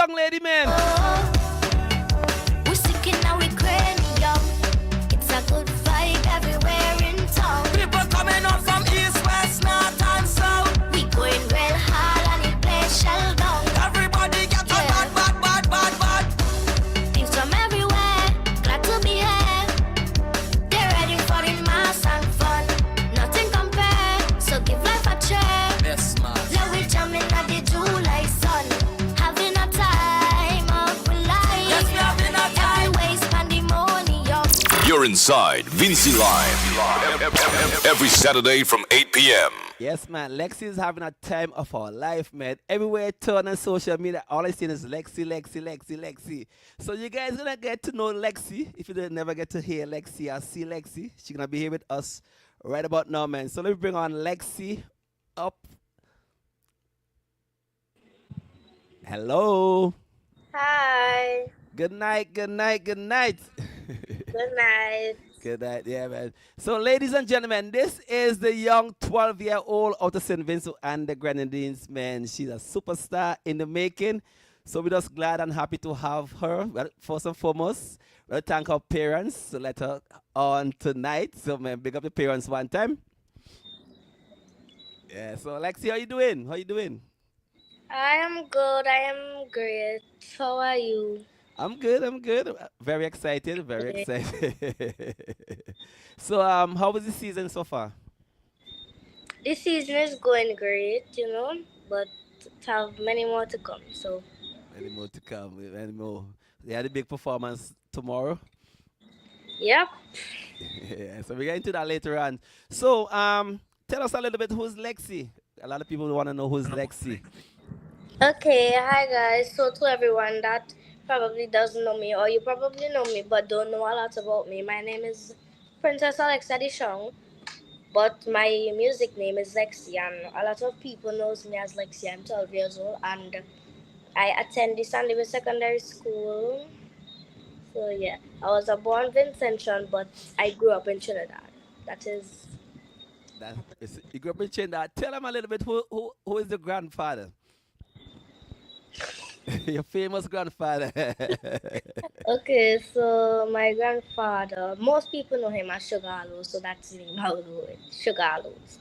young lady, man. We're sick and now we cranium. It's a good vibe everywhere in town. People coming up from east, west, north, and south. We going real hard and it plays shell down. Everybody get a bad. Things from everywhere, glad to be here. They're ready for the mass and fun. Nothing compared, so give life a try. Yes, man. Now we jamming at the July sun. Having a time of life. Yes, we having a time. Every waste pandemonium. You're inside Vinci Live every Saturday from 8 p.m. Yes, man. Lexi is having a time of her life, man. Everywhere I turn on social media, all I see is Lexi. So you guys gonna get to know Lexi. If you didn't never get to hear Lexi or see Lexi, she's gonna be here with us right about now, man. So let me bring on Lexi up. Hello. Hi. Good night. Good night. Good night, yeah, man. So, ladies and gentlemen, this is the young 12-year-old out of St. Vincent and the Grenadines, man. She's a superstar in the making. So, we're just glad and happy to have her. Well, first and foremost, we'll thank our parents to let her on tonight. So, man, big up the parents one time. Yeah, so, Lexi, how you doing? I am good. I am great. How are you? I'm good. Very excited. So, how was the season so far? This season is going great, but have many more to come. So, Many more to come. Many more. They had a big performance tomorrow. yep. Yeah, so we're getting to that later on. So, tell us a little bit who's Lexi. A lot of people want to know who's Lexi. Okay. Hi, guys. So, to everyone that probably doesn't know me, or you probably know me but don't know a lot about me, my name is Princess Alexa Dishong, but my music name is Lexi, and a lot of people knows me as Lexi. I'm 12 years old, and I attend the San Luis Secondary School. So yeah, I was a born Vincentian, but I grew up in Trinidad. That is You grew up in Trinidad. Tell them a little bit who is the grandfather? Your famous grandfather. okay. So my grandfather, most people know him as Sugar Aloes, so that's the name I would go with. Sugar Aloes.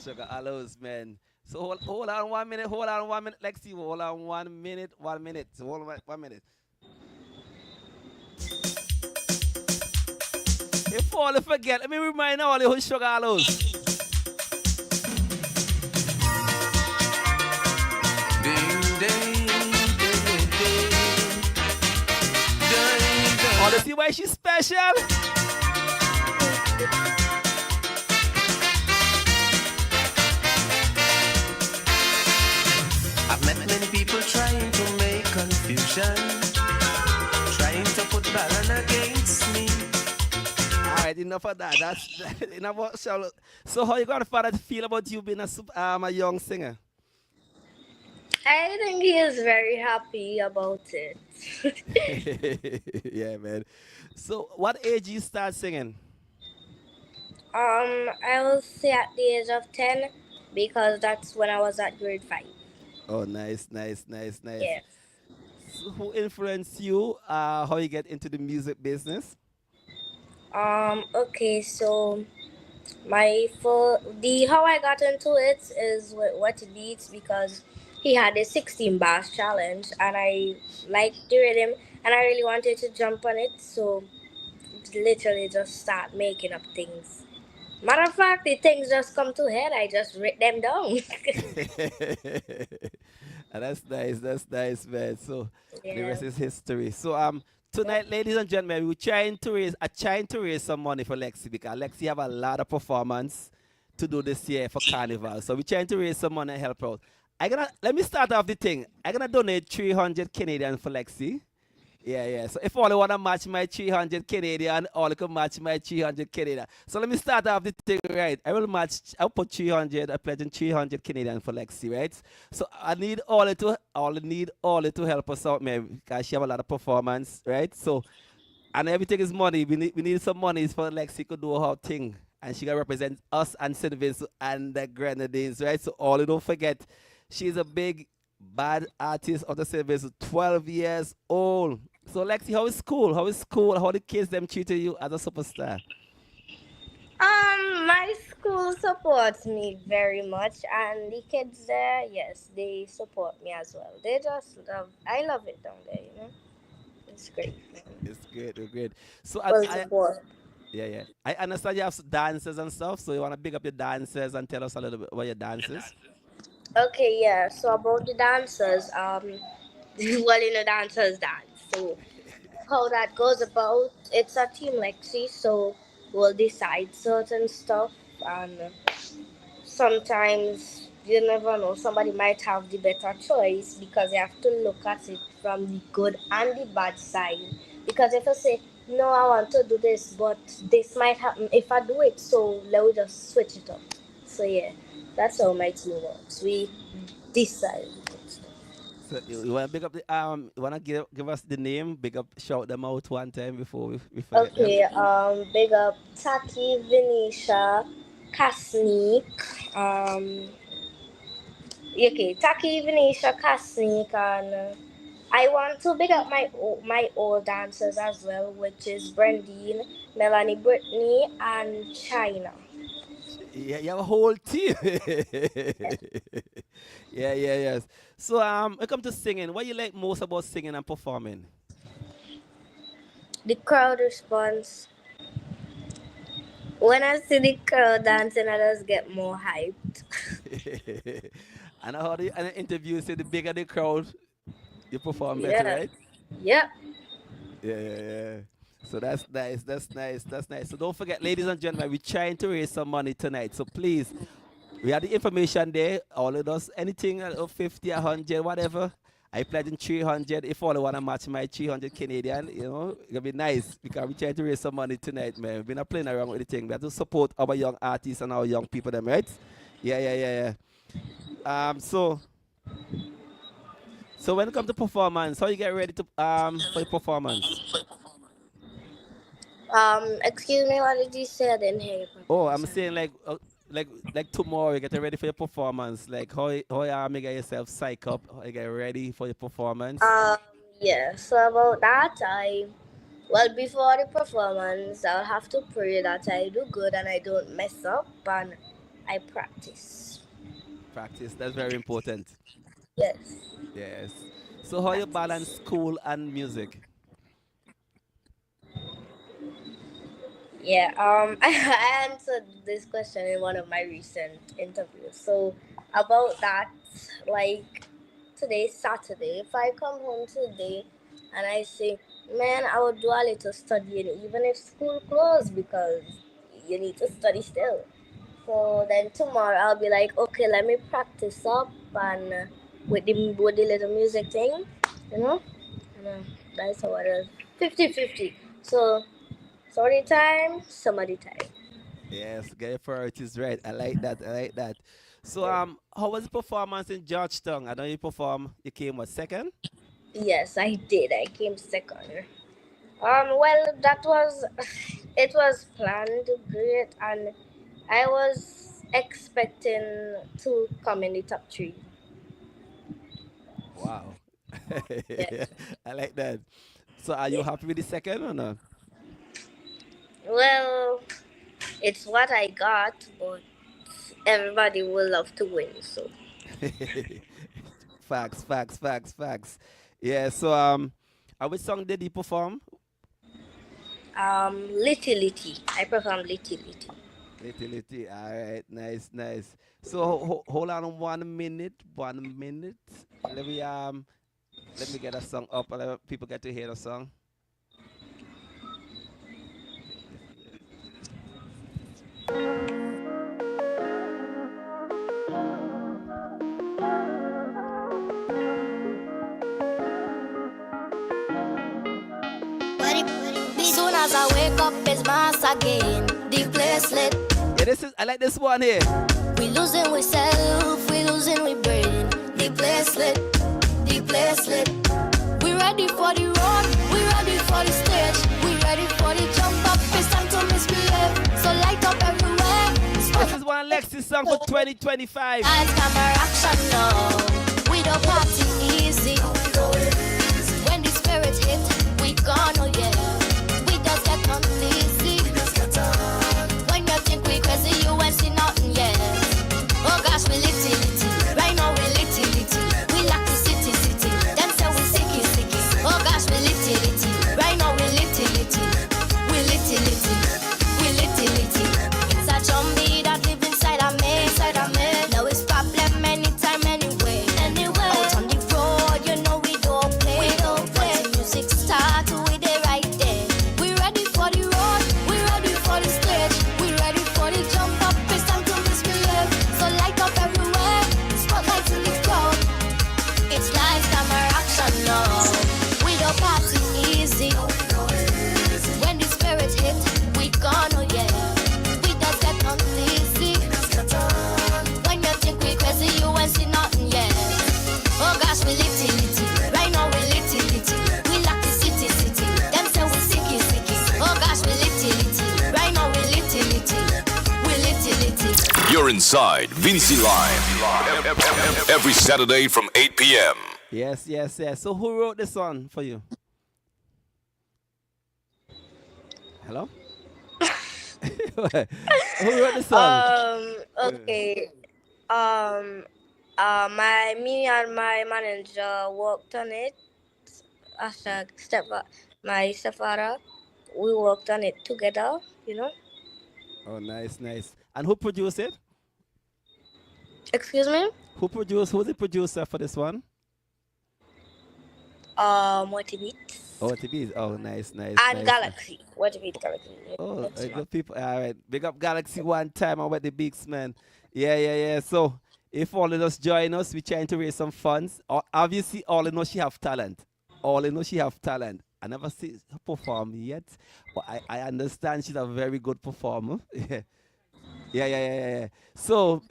Sugar Aloes, man. So hold on 1 minute. Lexi, hold on 1 minute. So hold on 1 minute. Before I forget, let me remind all you who Sugar Aloes. Oh, let's see why she's special. I've met many people trying to make confusion, trying to put balance against me. All right, enough of that. That's enough of Charlotte. So, how you grandfather feel about you being a young singer? I think he is very happy about it. Yeah, man. So, what age you start singing? I will say at the age of 10 because that's when I was at grade 5. Oh, nice. Yes. So who influenced you? How you get into the music business? Okay, so how I got into it is with What Beats because he had a 16 bars challenge and I liked the rhythm and I really wanted to jump on it, so literally just start making up things. Matter of fact, the things just come to head. I just write them down. And that's nice, man. So the Yeah. rest is history. So tonight, ladies and gentlemen, we're trying to raise some money for Lexi because Lexi have a lot of performance to do this year for Carnival. So we're trying to raise some money and help out. Let me start off the thing. I'm gonna donate 300 Canadian for Lexi. Yeah. So if all you wanna match my 300 Canadian, all you can match my 300 Canadian. So let me start off the thing right. I'll put 300, I pledge 300 Canadian for Lexi, right? So I need all to help us out, man, because she have a lot of performance, right? So and everything is money. We need some money for Lexi to do her thing. And she can represent us and St. Vincent and the Grenadines, right? So all you don't forget, she's a big Bad artist of the service, 12 years old. So Lexi, how is school? How is school? How the kids them treating you as a superstar? My school supports me very much, and the kids there, yes, they support me as well. They just love. I love it down there. It's great. It's great, it's great. So Full support. yeah, yeah. I understand you have dances and stuff. So you want to big up your dancers and tell us a little bit about your dances? Okay, yeah. So about the dancers, well, dancers dance. So how that goes about, it's a team Lexi, so we'll decide certain stuff, and sometimes you never know, somebody might have the better choice because you have to look at it from the good and the bad side. Because if I say, no, I want to do this, but this might happen if I do it, so let me just switch it up. So yeah, that's how my team works. We decide. So you want to big up the you want to give us the name, big up, shout them out one time before we forget them. Okay, big up Taki, Venetia, Kasnik, okay, Taki, Venetia, Kasnik, and I want to big up my old dancers as well, which is Brandine, Melanie, Brittany, and China. Yeah, you have a whole team. Yeah, yeah, yes. So when it comes to singing, what you like most about singing and performing? The crowd response. When I see the crowd dancing, I just get more hyped. And I heard in an interview say the bigger the crowd, you perform better, Yeah. right? Yep. Yeah, yeah, yeah. So that's nice. That's nice. That's nice. So don't forget, ladies and gentlemen, we're trying to raise some money tonight. So please, we have the information there. All of us, anything 50, 100, whatever. I pledge in 300. If all want to match my 300 Canadian, it'll be nice because we're trying to raise some money tonight, man. We're not playing around with the thing. We have to support our young artists and our young people, them, right? Yeah, yeah, yeah, yeah. So when it comes to performance, how you get ready to for your performance? Excuse me, what did you say? I didn't hear you Oh, properly. I'm Sorry. saying like tomorrow, you get ready for your performance. Like how you make yourself psych up, how you get ready for your performance. Um, yeah. So about that, before the performance, I'll have to pray that I do good and I don't mess up, and I practice. Practice, that's very important. Yes. Yes. So how you balance Practice. school and music? Yeah, I answered this question in one of my recent interviews. So about that, like today's Saturday, if I come home today and I say, man, I will do a little studying, even if school closed, because you need to study still. So then tomorrow I'll be like, okay, let me practice up and with the little music thing, you know, and that's how it is. 50-50. So sorry time, somebody time. Yes, get your priorities right. I like that. I like that. So how was the performance in Georgetown? I know you perform. You came what, second? Yes, I did. I came second. Well, that was it was planned great, and I was expecting to come in the top three. Wow. Yes. I like that. So are you Yeah. happy with the second or not? Well, it's what I got, but everybody will love to win. So, Facts, facts, facts, facts. Yeah, so which song did he perform? Litty Litty. I perform Litty Litty. Little, little. All right, nice, nice. So hold on 1 minute, 1 minute. Let me let me get a song up. And let people get to hear the song. Okay, this here. Soon as I wake up, it's mass again. The place lit. Yeah, this is I like this one here. We losing we self, we losing we brain. The place lit, the place lit. We ready for the road, we ready for the stage. We ready for the jump up, it's time to misbehave. So light up everywhere. This is one Lexi song for 2025. Lights, camera, action now. We don't party easy. When the spirit hit, we gone, oh yeah. We just get on easy. When you think we crazy, you ain't see nothing yet. Oh gosh, we litty litty. Right now we litty litty. We like the city city. Them say we sicky sicky. Oh gosh, we litty litty. Right now we litty litty. We litty litty. We litty litty. It's a zombie that live inside of me. Inside of me. Now it's problem anytime, anyway. Anyway. Out on the road, you know we don't play. We don't play. Once the music start, we there right there. We ready for the road. We ready for the stage. We ready for the jump up. It's time to misbehave. So light up everywhere. Spotlight in the crowd. It's lifetime action now. We don't party easy. When the spirit hit, we gone, oh yeah. We just get on easy. When you think we crazy, you ain't see nothing yet. Oh gosh, we litty litty. Right now we litty litty. We like the city city. Them say we sicky sicky. Oh gosh, we litty litty. Right now we litty litty. We litty litty. You're inside Vinci Live. Every Saturday from 8 p.m. Yes, yes, yes. So who wrote this one for you? Hello? Who wrote the song? Okay. Me and my manager worked on it. After my stepfather, we worked on it together. You know. Oh, nice, nice. And who produced it? Excuse me. Who's the producer for this one? What it is? Oh, TB. Oh, nice, nice. And nice. Galaxy. What it is, Galaxy. Oh, good people. All right. Big up Galaxy one time. I'm with the bigs, man. Yeah, yeah, yeah. So, if all of us join us, we're trying to raise some funds. Obviously, all know she have talent. All know she have talent. I never see her perform yet, but I understand she's a very good performer. Yeah. So,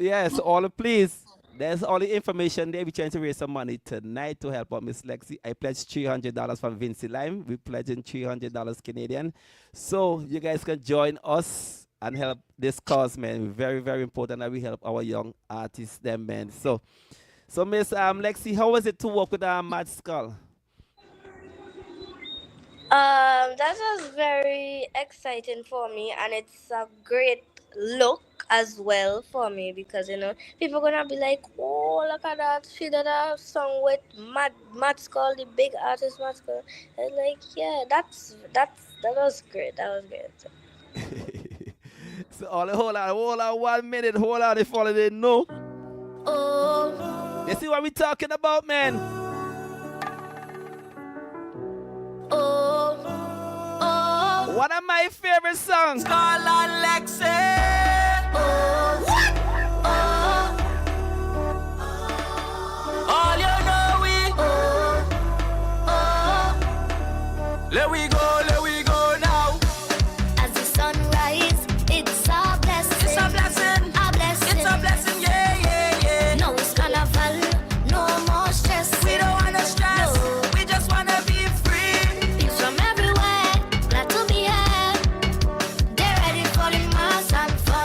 all please, there's all the information there. We're trying to raise some money tonight to help out Miss Lexi. I pledged $300 from Vinci Lime. We're pledging $300 Canadian. So you guys can join us and help this cause, man. Very, very important that we help our young artists, them, man. So Miss Lexi, how was it to work with Mad Skull? That was very exciting for me, and it's a great look as well for me because people gonna be like, oh, look at that, she did a song with Mad Skull, the big artist Mad Skull. And like, yeah, that was great. That was great. So hold on 1 minute, hold on if all they know. Oh, You see what we talking about, man? oh, oh, One of my favorite songs. Maddzart and Lexi. oh, what? Oh, All you know we. oh, Let we go now. as the sun rise, it's a blessing. It's a blessing. A blessing. It's a blessing, yeah. No, it's carnival, no more stress. We don't wanna stress. No. We just wanna be free. People from everywhere, glad to be here. They're ready for the mass and fun.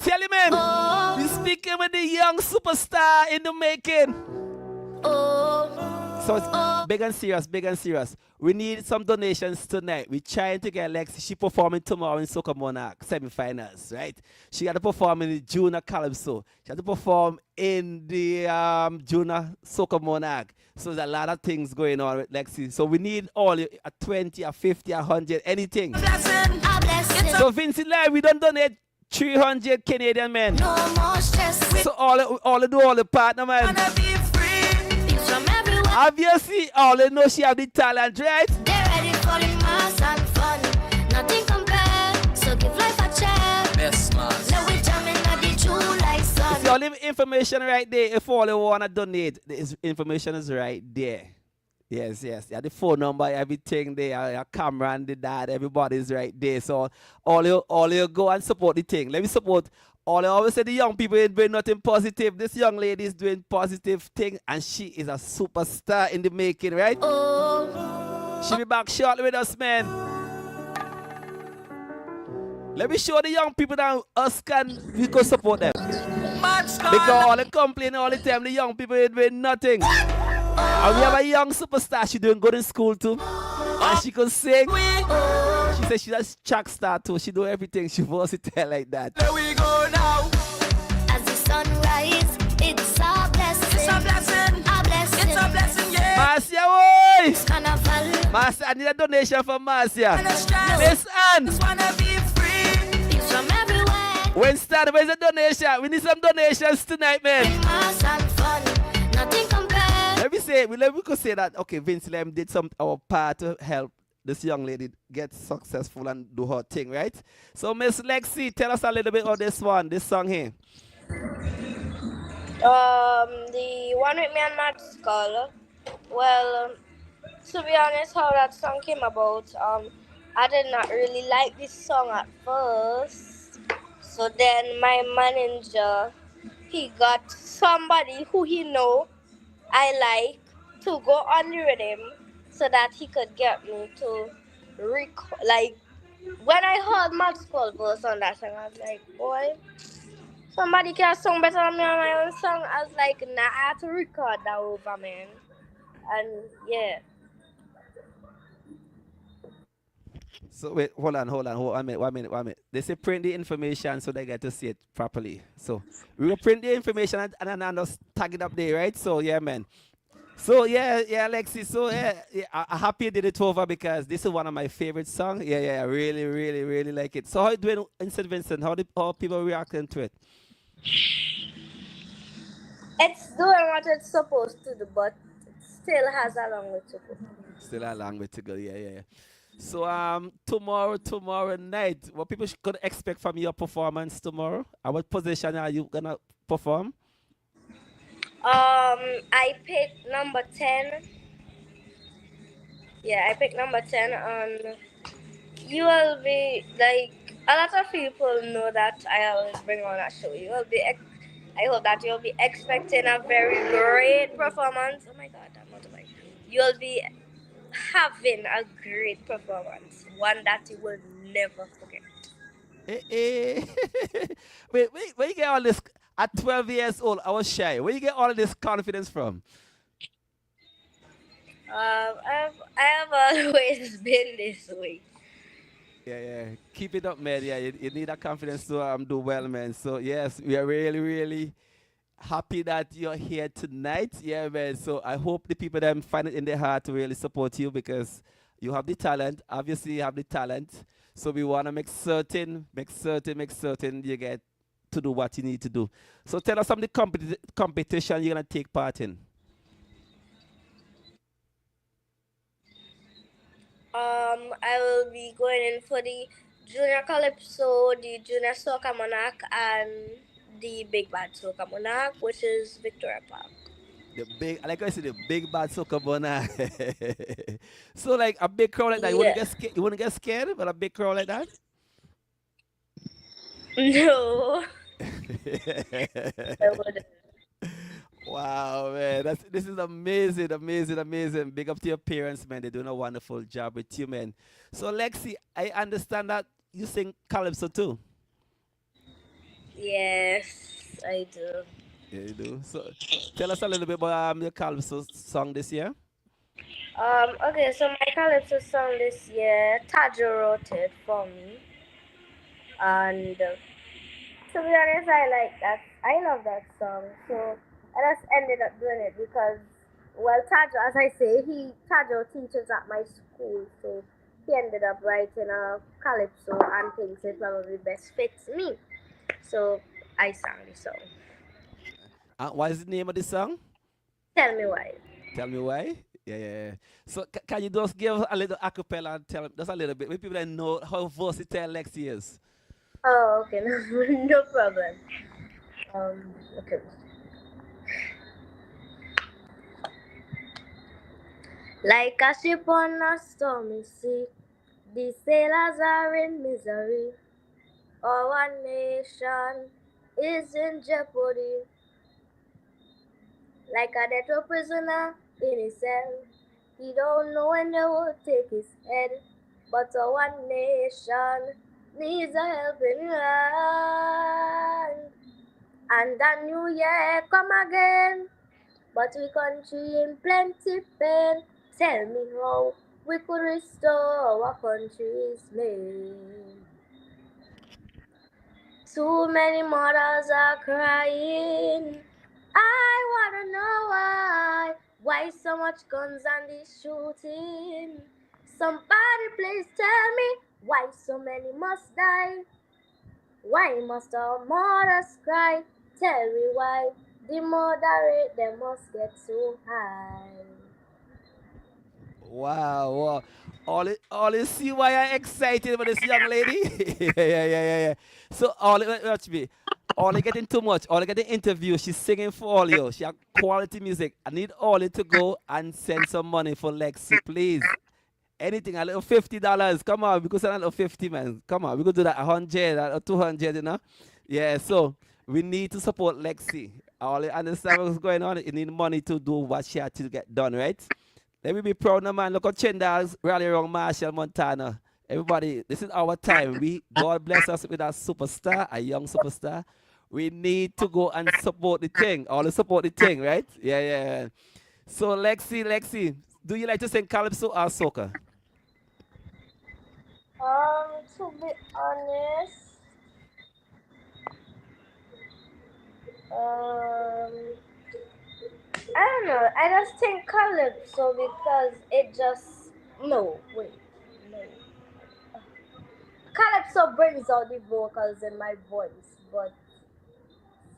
tell you, man. We speaking with the young superstar in the making. So it's big and serious, big and serious. We need some donations tonight. We're trying to get Lexi. She performing tomorrow in Soca Monarch semi-finals, right? She got to perform in the Junior Calypso. She had to perform in the Junior Soca Monarch. So there's a lot of things going on with Lexi. So we need all a 20, a 50, a 100, anything. So Vinci Live, we don't donate 300 Canadian men. No more stress. So all the partner, man. Obviously, all they know she have the talent, right? They're ready for the mass and fun. Nothing compared. So give life a chance. Best man. Now we jamming at the true like sun. See all the information right there. If all you want to donate, the information is right there. Yes. Yeah, the phone number, everything there, your camera and the dad, everybody's right there. So all you go and support the thing. Let me support. All I always say the young people ain't doing nothing positive. This young lady is doing positive thing, and she is a superstar in the making, right? She'll be back shortly with us, man. Let me show the young people that we can support them. Because all they complain all the time, the young people ain't doing nothing. And we have a young superstar, she doing good in school too. And she can sing. She says she's a track star too. She do everything. She versatile like that. There we go now. As the sun rise, it's a blessing. It's a blessing. A blessing. It's a blessing, yeah. Marcia, boy! Carnival. Marcia, I need a donation from Marcia. Understand. Listen. Just wanna be free. It's from everywhere. Winston, where's the donation? We need some donations tonight, man. Mass and fun. Nothing compared. Let me could say that, okay, Vince Lem did our part to help this young lady get successful and do her thing, right? So, Miss Lexi, tell us a little bit about this song here. The one with me and Matt Skull. Well, to be honest, how that song came about, I did not really like this song at first. So then my manager, he got somebody who he know I like to go on the rhythm so that he could get me to like when I heard Matt Skull verse on that song, I was like, boy, somebody can sing better than me on my own song. I was like, nah, I have to record that over, man. And yeah. So wait, hold on, 1 minute. They say print the information so they get to see it properly. So we will print the information and then just tag it up there, right? So yeah, man. So yeah, Lexi. So I'm happy you did it over because this is one of my favorite songs. Yeah, I really like it. So how you doing in St. Vincent? How people reacting to it? It's doing what it's supposed to do, but it still has a long way to go. Still a long way to go. Yeah. So tomorrow night, what people could expect from your performance tomorrow? At what position are you gonna perform? I picked number 10. Yeah, I picked number 10, and you will be like a lot of people know that I always bring on a show. You will be. I hope that you'll be expecting a very great performance. Oh my God, I'm motorbike. You'll be having a great performance, one that you will never forget. Wait, where you get all this? At 12 years old, I was shy. Where you get all of this confidence from? I have always been this way. Yeah. Keep it up, man. Yeah, you need that confidence to do well, man. So yes, we are really happy that you're here tonight. Yeah, man. So I hope the people that find it in their heart to really support you because you have the talent. Obviously, you have the talent. So we want to make certain you get to do what you need to do. So tell us some of the competition you're going to take part in. I will be going in for the Junior Calypso, the Junior Soca Monarch, and the Big Bad Soca Monarch, which is Victoria Park. The big, like I said, the big bad soccer bona. So like a big crowd like that, you wouldn't get scared. You wouldn't get scared, but a big crowd like that. No. I wouldn't. Wow, man, this is amazing. Big up to your parents, man. They're doing a wonderful job with you, man. So Lexi, I understand that you sing calypso too. Yes, I do. Yeah, you do. So tell us a little bit about your Calypso song this year. Okay, so my Calypso song this year, Tajo wrote it for me. And to be honest, I like that. I love that song. So I just ended up doing it because, well, Tajo, as I say, Tajo teaches at my school, so he ended up writing a calypso and thinks it probably best fits me. So I sang the song. What is the name of the song? Tell me why. Tell me why. Yeah, yeah, yeah. So can you just give us a little acapella and tell just a little bit? Maybe people that know how versatile Lexi is. Oh, okay, no problem. Okay. Like a ship on a stormy sea, the sailors are in misery. Our nation is in jeopardy. Like a dead prisoner in his cell, he don't know when they will take his head. But our nation needs a helping hand. And the new year come again, but we country in plenty pain. Tell me how we could restore our country's name. Too many mothers are crying. I wanna know why. Why so much guns and this shooting? Somebody please tell me why so many must die. Why must our mothers cry? Tell me why the murder rate them must get so high. Wow, wow. All you see why I'm excited about this young lady? Yeah. So watch me. All you getting too much. All you getting interview. She's singing for all you. She have quality music. I need all you to go and send some money for Lexi, please. Anything, a little $50. Come on, we could send a little 50, man. Come on, we could do that 100 or 200, you know? Yeah, so we need to support Lexi. All you understand what's going on? You need money to do what she had to get done, right? Let me be proud now, man. Look at Chenda's rally around Marshall, Montana. Everybody, this is our time. God bless us with a superstar, a young superstar. We need to go and support the thing. All to support the thing, right? Yeah. So Lexi, do you like to sing calypso or soca? To be honest, I don't know. I just think calypso because it just no wait no. Calypso brings out the vocals in my voice, but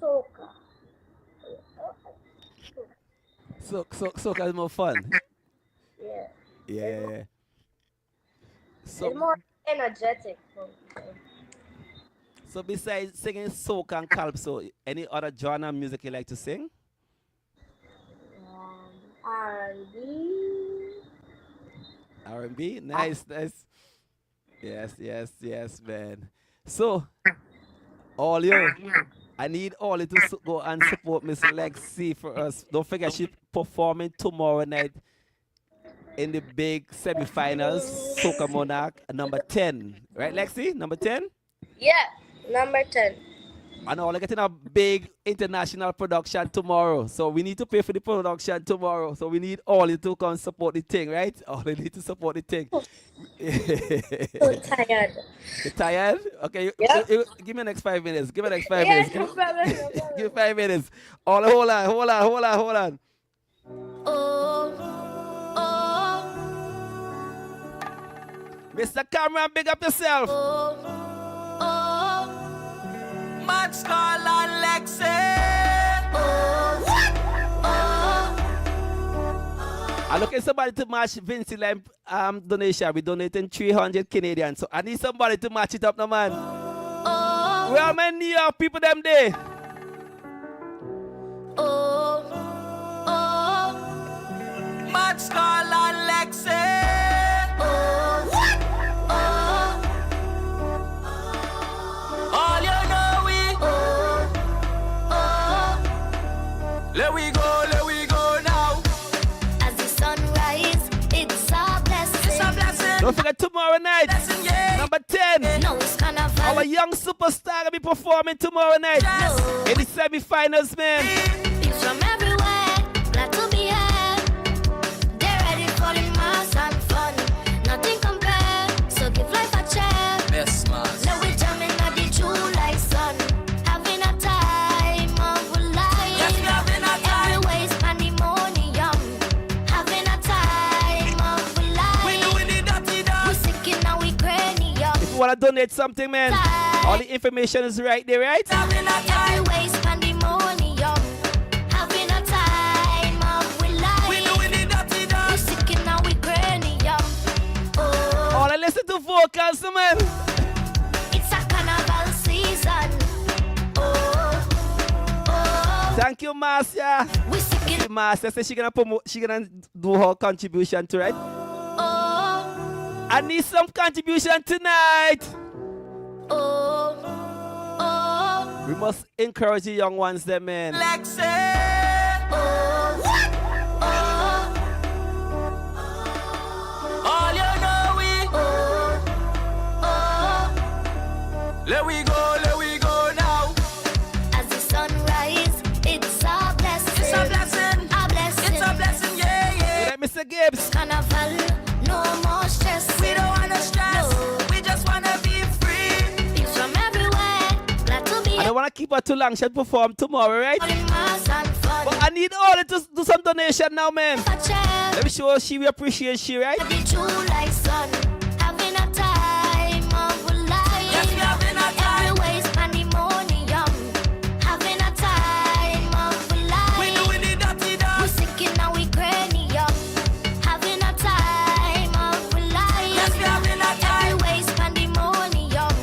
soca. Soca is more fun. Yeah, Yeah. it's So more energetic. so besides singing soca and calypso, any other genre of music you like to sing? R&B. R&B? Nice. Yes, man. So all you, I need all you to go and support Miss Lexi for us. Don't forget she's performing tomorrow night in the big semifinals, Soca Monarch, number 10. Right, Lexi? Number 10? Yeah, number 10. And all getting a big international production tomorrow. So we need to pay for the production tomorrow. So we need all you to come support the thing, right? All you need to support the thing. So tired. You tired? Okay, Yeah. give me the next 5 minutes. Give me the next 5 Yeah, minutes. no problem, no Give problem. me 5 minutes. Hold on. Oh, oh, Mr. Cameron, big up yourself. oh, oh, Maddzart and Lexi. I'm looking somebody to match Vinci Lamp donation. We donating 300 Canadian. So I need somebody to match it up now, man. Where are my New York people them day? Maddzart and Lexi. All you know let we go now. as the sun rise, it's a blessing. It's a blessing. Don't forget tomorrow night. Blessing, yeah. Number 10. 10. No, it's carnival. Our young superstar will be performing tomorrow night in the semi-finals, man. It's from everywhere, glad to be here. They're ready for the mass and fun. Nothing compared, so give life a chance. Yes, man. Now we're jamming at the true like sun. Having a time of a life. Yes, we having a time. Everywhere is pandemonium. Having a time of a life. We doing the dirty We dance. sick and now we cranium. If you want to donate something, man, all the information is right there, right? Having a time. Everywhere is pandemonium. Having a time of a life. We doing the dirty We dance. sick and now we cranium. Oh, All I listen to vocals, man. it's a carnival season. Oh, oh, Thank you, Marcia. we sick and Marcia said she gonna do her contribution to it. oh, I need some contribution tonight. oh, oh, We must encourage the young ones, them, man. Lexi. oh, oh, All you know we. oh, oh. Let we go now. As the sun rise, it's a blessing. It's a blessing. A blessing. It's a blessing, yeah, yeah. Let Mr. Gibbs. Carnival, no more stress. We don't wanna stress. No. We just wanna be free. People from everywhere, glad to be I don't want to keep her too long. She'll perform tomorrow, right? all in mass and fun. But I need all to do some donation now, man. A chance, Let me show she will appreciate she, right? be true like sun. Having a time of a life. Yes, we having a time. Everywhere is pandemonium. Having a time of a life. We doing the dirty We dance. sick and now we cranium. Having a time of a life. Yes, we having a time. Everywhere is pandemonium.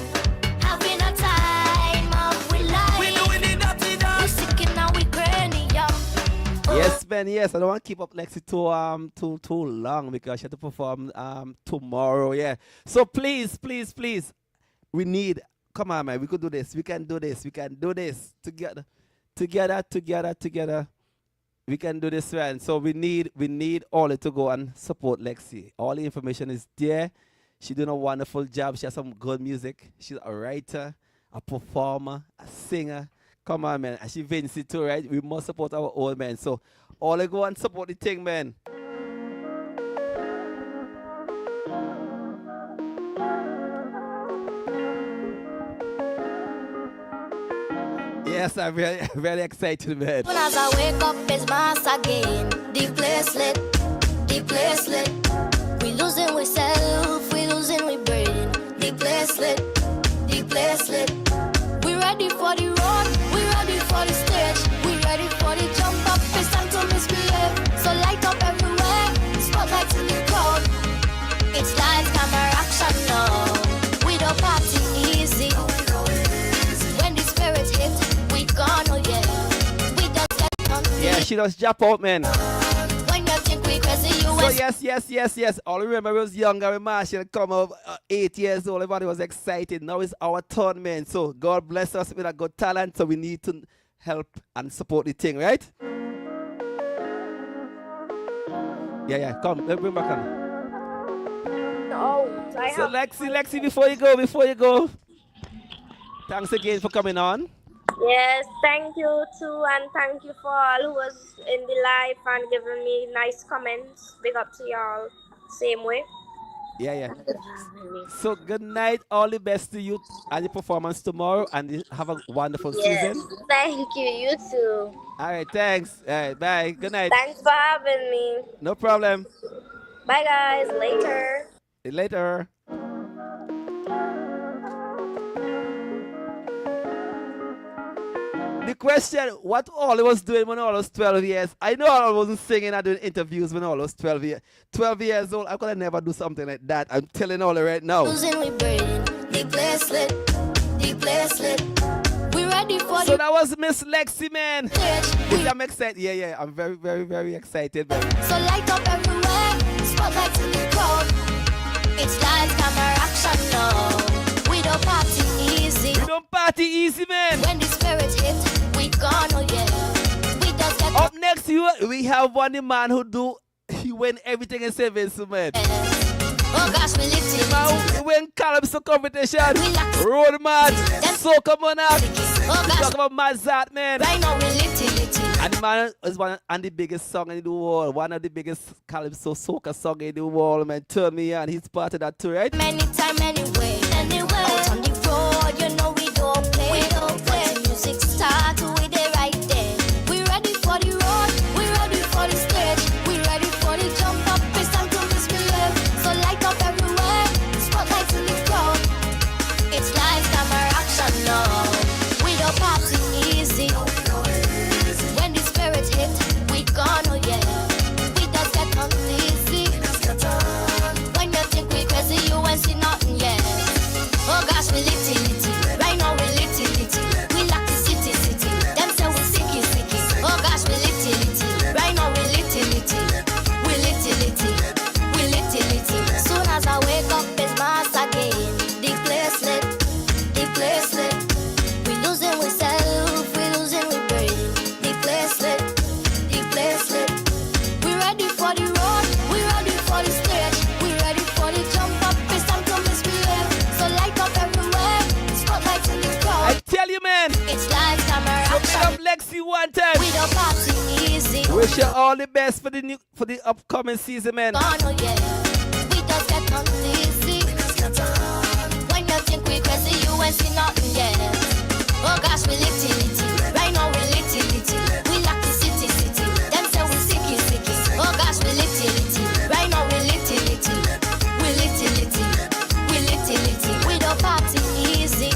Having a time of a life. We doing the dirty We dance. sick and now we cranium. Yes, man, yes. I don't want to keep up Lexi too long because she have to perform tomorrow, yeah. So please, we need, come on, man, we could do this. We can do this. We can do this together. We can do this, man. So we need all to go and support Lexi. All the information is there. She's doing a wonderful job. She has some good music. She's a writer, a performer, a singer. Come on, man. And she Vinci too, right? We must support our old man. So all I go and support the thing, man. Yes, I'm very, very excited, man. Soon as I wake up, it's mass again. The place lit, the place lit. We losing we self, we losing we brain. The place lit, the place lit. We ready for the road, we ready for the stage. We ready for the jump up, it's time to misbehave. So light up everywhere, spotlights in the crowd. It's live camera action now. We don't party easy. When the spirit hit, we gone, oh yeah. We just get on. Yeah, she does jump out, man. When you think we crazy, you So was yes. All I remember I was younger when Marshall come up 8 years old. Everybody was excited. Now it's our turn, man. So God bless us with a good talent. So we need to help and support the thing, right? Yeah. Come, let's bring back on. Oh, I So have Lexi, before you go, thanks again for coming on. Yes, thank you too, and thank you for all who was in the live and giving me nice comments. Big up to y'all. Same way. Yeah. So good night. All the best to you and your performance tomorrow, and have a wonderful Yes, season. thank you. You too. All right, thanks. All right, bye. Good night. Thanks for having me. No problem. Bye, guys. Later. See you later. The question, what all I was doing when I was 12 years? I know I wasn't singing and doing interviews when I was 12 years. 12 years old, I could have never do something like that. I'm telling all right now. losing we brain. The place lit, the place lit. We ready for So the that was Miss Lexi, man. stage. Yes, I'm excited. Yeah. I'm very, very, very excited, man. So light up everywhere, spotlights in the crowd. It's live camera action now. We don't party easy. We don't party easy, man. When the spirit hit, we gone, oh yeah. We just get Up next, we have one man who win everything in 7, man. Oh gosh, we litty. Man, we win Calypso competition. We like Road man. Soca monarch. Oh gosh, Talk about Maddzart, man. right now we litty. And the man is one of the biggest song in the world. One of the biggest Calypso soca song in the world, man. Turn me on. He's part of that too, right? Many time, anyway. Out on the road, you know we don't play. We don't play. Once the music start, we there right there. We ready for the road. We ready for the stage. We ready for the jump up. It's time to misbehave. So light up everywhere. Spotlights in the crowd. It's live camera action now. We don't party easy. When the spirit hit, we gone, oh yeah. We just get on easy. When you think we crazy, you ain't see nothing yet. Oh gosh, we litty. Right now we litty. We like the city. Them say we sicky. Oh gosh, we litty. Right now we litty. We litty. We litty. Soon as I wake up, it's mass again. The place lit. We losing we self, we losing we brain. The place lit. We ready for the road, we ready for the stage. We ready for the jump up, it's time to misbehave. So light up everywhere, spotlights in the I crowd. tell you, man. It's live camera So pick up action. Lexi one time. We don't party easy. Wish you all the best for the upcoming season, man. Gone, oh yeah. We just get on easy. When you think we crazy, you ain't see nothing yet. Oh gosh, we litty. Right now we litty. We like the city. Them say we sicky. Oh gosh, we litty. Right now we litty. We litty. We don't party easy.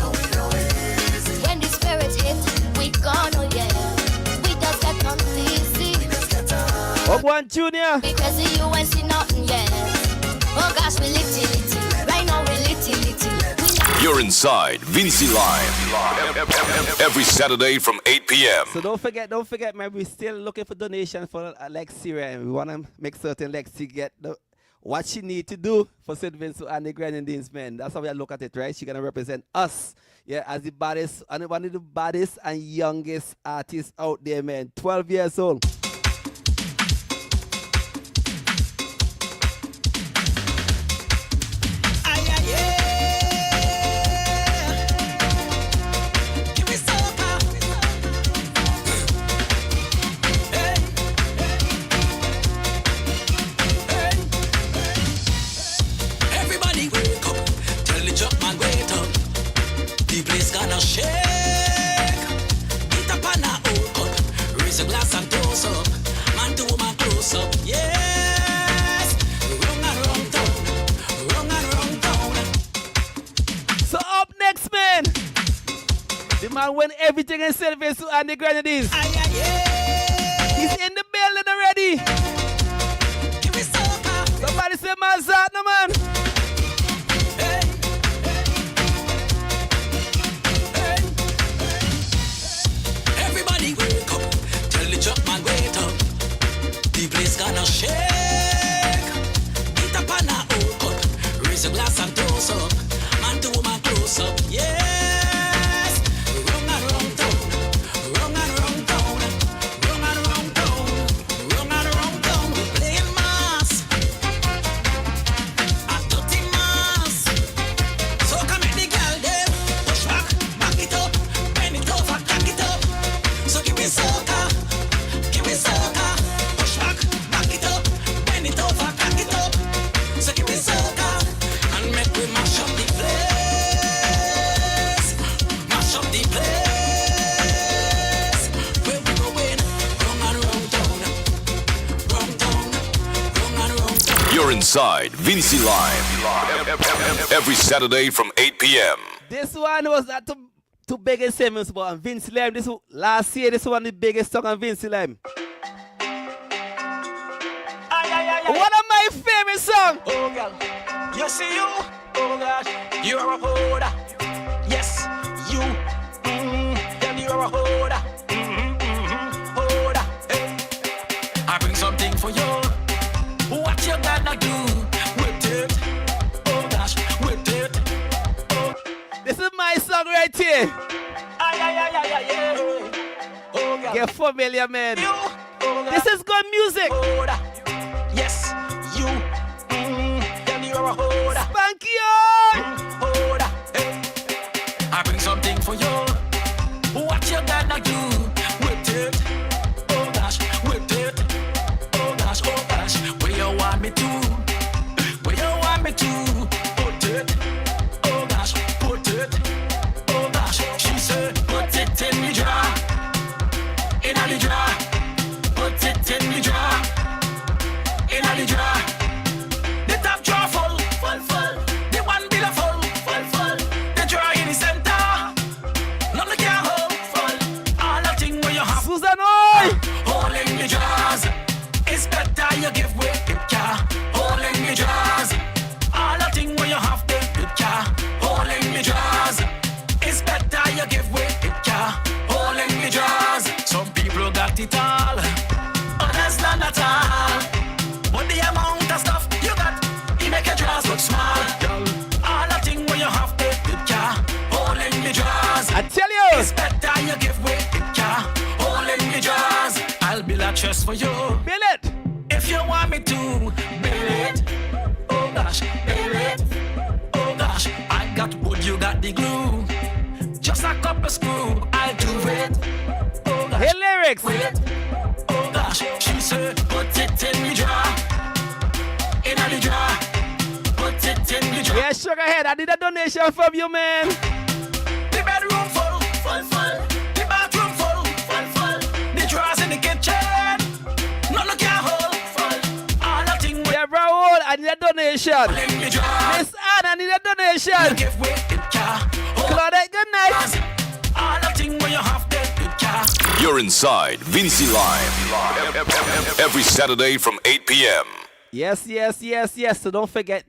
When the spirit hit, we gone, oh yeah. We just get on easy. One Junior. We crazy, you ain't see nothing yet. Oh gosh, we litty. Right now we litty. You're inside Vinci Live. Every Saturday from 8 p.m. So don't forget, man. We're still looking for donations for Lexi, right? We want to make certain Lexi get what she need to do for St. Vincent and the Grenadines, man. That's how we look at it, right? She's gonna represent us, yeah, as the baddest and one of the baddest and youngest artists out there, man. 12 years old. The place gonna shake. Get up on a old cup. Raise a glass and toast up. Man to woman close up. Yes. Run and run down. Run and run down. So up next, man. The man won everything in St. Vincent and the Grenadines. He's in the building already. Give me soca. Somebody say Maddzart, no man. Everybody wake up, tell the truck man wait up. The place gonna shake. Get up on a old cup, raise a glass and toast up. Man to woman close up, yes. Run and run down, run and run down, run and run down, run and run down. We playing mass, a dirty mass. So come at the girl there, push back it up, bend it over, crack it up. So give me soca, push back it up, bend it over, crack it up. So give me soca, and make we mash up the place, mash up the place. Where we going? Run and run down, run down, run and run down. You're inside Vinci Live. Every Saturday from 8 p.m. This one was not too big in Simmons, but on Vinci Live, last year, this one the biggest song on Vinci Live. One of my favorite songs. Oh girl, you see you, oh gosh, you're a holder. Yes, you, and you're a holder. Holder. Hey. I bring something for you. What you gonna do with it? Oh gosh, with it. Oh. This is my song right here. Oh girl, Get familiar, man. you, oh gosh, This is good music. holder. Yes, you, and you're a holder. Spanky on! Holder, hey. I bring something for you. What you gonna do with it? Oh gosh, with it. Oh gosh, where you want me to? Where you want me to? Put it. Oh gosh, put it. Oh gosh, she said, put it in the jar. In the jar. Put it in the jar. In the jar. The top drawer full, full, full. The one below full, full, full. The drawer in the center. None of your hold full. All the thing where you have. Susan, oi! All in the jars. It's better you give way, picture. All in the jars. All the thing where you have the picture. All in the jars. It's better you give way, picture. All in the jars. Some people got it all. Others not at all. But the amount of stuff you got, you make your drawers look small, girl. All the thing where you have the picture. All in the jars. I tell you! It's better you give way, picture. All in the jars. I'll build a chest for you. Bill it! If you want me to, build it. Oh gosh, build it. Oh gosh, I got wood, you got the glue. Just a couple screw, I'll do it. Oh gosh, Hey, lyrics! wait. Oh gosh, she said, put it in the jar. In the jar. Put it in the jar. Yeah, Sugarhead, I need a donation from you, man. The bedroom full, full, full. The bathroom full, full, full. The drawers in the kitchen. None of your hold full. All the thing Yeah, Raoul, I need a donation. in the jar. Miss Anne, I need a donation. Give way, picture. Claudette, good night. All the thing where you have the picture. You're inside Vinci Live. Every Saturday from 8 p.m. Yes. So don't forget.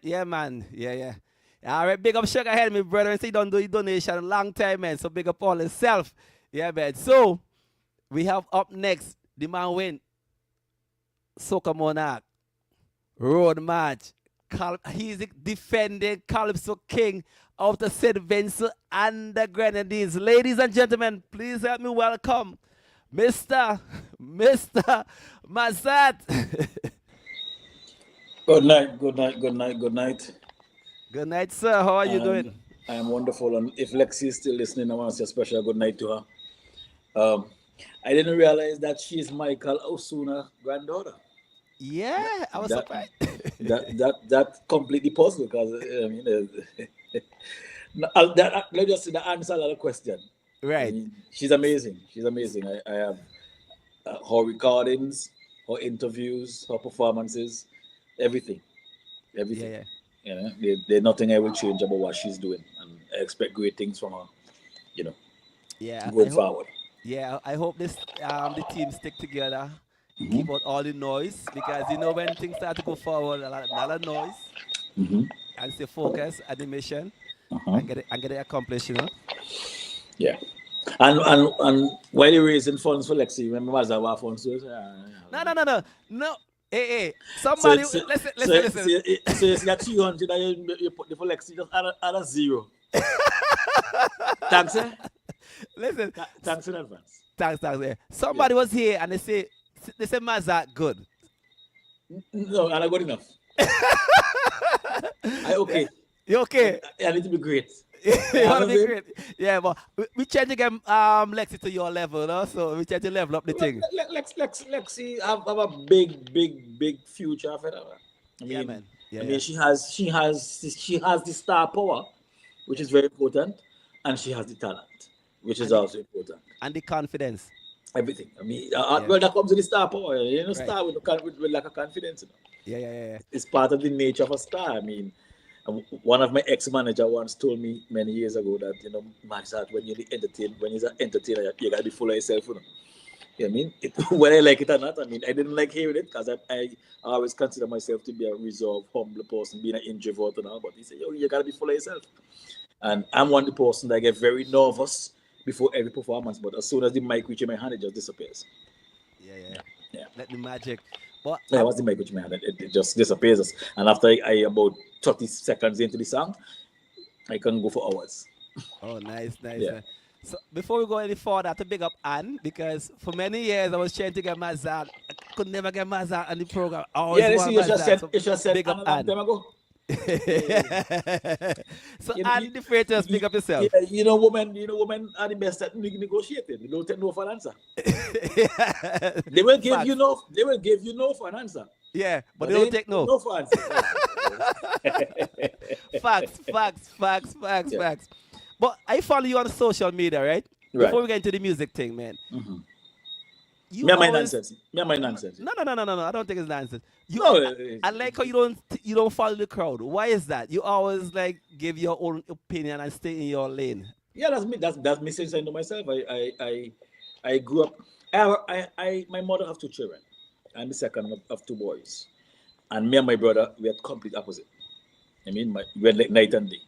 Yeah, man. Yeah. All right, big up Sugarhead, my brother. And say don't do the donation a long time, man. So big up all himself. Yeah, man. So we have up next the man win. Soca Monarch. Road March. He's the defending Calypso King of the St. Vincent and the Grenadines. Ladies and gentlemen, please help me welcome Mr. Maddzart. Good night. Good night, sir. How are you doing? I am wonderful. And if Lexi is still listening, I want to say a special good night to her. I didn't realize that she's Michael Osuna's granddaughter. Yeah, I was surprised. That completely puzzled because let's just say the answer to the question. Right. I mean, she's amazing. I have her recordings, her interviews, her performances, everything. Yeah. You know, there's nothing I will change about what she's doing, and I expect great things from her. You know, Yeah. going forward. I hope this the team stick together, keep out all the noise, because you know when things start to go forward, a lot of noise, and stay focused at the mission and get it accomplished, you know. Yeah. And while you're raising funds for Lexi, remember Maddzart funds? No. Hey. Somebody listen. So you see that 200 that you put for Lexi, just add a zero. Thanks, eh? Listen. Thanks in advance. Thanks. Yeah. Somebody was here and they say Maddzart good. No, I'm not good enough. Okay. You okay? I need to be great. You want to be great? Yeah, but we try to get Lexi to your level, no? So we try to level up the thing. Lexi have a big future after that. I mean, Yeah, man. Yeah, I mean, she has the star power, which is very important, and she has the talent, which is also important. And the confidence. Everything. I mean, well, that comes with the star power. You know, star with lack of confidence. You know? Yeah. It's part of the nature of a star. I mean, one of my ex-manager once told me many years ago that, you know, Maddzart, when you're an entertainer, you gotta be full of yourself, you know. You know what I mean? Whether I like it or not, I mean, I didn't like hearing it because I always consider myself to be a reserved, humble person, being an introvert and all. But he said, yo, you gotta be full of yourself. And I'm one of the person that get very nervous before every performance, but as soon as the mic reaches my hand, it just disappears. Yeah. Let the magic. But Yeah, what's the mic reach my hand? It just disappears. And after I about 30 seconds into the song, I can go for hours. oh, nice. Yeah. So before we go any further, I have to big up Anne because for many years I was trying to get Maddzart. I could never get Maddzart on the program. I always Yeah, they see want you just Maddzart. said So you just said big up Anna a long Anne. time ago. Yeah. So You know, Anne, the freighter, you, speak up yeah, yourself. women are the best at negotiating. They don't take no for an answer. They will give you Facts. no. They will give you no for an answer, Yeah, but but they they don't ain't take no. no for answer. Facts, facts, facts, facts, Yeah. facts. But I follow you on social media, right? Right. Before we get into the music thing, man, you Me and my always nonsense. Me and my nonsense. no. I don't think it's nonsense. No, I like how you don't follow the crowd. Why is that? You always like give your own opinion and stay in your lane. yeah, that's me. That's me since I know myself. I grew up. My mother have two children. I'm the second of two boys, and me and my brother we are complete opposite. I mean, we're like night and day.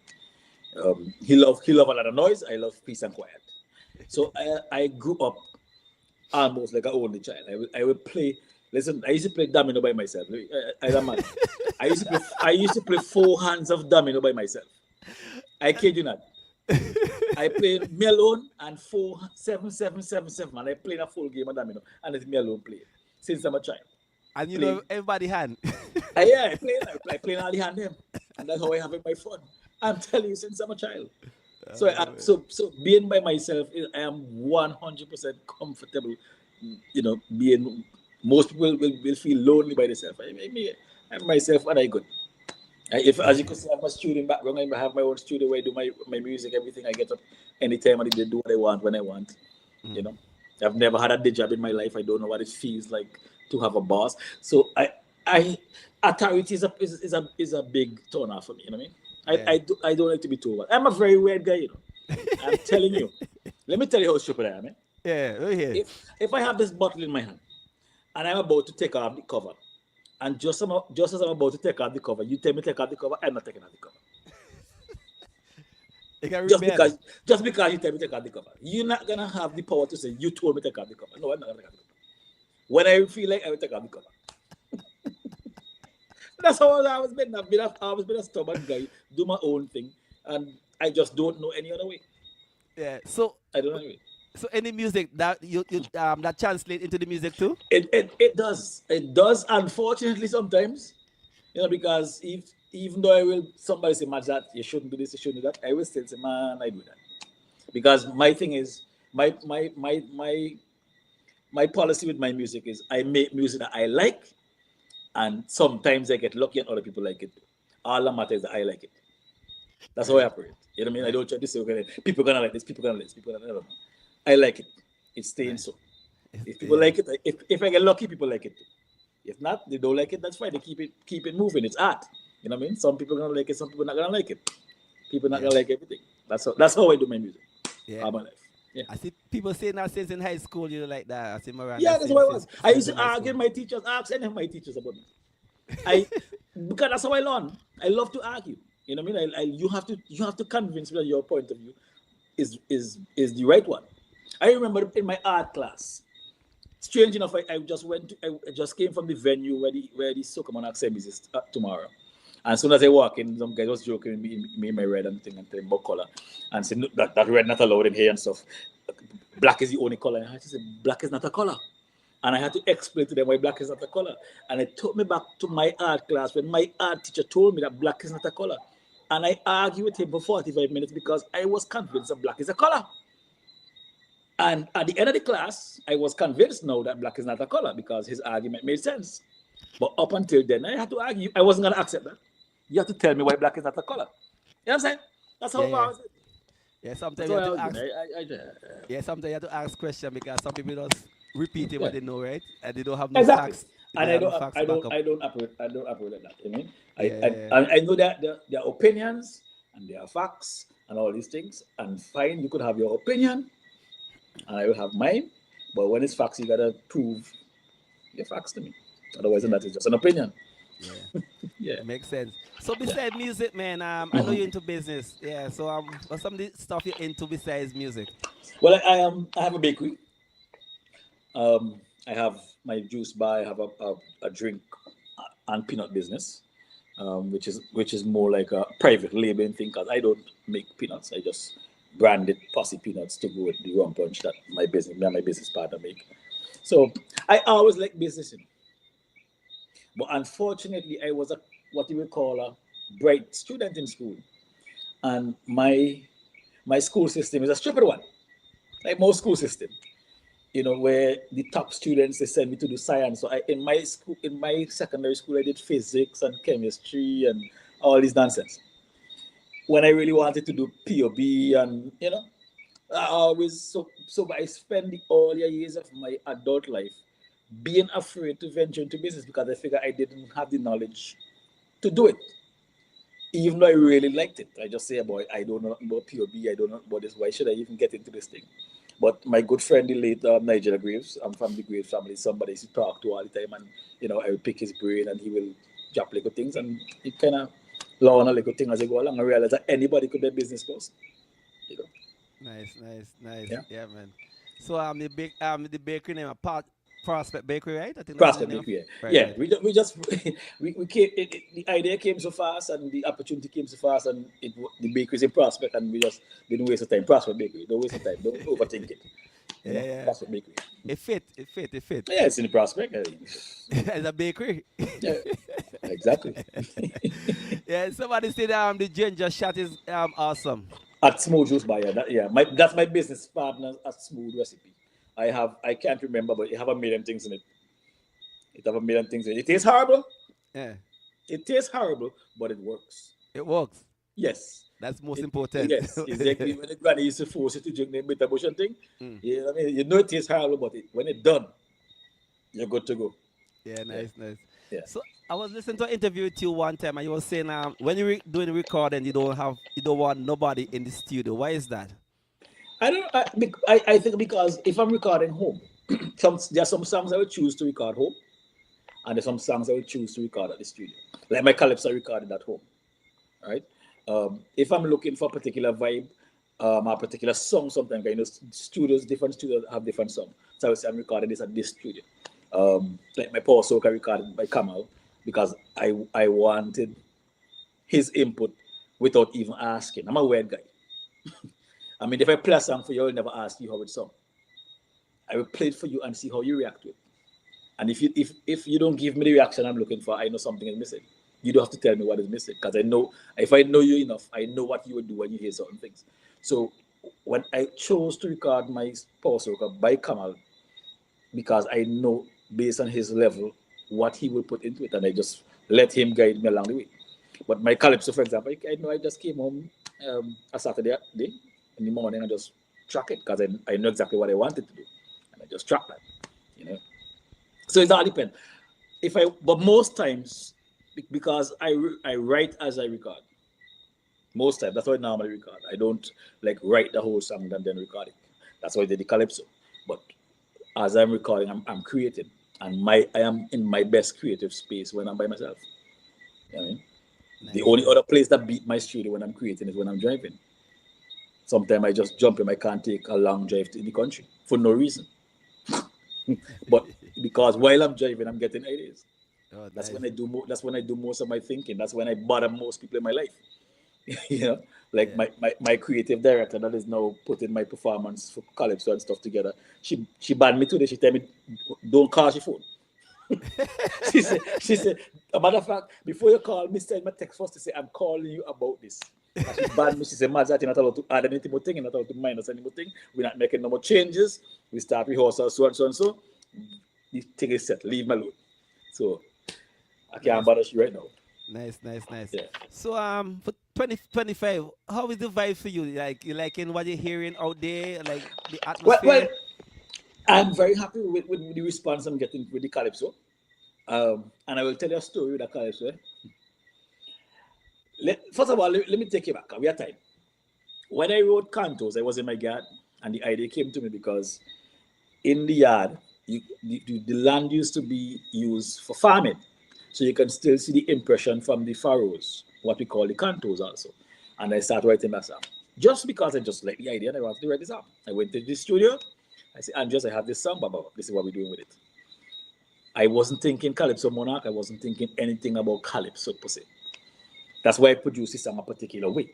He love a lot of noise. I love peace and quiet. So I grew up almost like an only child. I would play. Listen, I used to play domino by myself. As a man, I used to play 4 hands of domino by myself. I kid you not. I played me alone and 4 7 7 7 7, and I played a full game of domino, and it's me alone playing since I'm a child. And you Play. know everybody hand. Yeah, I play all the hand them, and that's how I have my fun. I'm telling you, since I'm a child. So being by myself, I am 100% comfortable. Being most people will feel lonely by themselves. I'm myself and I good. If as you can see, I'm a student background. I have my own studio where I do my music, everything. I get up anytime and I do what I want when I want. You know, I've never had a day job in my life. I don't know what it feels like to have a boss. So I authority is a big turn off for me. You know what I mean? Yeah. I don't like to be told. I'm a very weird guy. You know, I'm telling you. Let me tell you how stupid I am. Eh? Yeah, right here. If I have this bottle in my hand and I'm about to take off the cover, and just as I'm about to take off the cover, you tell me to take off the cover, I'm not taking off the cover. You can Just rebel. because you tell me to take off the cover, you're not gonna have the power to say you told me to take off the cover. No, I'm not gonna take off the cover. When I feel like I will take off the cover. That's how I was been. I've always been a stubborn guy, do my own thing, and I just don't know any other way. Yeah. So I don't know any way. so any music that you that translate into the music too? It does. It does, unfortunately, sometimes. Because even though I will somebody say, Maddzart, you shouldn't do this, you shouldn't do that, I will still say, man, I do that. Because my thing is, my policy with my music is I make music that I like, and sometimes I get lucky and other people like it. All that matters is that I like it. That's how I operate. You know what I mean? I don't try to say, okay, people are gonna like this, people are gonna like this, people are gonna like this. I like it. It's staying so. If people like it, if I get lucky, people like it too. If not, they don't like it, that's fine. They keep it moving. It's art. You know what I mean? Some people are gonna like it, some people are not gonna like it. People are not gonna like everything. That's how I do my music. Yeah. All my life. Yeah. I see people saying that since in high school you like that. I see Miranda. Yeah, that's saying what I was. since- I used since to in high argue school. with my teachers, ask any of my teachers about me. Because that's how I learn. I love to argue. You know what I mean? You have to convince me that your point of view is the right one. I remember in my art class. Strange enough, I just came from the venue where the Soca Monarch semis is tomorrow. And as soon as I walk in, some guy was joking with me in my red and thing and telling about color and said, no, that red not allowed in here and stuff. Black is the only color. And I had to say, black is not a color. And I had to explain to them why black is not a color. And it took me back to my art class when my art teacher told me that black is not a color. And I argued with him for 45 minutes because I was convinced that black is a color. And at the end of the class, I was convinced now that black is not a color because his argument made sense. But up until then, I had to argue. I wasn't going to accept that. You have to tell me why black is not a color. You know what I'm saying? That's how I was. Yeah, sometimes you have to ask. I Yeah, sometimes you have to ask questions because some people just repeat what they know, right? And they don't have no Exactly. facts. And I don't operate like that. You mean? I know that there are opinions and there are facts and all these things. And fine, you could have your opinion, and I will have mine. But when it's facts, you gotta prove your facts to me. Otherwise, that is just an opinion. Yeah. Yeah. Makes sense. So besides music, man, I know you're into business. Yeah. So what's some of the stuff you're into besides music? Well, I have a bakery. I have my juice bar. I have a drink and peanut business, which is more like a private labeling thing because I don't make peanuts. I just branded Posse Peanuts to go with the rum punch that me and my business partner make. So I always like business, but unfortunately, I was a what you would call a bright student in school, and my school system is a stupid one, like most school system. Where the top students they send me to do science. So in my school, in my secondary school, I did physics and chemistry and all this nonsense. When I really wanted to do POB and I always so I spend the earlier years of my adult life being afraid to venture into business because I figured I didn't have the knowledge to do it. Even though I really liked it, I just say about I don't know about POB, I don't know about this. Why should I even get into this thing? But my good friend, the late Nigel Graves, I'm from the Graves family. Somebody to talk to all the time, and I will pick his brain, and he will drop little things, and he kind of learn a little thing as I go along. I realize that anybody could be a business person. You know. Nice. Yeah. Yeah, man. So the bakery name Prospect Bakery, right? I think that's the Prospect name. Bakery. Right, Yeah. right. We just we came. The idea came so fast, and the opportunity came so fast, and the bakery's in Prospect, and we just didn't waste the time. Prospect Bakery. Don't waste the time. Don't overthink it. Yeah. Prospect Bakery. It fit. Yeah, it's in the Prospect. As a bakery. Yeah, exactly. Yeah, somebody said the ginger shot is awesome. At Smooth Juice Buyer. That's my business partner at Smooth Recipe. I can't remember, but it have a million things in it. It have a million things in it. It tastes horrible. Yeah. It tastes horrible, but it works. It works. Yes. That's most important. Yes. Exactly. When the granny used to force you to drink the bitter bush and thing, Mm. you know it tastes horrible, but when it's done, you're good to go. Yeah, Yeah. nice. Yeah. So I was listening to an interview with you one time, and you were saying when you're doing recording, you don't want nobody in the studio. Why is that? I don't. I think because if I'm recording home, there are some songs I would choose to record home, and there's some songs I would choose to record at the studio. Like my calypso recorded at home, right? If I'm looking for a particular vibe, a particular song, sometimes different studios have different songs. So I would say I'm recording this at this studio. Like my Power Soca recorded by Kamal because I wanted his input without even asking. I'm a weird guy. I mean, if I play a song for you, I'll never ask you how it sounds. I will play it for you and see how you react to it. And if you don't give me the reaction I'm looking for, I know something is missing. You don't have to tell me what is missing because I know if I know you enough, I know what you would do when you hear certain things. So when I chose to record my Power Soca by Kamal, because I know based on his level what he will put into it, and I just let him guide me along the way. But my calypso, for example, I know I just came home a Saturday day in the morning and just track it because I know exactly what I wanted to do, and I just track that, you know. So it all depends. But most times, because I write as I record. Most times, that's how I normally record. I don't like write the whole song and then record it. That's why I did the calypso. But as I'm recording, I'm creating, and I am in my best creative space when I'm by myself. You know what I mean? The only Nice. other place that beat my studio when I'm creating is when I'm driving. Sometimes I just jump in. I can't take a long drive in the country for no reason. But because while I'm driving, I'm getting ideas. Oh, That's nice. when I do more. That's when I do most of my thinking. That's when I bother most people in my life. You know, like Yeah. my creative director that is now putting my performance for Calypso and stuff together. She banned me today. She tell me, don't call your phone. She said, a matter of fact, before you call me, send me a text first to say, I'm calling you about this. And she banned me. She said, Maddzart, you're not allowed to add anything more thing, you're not allowed to minus any more thing. We're not making no more changes. We start rehearsal, so and so and so. The thing is set. Leave me alone. So I can't Nice. bother you right now. Nice. Yeah. So for 2025, how is the vibe for you? Like you liking what you're hearing out there, like the Well, atmosphere? I'm very happy with the response I'm getting with the Calypso. And I will tell you a story with the Calypso. First of all, let me take you back. We have time. When I wrote Cantos, I was in my garden, and the idea came to me because in the yard, the land used to be used for farming. So you can still see the impression from the furrows, what we call the cantos also. And I started writing that song. Just because I just like the idea and I wanted to write this up. I went to the studio. I said, Andres, I have this song, Baba. This is what we're doing with it. I wasn't thinking Calypso Monarch. I wasn't thinking anything about Calypso per se. That's why I produced this song a particular way.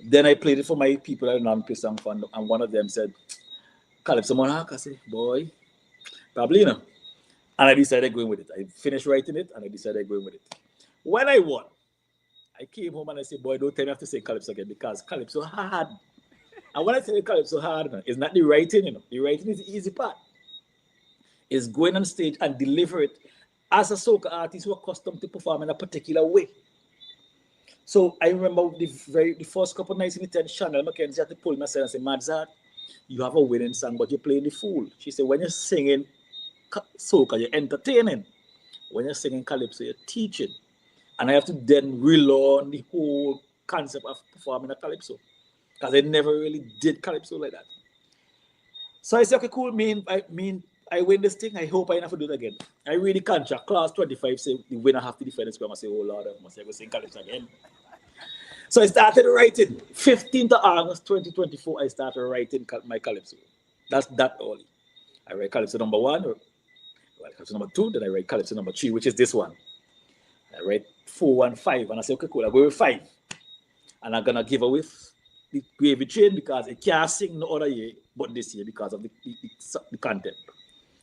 Then I played it for my people at non-Pisang Fund, and one of them said, Calypso Monarch. I said, boy, probably, you know. And I decided going with it. I finished writing it, and I decided going with it. When I won, I came home and I said, boy, don't tell me I have to say Calypso again, because Calypso hard. And when I say Calypso hard, it's not the writing, you know. The writing is the easy part. It's going on stage and deliver it as a soca artist who are accustomed to perform in a particular way. So I remember the first couple of nights in the tent, Chanel Mackenzie had to pull me aside and say, Maddzart, you have a winning song, but you're playing the fool. She said, when you're singing soca, you're entertaining. When you're singing calypso, you're teaching. And I have to then relearn the whole concept of performing a calypso, because I never really did calypso like that. So I said, okay, cool, I win this thing. I hope I never do it again. I really can't. Class 25 say the winner have to defend his square. I say, oh Lord, I must ever sing calypso again. So I started writing. 15th of August 2024, I started writing my calypso. That's that early. I write calypso number 1, or calypso number 2, then I write calypso number 3, which is this one. I write 4 and 5, and I say, okay, cool, I'll go with 5. And I'm gonna give away the Gravy Train because I can't sing no other year but this year because of the content.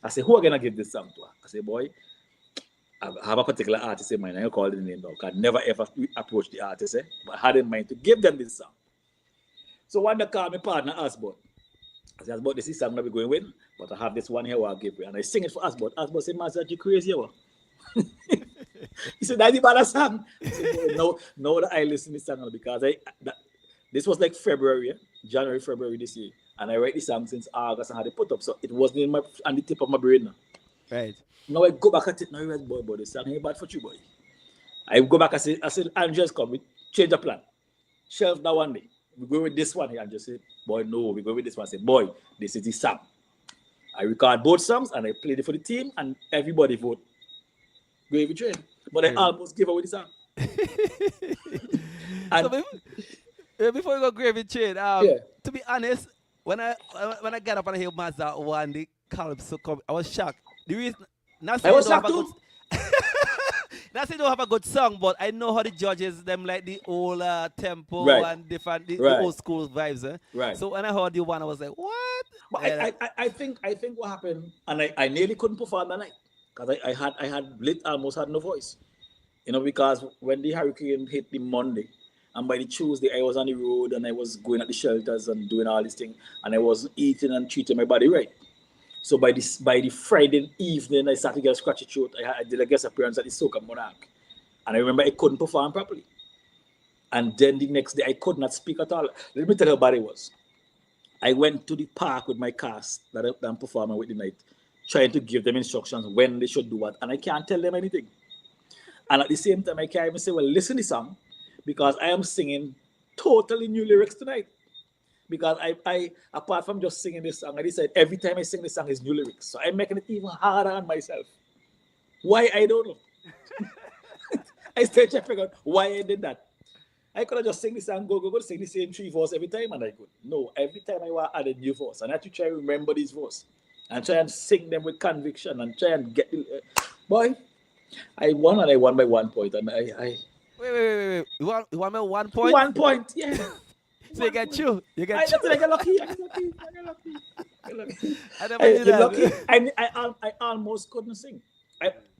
I say, who are gonna give this song to? I say, boy, I have a particular artist in mind. I call the name now. I never ever approach the artist, but I had in mind to give them this song. So one day called my partner Asbot. I said, Asbot, this is song that we're going with, but I have this one here where I'll give you. And I sing it for Asbot. Asbot said, Maddzart, you crazy, what? He said, that's the bad song. I said, no, that I listen to this song because this was like January, February this year. And I write this song since August and had it put up. So it wasn't on the tip of my brain now. Right. Now I go back at it. Now I realize, boy, this song ain't bad for you, boy. I go back, I said, Andres, come, we change the plan. Shelf that one day. We go with this one here and just say, boy, no, we go with this one. I say, boy, this is the song. I record both songs and I played it for the team and everybody vote. Gravy Train. But I almost gave away the song. So before we go Gravy Train, to be honest, when I got up and I hear Maddzart won the calypso, I was shocked. The reason, I was shocked too. Not saying you don't have a good song, but I know how the judges them like the old tempo and different the old school vibes. Right. So when I heard you one, I was like, what? But I think what happened, and I nearly couldn't perform that night because I almost had no voice. You know, because when the hurricane hit the Monday, and by the Tuesday I was on the road and I was going at the shelters and doing all these things, and I wasn't eating and treating my body right. So by the Friday evening, I started to get a scratchy throat. I did a guest appearance at the Soca Monarch. And I remember I couldn't perform properly. And then the next day, I could not speak at all. Let me tell you how bad it was. I went to the park with my cast that I'm performing with the night, trying to give them instructions when they should do what. And I can't tell them anything. And at the same time, I can't even say, well, listen to the song, because I am singing totally new lyrics tonight. Because I apart from just singing this song, I decided every time I sing this song is new lyrics. So I'm making it even harder on myself. Why? I don't know. I still trying to figure out why I did that. I could have just sing this song, go, sing the same 3 verses every time, and I could. No, every time I want to add a new verse, and I have to try to remember these verses, and try and sing them with conviction, and try and get the... boy, I won by 1 point, and I... Wait. You won by 1 point? 1 point, yeah. So you get two. I get lucky. I never did that. Lucky. I almost couldn't sing.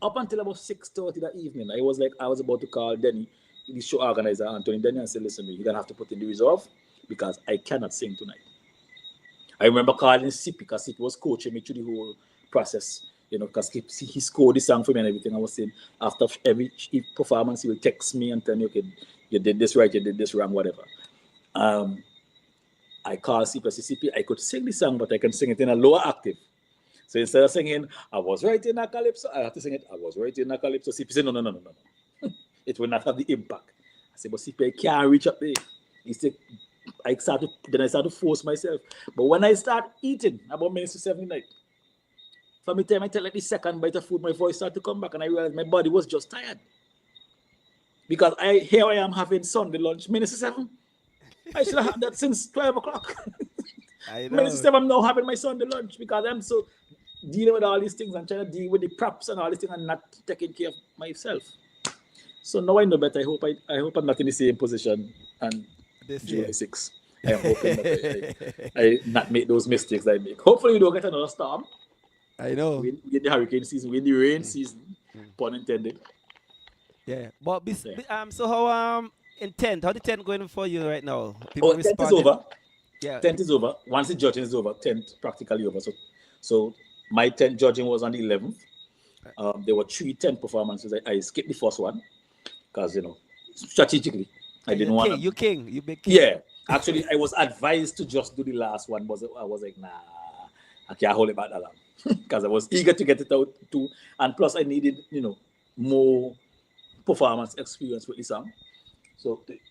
Up until about 6:30 that evening, I was about to call Denny, the show organizer, Anthony Denny, and say, listen, you're going to have to put in the reserve because I cannot sing tonight. I remember calling Sippy because Sippy was coaching me through the whole process, you know, because he scored the song for me and everything. I was saying after every performance, he will text me and tell me, okay, you did this right, you did this wrong, whatever. I called CPC. I could sing the song, but I can sing it in a lower octave. So instead of singing, I was writing a calypso, I have to sing it, I was writing a calypso. CP said, no. It will not have the impact. I said, but CP, I can't reach up there. He said, I started to force myself. But when I start eating, about minutes to 7 night, from the time I take like the second bite of food, my voice started to come back, and I realized my body was just tired. Because here I am having Sunday lunch, minutes to 7. I should have had that since 12 o'clock. I know. Minutes to 7, I'm now having my Sunday lunch because I'm so dealing with all these things and trying to deal with the props and all these things and not taking care of myself. So now I know better. I hope I'm not in the same position. And This July year. 6th. I am hoping that I not make those mistakes that I make. Hopefully, we don't get another storm. I know. We in the hurricane season, we in the rain season, pun intended. Yeah. But Yeah. so how in tent? How the tent going for you right now? People Oh, 10th is responding? over. Yeah. 10th is over. Once the judging is over, 10th practically over. So my 10th judging was on the 11th. There were 3 10 performances. I skipped the first one because, strategically, I didn't want to. You king. You big king. Yeah. Actually, I was advised to just do the last one, but I was like, nah, I can't hold it back that long. Because I was eager to get it out too. And plus, I needed, more performance experience with the song.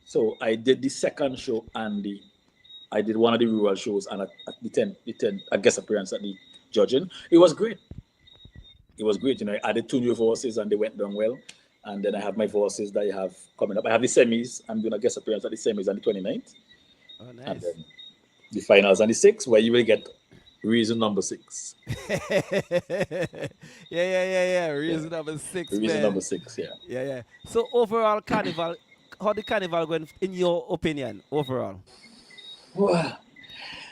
So I did the second show and I did one of the rural shows and at the 10 a guest appearance at the judging. It was great. It was great. I added 2 new voices and they went down well. And then I have my voices that I have coming up. I have the semis. I'm doing a guest appearance at the semis on the 29th. Oh, nice. And then the finals on the 6th, where you will get reason number 6. yeah. Reason number 6, Reason man. number 6, yeah. Yeah. So overall carnival, how the carnival going in your opinion? Overall, Well,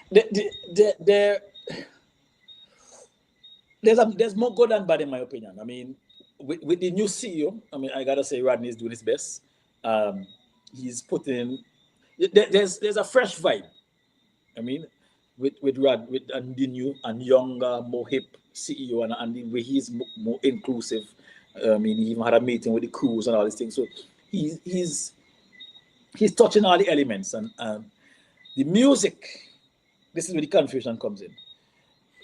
there's more good than bad in my opinion. I mean, with the new CEO, I mean, I gotta say Rodney is doing his best. He's putting there's a fresh vibe. I mean, with Rod, with the new and younger, more hip CEO, and the way he's more inclusive. I mean, he even had a meeting with the crews and all these things. So he's touching all the elements and the music. This is where the confusion comes in.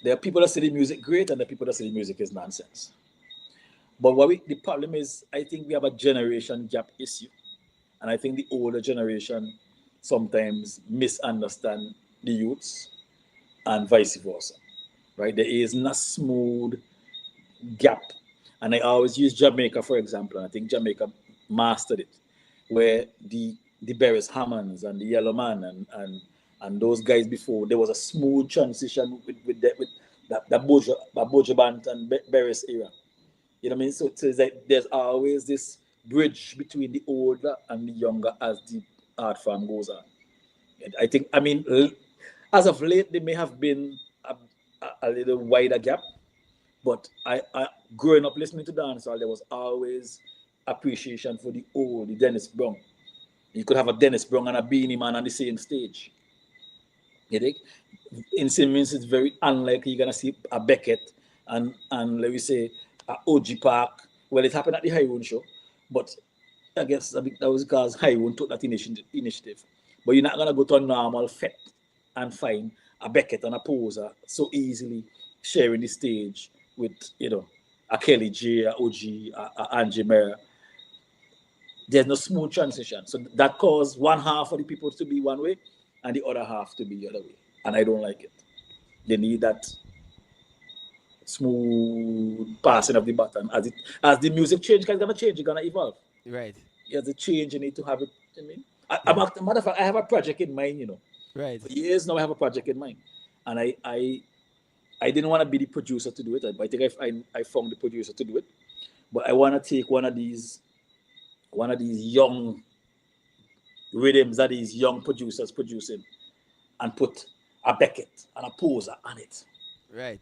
There are people that say the music great, and there are people that say the music is nonsense. But the problem is, I think we have a generation gap issue, and I think the older generation sometimes misunderstand the youths, and vice versa. Right? There is not smooth gap, and I always use Jamaica for example. And I think Jamaica mastered it, where the Beres Hammonds and the Yellow Man and those guys before, there was a smooth transition with that Boja Band and Beres era. You know what I mean? So it's like there's always this bridge between the older and the younger as the art form goes on. I think, I mean, as of late, there may have been a little wider gap, but I growing up listening to dancehall, there was always appreciation for the old, the Dennis Brown. You could have a Dennis Brown and a Beanie Man on the same stage. You think? In St. Vincent, it's very unlikely you're gonna see a Beckett and let me say a OG Park. Well, it happened at the Highwood show, but I guess that was because Highwood took that initiative. But you're not gonna go to a normal fete and find a Beckett and a Poser so easily sharing the stage with a Kelly J, a OG, a Angie Mera. There's no smooth transition, so that caused one half of the people to be one way and the other half to be the other way, and I don't like it. They need that smooth passing of the baton as the music change, because it's gonna change, it's gonna evolve. right? You have to change, you need to have it. I mean, matter of fact, I have a project in mind, Right. For years now I have a project in mind, and I didn't want to be the producer to do it, but I think I found the producer to do it. But I want to take one of these young rhythms that these young producers producing and put a Beckett and a Poser on it. Right.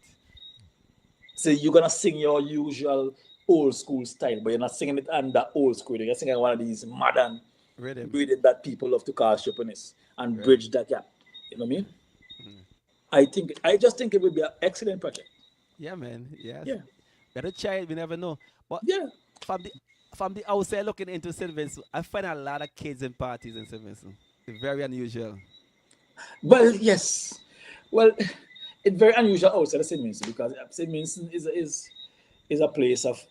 So you're gonna sing your usual old school style, but you're not singing it under old school. You're singing one of these modern Rhythm. that people love to call chauvinist and bridge that gap. You know what I mean? I just think it would be an excellent project. Yeah, man. Yes. Yeah. Better try it. We never know. But Yeah. from the outside looking into St. Vincent, I find a lot of kids in parties in St. Vincent. It's very unusual. Well, yes. Well, it's very unusual outside of St. Vincent because St. Vincent is a place of,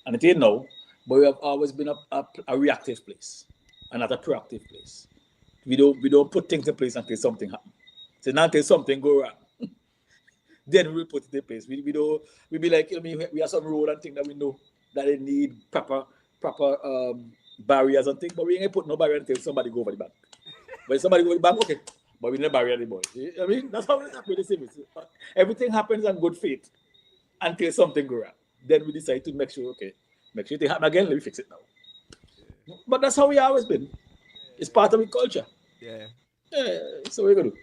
and it ain't now, but we have always been a reactive place and not a proactive place. We don't put things in place until something happens. So not until something go wrong, then we put it in place. We be like, we have some road and things that we know that they need proper barriers and things, but we ain't put no barrier until somebody go over the bank. But if somebody go over the bank, okay, but we never barrier anymore. I mean, that's how it happens. Everything happens on good faith until something go wrong. Then we decide to make sure it happen again. Let me fix it now. But that's how we always been. It's part of the culture. Yeah. Yeah, so what you gonna do?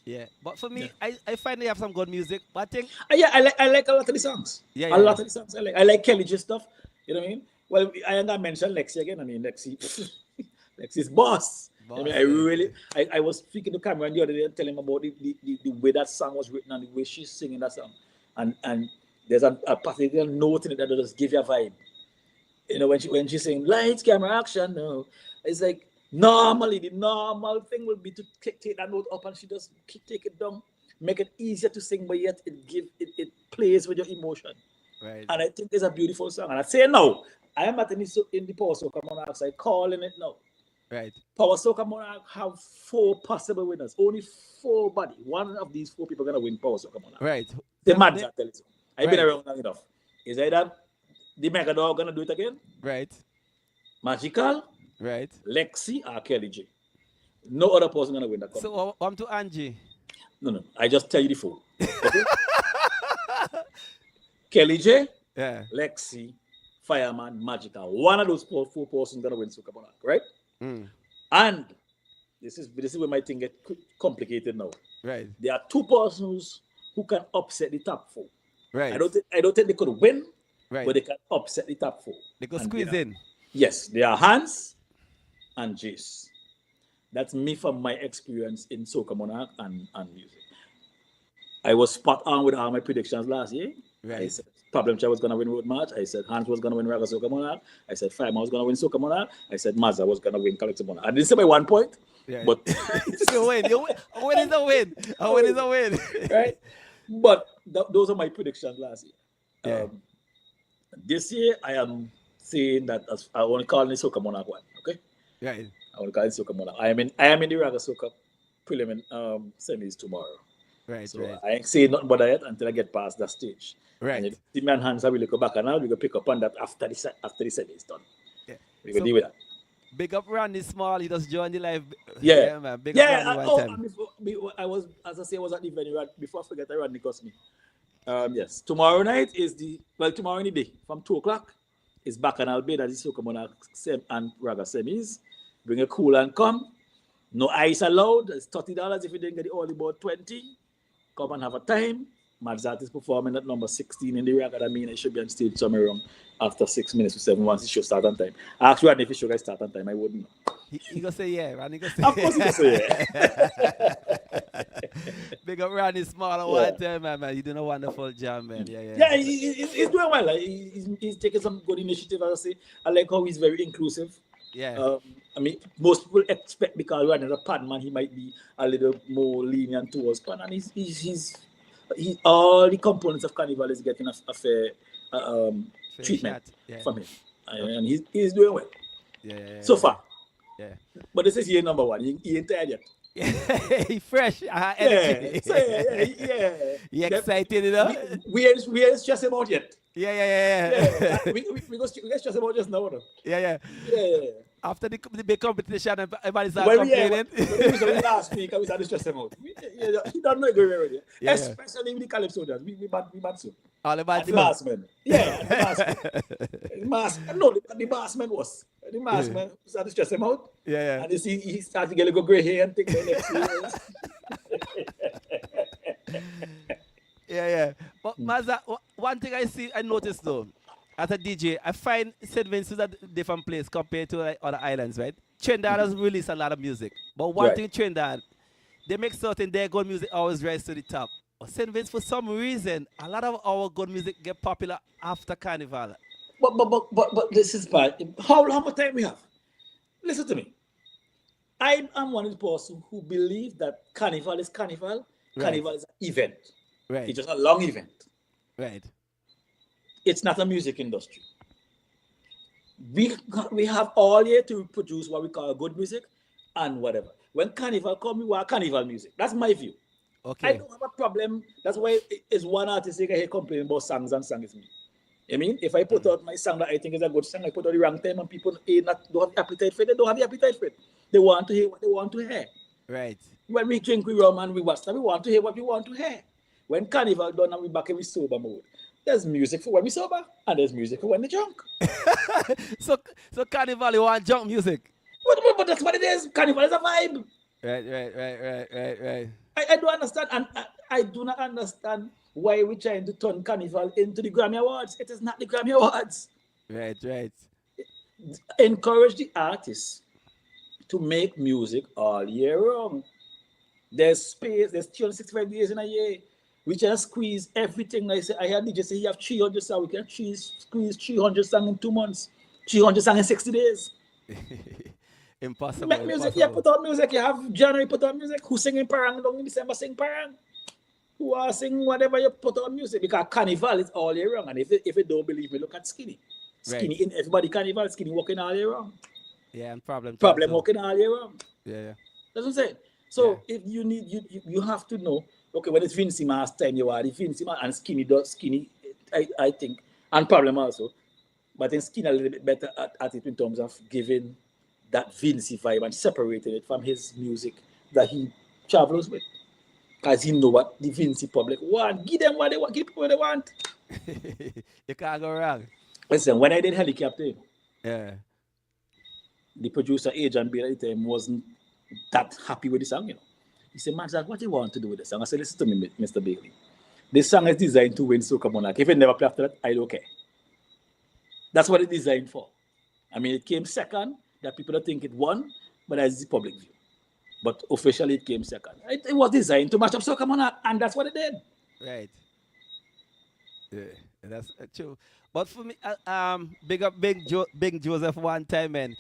Yeah. But for Yeah. me, I find they have some good music. But I think Yeah, I like a lot of the songs. yeah, A yeah, lot of the songs I like. I like Kelly J stuff. You know what I mean? Well, I ain't gonna mention Lexi again. I mean, Lexi, Lexi's boss. I mean, boss. I really, I was speaking to Cameron the other day and telling him about the way that song was written and the way she's singing that song. And there's a particular note in it that just give you a vibe. You know, when she's saying lights, camera, action, no, it's like normally the normal thing would be to take that note up and she just take it down, make it easier to sing, but yet it plays with your emotion. Right. And I think it's a beautiful song. And I say now, I am at in the Power Soca Monarchs. I calling it now. Right. Power Soca Monarch have 4 possible winners. Only 4 body. One of these 4 people are gonna win Power Soca Monarch. Right. The Maddzart tell you. I've been Right. around long enough. Is either the Mega Dog gonna do it again? Right. Magical, Right. Lexi, or Kelly J. No other person gonna win that. So I'm to Angie. No. I just tell you the 4. Okay? Kelly J, Yeah. Lexi, Fireman, Magical. One of those 4 persons gonna win Soca Monarch, right? Mm. And this is where my thing get complicated now. Right. There are 2 persons who can upset the top 4. Right. I don't think they could win, Right. but they can upset the top 4. They go And squeeze they are- in. Yes, they are Hans and Jace. That's me from my experience in Soca Monarch and music. I was spot on with all my predictions last year. I Right. said Problem Child was going to win Road March. I said Hans was going to win Raga Soca Monarch. I said Fireman was going to win Soca Monarch. I said Mazza was going to win Collective Monarch. I didn't say by 1 point, Yeah. but You win. You win. A win is a win. A win is a win. right? But those are my predictions last year. Yeah. This year, I am saying that I want to call it Soca Monarch 1. Okay, Right. I want to call it Soca Monarch. I am in the Raga Soca preliminary semis tomorrow. Right. So Right. I ain't saying nothing about that yet until I get past that stage. Right. And if the man hands, I will go back and now we go pick up on that after the semi is done. Yeah. We go So- deal with that. Big up Randy Small. He just joined the live. Yeah. Man. Big up Randy one time. and before I was, as I say, I was at the venue before I forget. I Randy cost me. Yes, tomorrow night is tomorrow in the day from 2:00 is Bacchanal Bay. That is Soca Monarch and Raga semis. Bring a cool and come. No ice allowed. It's $30 if you didn't get it all about 20. Come and have a time. Maddzart is performing at number 16 in the Raga. I mean, it should be on stage somewhere around after 6 minutes to 7 once it should start on time. I asked Randy if it should start on time. I wouldn't know. He gonna say yeah. Randy gonna say Of course he can say yeah. Big up Randy Small one time, man. You doing a wonderful job, man. Yeah. Yeah, he's doing well. Like, he's taking some good initiative, as I say. I like how he's very inclusive. Yeah. I mean, most people expect because Randy is a pan man, he might be a little more lenient towards pan, and he's all the components of Carnival is getting a fair Fair treatment shot. Yeah. from him, and he's doing well Yeah. so far. Yeah. But this is year number 1. He ain't tired yet. He fresh. Yeah, Energy. so yeah. You excited, you know? We ain't stressed about yet. Yeah. Yeah, we go stress about just now. No? Yeah. Yeah. After the big competition, everybody start Well, complaining. when last week, we started stressing out. He don't know it going already. Yeah. Especially with the Calypso soldiers. We bad so. All about And the maskmen. Yeah, and the maskmen. No, the maskmen was. The maskmen started stressing him out. Yeah. And you see, he started to get a little grey hair and things like that. Yeah. But Mazza, one thing I noticed though, as a DJ, I find St. Vincent is a different place compared to like other islands, right? Trinidad has released a lot of music. But one Right. thing Trinidad, they make certain their good music always rise to the top. But St. Vincent, for some reason, a lot of our good music get popular after Carnival. But this is bad. How much time we have? Listen to me. I am one of the person who believe that Carnival is Carnival. Right. Carnival is an event. Right. It's just a long event. Right. It's not a music industry. We have all year to produce what we call good music and whatever. When Carnival come, we want Carnival music. That's my view. Okay. I don't have a problem. That's why it's one artist I hear complaining about songs and songs is me. I mean, if I put out my song that I think is a good song, I put out the wrong time and people don't have appetite for it, they don't have the appetite for it. They want to hear what they want to hear. Right. When we drink, we rum and we watch, we want to hear what we want to hear. When Carnival done and we back in we sober mode, there's music for when we sober and there's music for when we drunk. So Carnival, you want junk music? But that's what it is. Carnival is a vibe. Right. I don't understand, and I do not understand why we're trying to turn Carnival into the Grammy Awards. It is not the Grammy Awards. Right. Encourage the artists to make music all year round. There's space, there's 365 days in a year. We can squeeze everything. I say, I had DJ say you have 300 songs. We can squeeze 300 songs in 2 months, 300 songs in 60 days. Impossible. Make music, yeah, put out music. You have January, put out music. Who singing Parang long in December, sing Parang. Who are singing whatever you put out music. Because Carnival is all year round. And if you don't believe me, look at Skinny. Skinny in everybody Carnival, Skinny walking all year round. Yeah, and problem walking all year round. Yeah. That's what I'm saying. So if you need, you have to know, okay, when it's Vincy Ma's time, you are the Vincy Ma and Skinny, I think, and problem also. But then Skinny a little bit better at it in terms of giving that Vincy vibe and separating it from his music that he travels with. Because he know what the Vincy public want. Give them what they want, give people what they want. You can't go wrong. Listen, when I did Helicopter, yeah, the producer Agent B at the time wasn't that happy with the song, you know. He said, Maddzart, what do you want to do with the song? I said, listen to me, Mr. Bailey. This song is designed to win Soca Monarch. If it never play after that, I don't care. That's what it's designed for. I mean, it came second. There are people that think it won, but that's the public view. But officially, it came second. It was designed to match up Soca Monarch, and that's what it did. Right. Yeah, that's true. But for me, big up Big Joseph one time, man.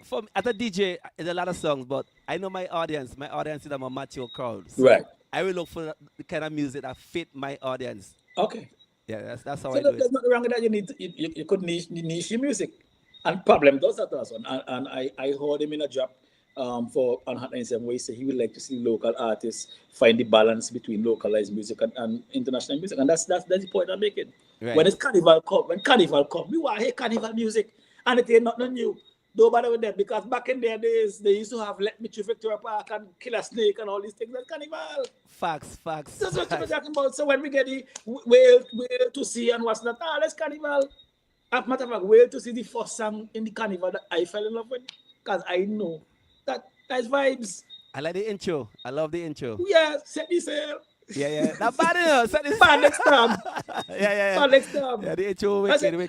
For me, as a DJ, there's a lot of songs, but I know my audience. My audience is a mature crowd. So Right. I will look for the kind of music that fit my audience. Okay. Yeah, that's how So I do there's it. nothing wrong with that. You could niche your music. And Problem does that also. And I heard him in a drop for on Hot 97 where he said he would like to see local artists find the balance between localized music and international music. And that's the point I'm making. Right. When Carnival come, we want to hear Carnival music. And it ain't nothing new. Don't bother with that, because back in their days, they used to have Let Me to Victoria Park and Kill a Snake and all these things. That's Carnival. Facts. That's what you're talking about. So when we get the Whale to See and what's not, that's Carnival. As a matter of fact, Whale to See the first song in the Carnival that I fell in love with, because I know that's vibes. I like the intro. I love the intro. Yeah, set the sail. Yeah. Not bad enough. Bad next time. Yeah. Bad next time. Yeah, the intro.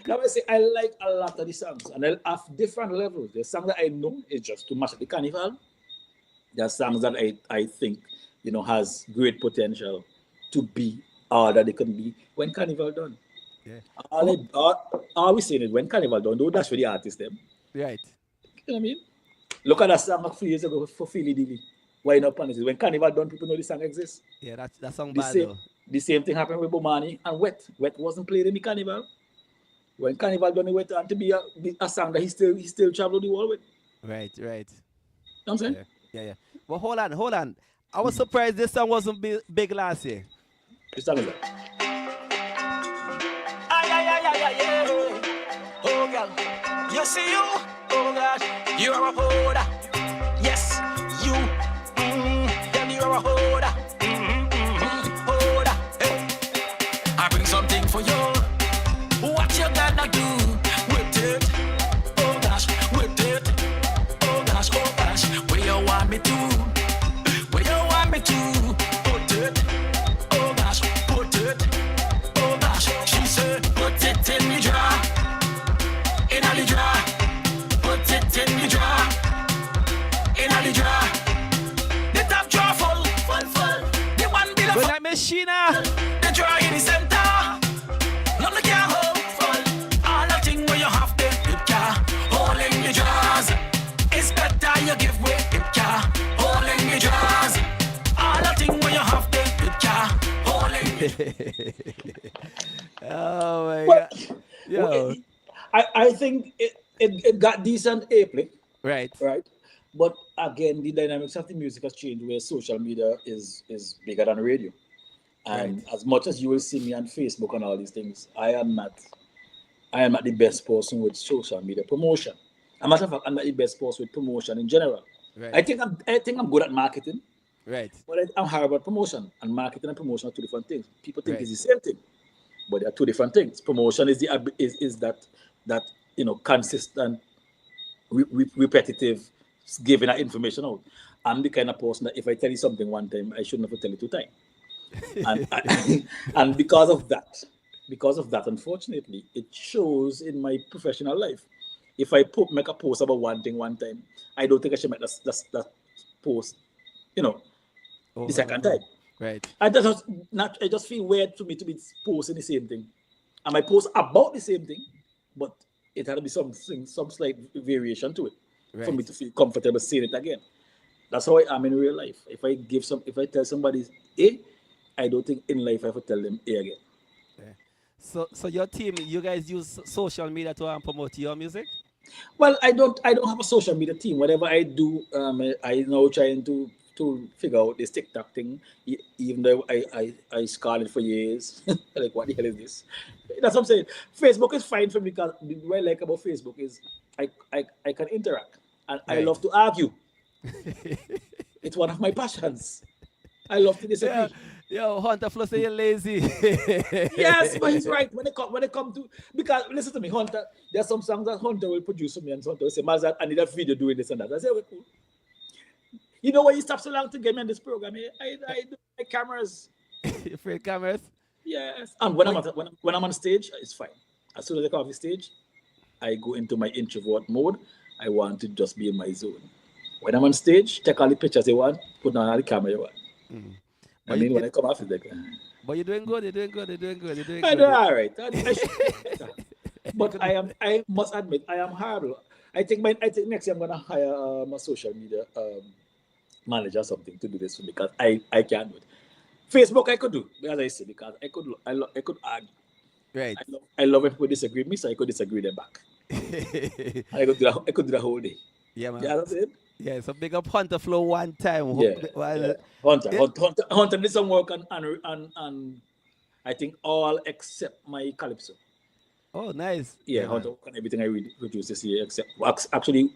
Now I say I like a lot of the songs, and they'll have different levels. The song that I know is just too much of the Carnival. There are songs that I think, has great potential to be all that they can be when Carnival done. Yeah. All we saying is when Carnival done, don't dash for the artist them. Right. You know what I mean? Look at that song a few years ago for Philly Dilly. Why not punish? When Carnival done, people know the song exists. Yeah, that song The bad same, though. the same thing happened with Bomani and Wet. Wet wasn't played in the Carnival. When Carnival done, it went on to be a song that he still traveled the world with. Right. You know what I'm saying? Yeah. Well, hold on. I was surprised this song wasn't big last year. Which song is that? Oh, girl, you see you? Oh, gosh, you are a holder. Yes, you. Then you are a holder. Holder. Hey. I bring something for you. What you gonna do with it? Oh, gosh, with it. Oh, gosh, where you want me to? Where you want me to? Put it. Oh, gosh, put it. Oh, gosh, she said, put it in the jar. In the jar. Put it in the jar. In the jar. The top drawer full. The one below Good full. night, Miss Sheena. The drawer in the center. Nothing can hold full. All the thing where you have the it can hold in the drawers. It's better you give way. It can hold in the drawers. All the thing where you have the it can hold in the Oh my Well, God. Yo. I think it got decent airplay, Right. But again, the dynamics of the music has changed where social media is bigger than radio. And as much as you will see me on Facebook and all these things, I am not the best person with social media promotion. As a matter of fact, I'm not the best person with promotion in general. Right. I think I'm good at marketing, Right. but I'm horrible at promotion. And marketing and promotion are two different things. People think Right. it's the same thing, but they are two different things. Promotion is that consistent, repetitive giving that information out. I'm the kind of person that if I tell you something one time, I shouldn't have to tell it 2 times. And because of that, unfortunately, it shows in my professional life. If I make a post about one thing one time, I don't think I should make that post, the second time. Right. I just feel weird to me to be posting the same thing. I might post about the same thing, but it had to be some slight variation to it for me to feel comfortable saying it again. That's how I am in real life. If I tell somebody A, I don't think in life I have to tell them A again. So your team, you guys use social media to promote your music? Well, I don't have a social media team. Whatever I do, I now trying to figure out this TikTok thing. Even though I scarred it for years, like what the hell is this? That's what I'm saying. Facebook is fine for me because what I like about Facebook is I can interact and I love to argue. It's one of my passions. I love to disagree. Yeah. Yo, Hunter Flo say you're lazy. Yes, but he's right. When it come to, because listen to me, Hunter, there's some songs that Hunter will produce for me and Hunter will say, Maddzart, I need a video doing this and that. I say, okay, cool. You know why you stop so long to get me on this program? I do my cameras. You afraid cameras? Yes. And when I'm on stage, it's fine. As soon as I come off the stage, I go into my introvert mode. I want to just be in my zone. When I'm on stage, take all the pictures you want, put on all the camera you want. Mm. I mean, when I come off, it's like... But you're doing good, you're doing good. I do all right. But I must admit, I am horrible. I think next year I'm going to hire my social media manager or something to do this for me because I can't do it. Facebook I could do, as I said, because I could argue. Right. I love when people disagree with me, so I could disagree them back. I could do the whole day. Yeah, man. Yeah, that's it. Yeah, so big up Hunter Flow one time. Yeah. Hunter did some work on I think all except my Calypso. Oh, nice. Yeah, Hunter worked on everything I produced this year except actually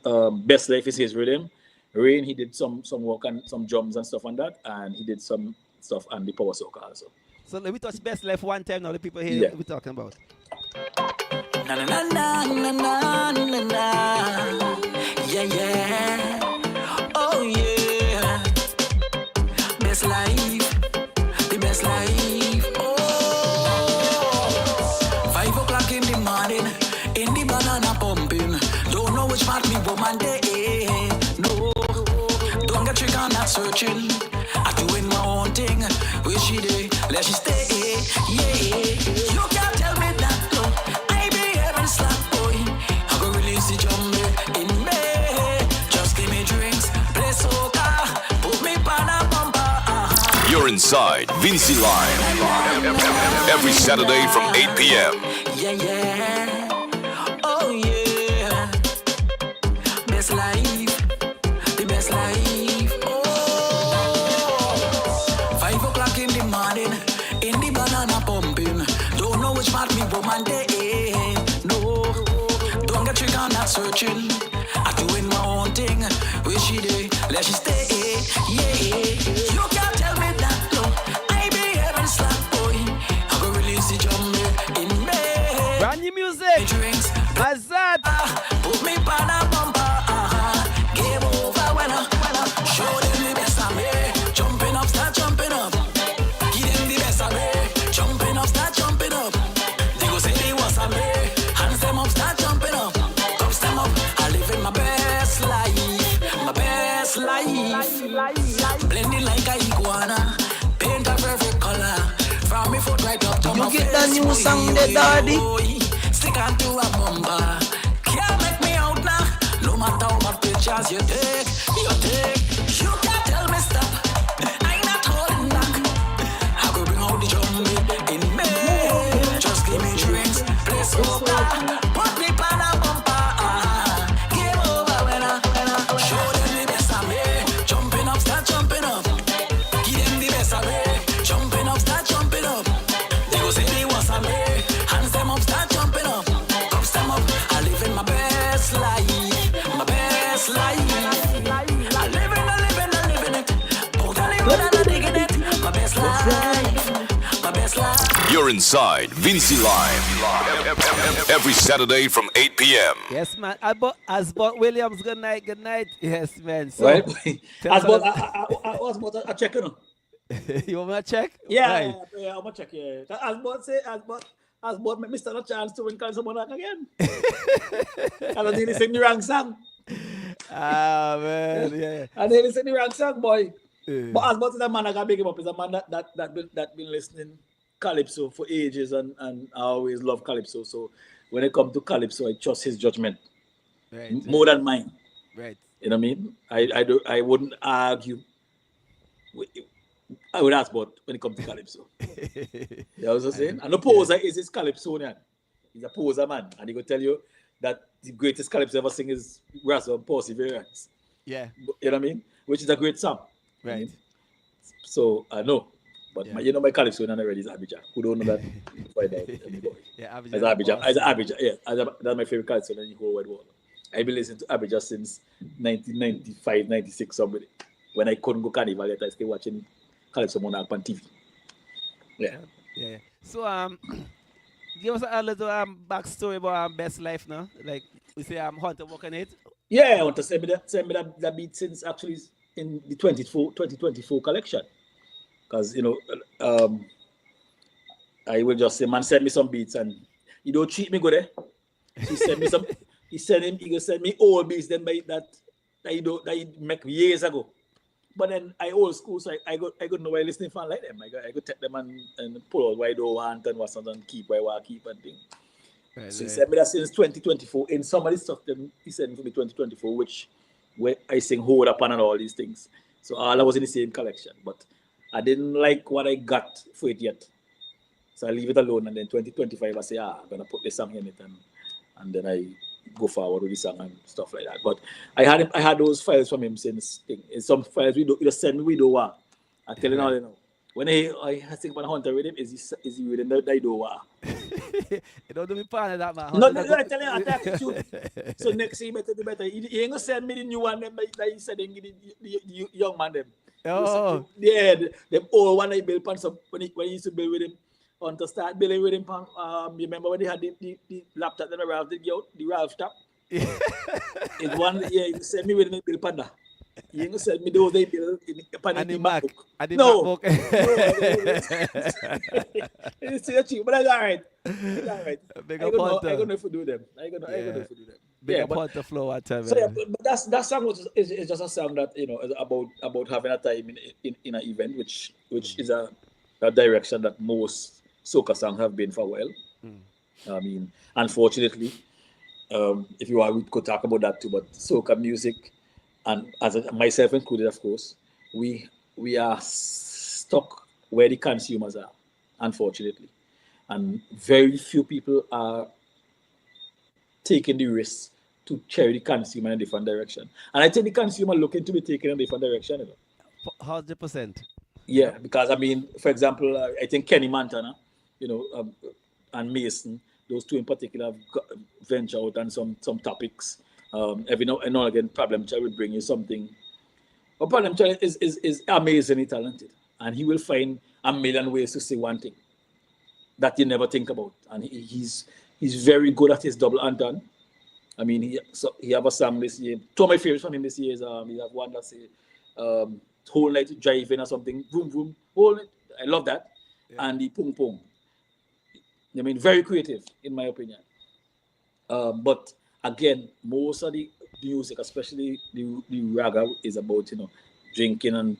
Best Life is his rhythm. Rain, he did some work on some drums and stuff on that, and he did some stuff on the power soca also. So let me touch Best Life one time now. The people here we're talking about. Na na na na na na na na. Yeah. Oh yeah. Best life, the best life. Oh. 5 o'clock in the morning, in the banana pumping. Don't know which part me woman day. No, don't get tricked on that searching. I'm doing my own thing. Where she day, let she stay. Yeah. You can't tell me that no. I be having slack boy. I go release the drum in me. Just give me drinks, play soca, put me on a bumper. You're inside Vinci Live every Saturday from 8 p.m. Yeah. Oh yeah. Best life, the best life. Oh. 5 o'clock in the morning, in the banana pumping. Don't know which part me woman day. No, don't get tricked on that searching. I'm doing my own thing. Where she day, let she stay. Yeah. You can't tell me that no. I be having slack boy. I go release the drum in me. Brand new music. Drinks, Maddzart. put me on a bumper. Game over when I show them the best of me. Jumping up, start jumping up. Give them the best of me. Jumping up, start jumping up. They go say they was a me. Hands them up, start jumping up. Cups them up. I live in my best life. My best life. Blending like a iguana. Paint a perfect color. From me foot right up to my face. You get that new song there, daddy? Stick on to a bumper. Can't make me out now. No matter how much pictures you take. You can't tell me stop. I ain't not holding back. I could bring out the drum in me. Just give me drinks, play soca, put me on a bumper. Game over when I show them the best of me. Jumping up, start jumping up. Give them the best of me. Jumping up, start jumping up. They go say they was a me. Hands them up, start jumping up. Cups them up. I live in my best life. My best life. I live it. Out on the road and I digging it. My best life. My best life. You're inside Vinci Live. Every Saturday from 8 p.m. Yes, man. Asbot Williams, good night, good night. Yes, man. So, Right? tell As us all about I was about a check, you know. you want me to check? Yeah, Right. I'm gonna check. Yeah, as about make me stand a chance to win someone back again. I don't need to sing the wrong song. Ah, man. Yeah. I need to sing the wrong song, boy. Yeah. But as much as a man I can big him up, is a man that been listening Calypso for ages, and I always love Calypso. So when it comes to Calypso, I trust his judgment Right. more than mine. Right. You know what I mean? I wouldn't argue. I would ask about when it comes to Calypso. You know what I'm saying? And the poser is his Calypsonian. He's a poser man, and he will tell you that the greatest Calypso ever sing is Razor and Perseverance. Yeah. You know what I mean? Which is a great song. Right. So I know. But Yeah. my, my Calypsonian already is Abijah. Who don't know that? Find out. Yeah, As Abijah. As Abijah. Yeah. That's my favorite Calypsonian in the whole wide world. I've been listening to Abijah since 1995, 96, somebody. When I couldn't go carnival yet, I still watching Calypso Monarch on TV. Yeah. Yeah. So give us a little backstory about Best Life now. Like we say Hunter working it. Yeah, I want to send me that beat since actually in the 2024 collection. Because, you know, I will just say, man, send me some beats and you don't treat me good, eh? He send me some, he gonna send me old beats then by that he make years ago. But then I old school, so I got know why listening fan like them. I go take them and pull out why do want and what's not and keep why I keep and thing. Right, So he sent me that since 2024. In some of the stuff then he sent me for me 2024, which where I sing Hold Up and all these things. So all I was in the same collection, but I didn't like what I got for it yet. So I leave it alone, and then 2025 I say, I'm gonna put this song in it, and then I go forward with the song and stuff like that. But I had those files from him since in some files we just send me we do what. I tell you now, you know. When I think about Hunter with him, is he reading the do what? You don't do me part of that, man. No, Hunter, I tell you, I tell you truth. So next year better do better. He ain't gonna send me the new one them that he said the young man them. Oh. Yeah, the old one I built on some when he used to build with him. On to start building with him, you remember when they had the laptop that Ralph did out, the Ralph top? It's one, yeah, he sent me with the build panda. He ain't gonna send me those they build in the MacBook. No. It's still cheap, but that's all right. It's all right. I don't know if we do them. I don't know if we do them. Big up on the flow at time. So yeah, but that song is just a song that you know is about having a time in an event, which is a direction that most soca songs have been for a while. I mean, unfortunately, if you want, we could talk about that too. But soca music, and myself included, of course, we are stuck where the consumers are, unfortunately, and very few people are taking the risk to carry the consumer in a different direction. And I think the consumer looking to be taken in a different direction. You know? 100%. Yeah, because I mean, for example, I think Kenny Montana, you know, and Mason, those two in particular have ventured out on some topics. Every now and again, Problem Child will bring you something. But Problem Child is amazingly talented, and he will find a million ways to say one thing that you never think about. And he's very good at his double undone. I mean, he have a song this year. Two of my favorites from him this year is he have one that say whole night driving or something, boom boom, whole night. I love that. Yeah. And the pung pung. I mean, very creative in my opinion. But again, most of the music, especially the raga, is about drinking and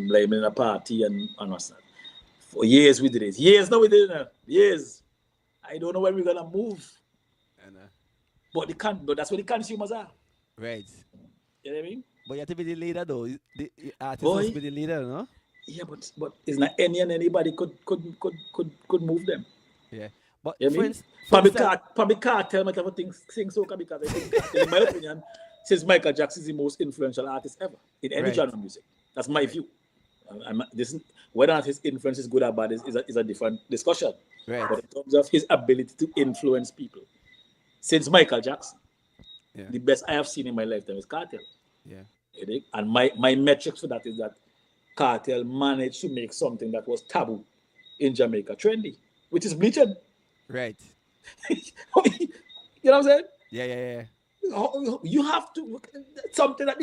blaming a party and what's that. For years we did it. Years now we did it. Years. I don't know when we're gonna move. But that's what the consumers are. Right. You know what I mean? But you have to be the leader though. The artist must be the leader, no? Yeah, but it's not anybody could move them. Yeah. But you know probably Cartel might have a thing sing soca because I think Cartel, in my opinion, since Michael Jackson is the most influential artist ever in any genre of music. That's my view. Whether or not his influence is good or bad is a different discussion. Right. But in terms of his ability to influence people, since Michael Jackson, the best I have seen in my lifetime is Cartel. Yeah. And my metrics for that is that Cartel managed to make something that was taboo in Jamaica trendy, which is bleaching. Right. You know what I'm saying? Yeah. You have to something that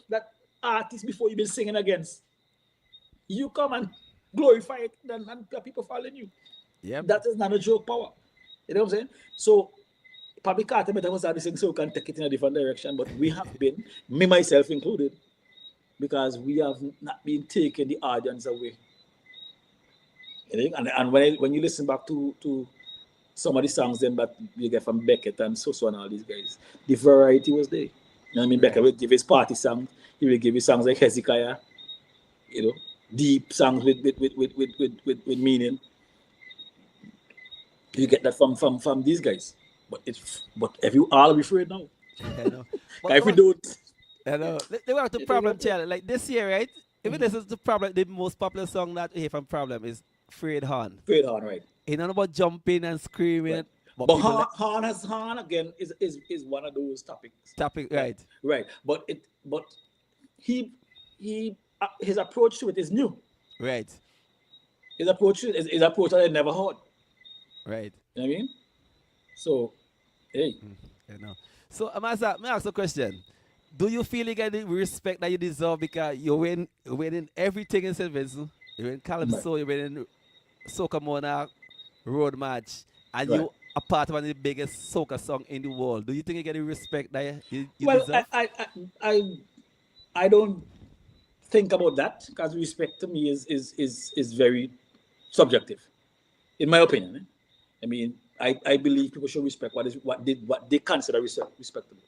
that artist before you've been singing against. You come and glorify it, and people following you. Yep. That is not a joke power. You know what I'm saying? So public art was saying so we can take it in a different direction, but we have been, me myself included, because we have not been taking the audience away. You know? And when you listen back to some of the songs then that you get from Beckett and so and all these guys, the variety was there. You know what I mean? Right. Beckett will give his party song, he will give you songs like Hezekiah, you know, deep songs with meaning. You get that from these guys. But if you all be afraid now. I know. If we don't, I know. They were the problem, child. Like this year, right? Even this is the problem. The most popular song that we hear from Problem is Fred Horn. Fred Horn, right? It's not about jumping and screaming. Right. But Horn again is one of those topics. Right. Right. But his approach to it is new. Right. His approach that I never heard. Right. You know what I mean? So, hey. I know. So, Maddzart, may I ask a question? Do you feel you get the respect that you deserve because you winning everything in St. Vincent? You win Calypso, you win Soca Monarch, Road March, and you are part of one of the biggest soca song in the world. Do you think you get the respect that you deserve? I don't think about that, because respect to me is very subjective, in my opinion. I mean, I believe people should respect what they consider respectable.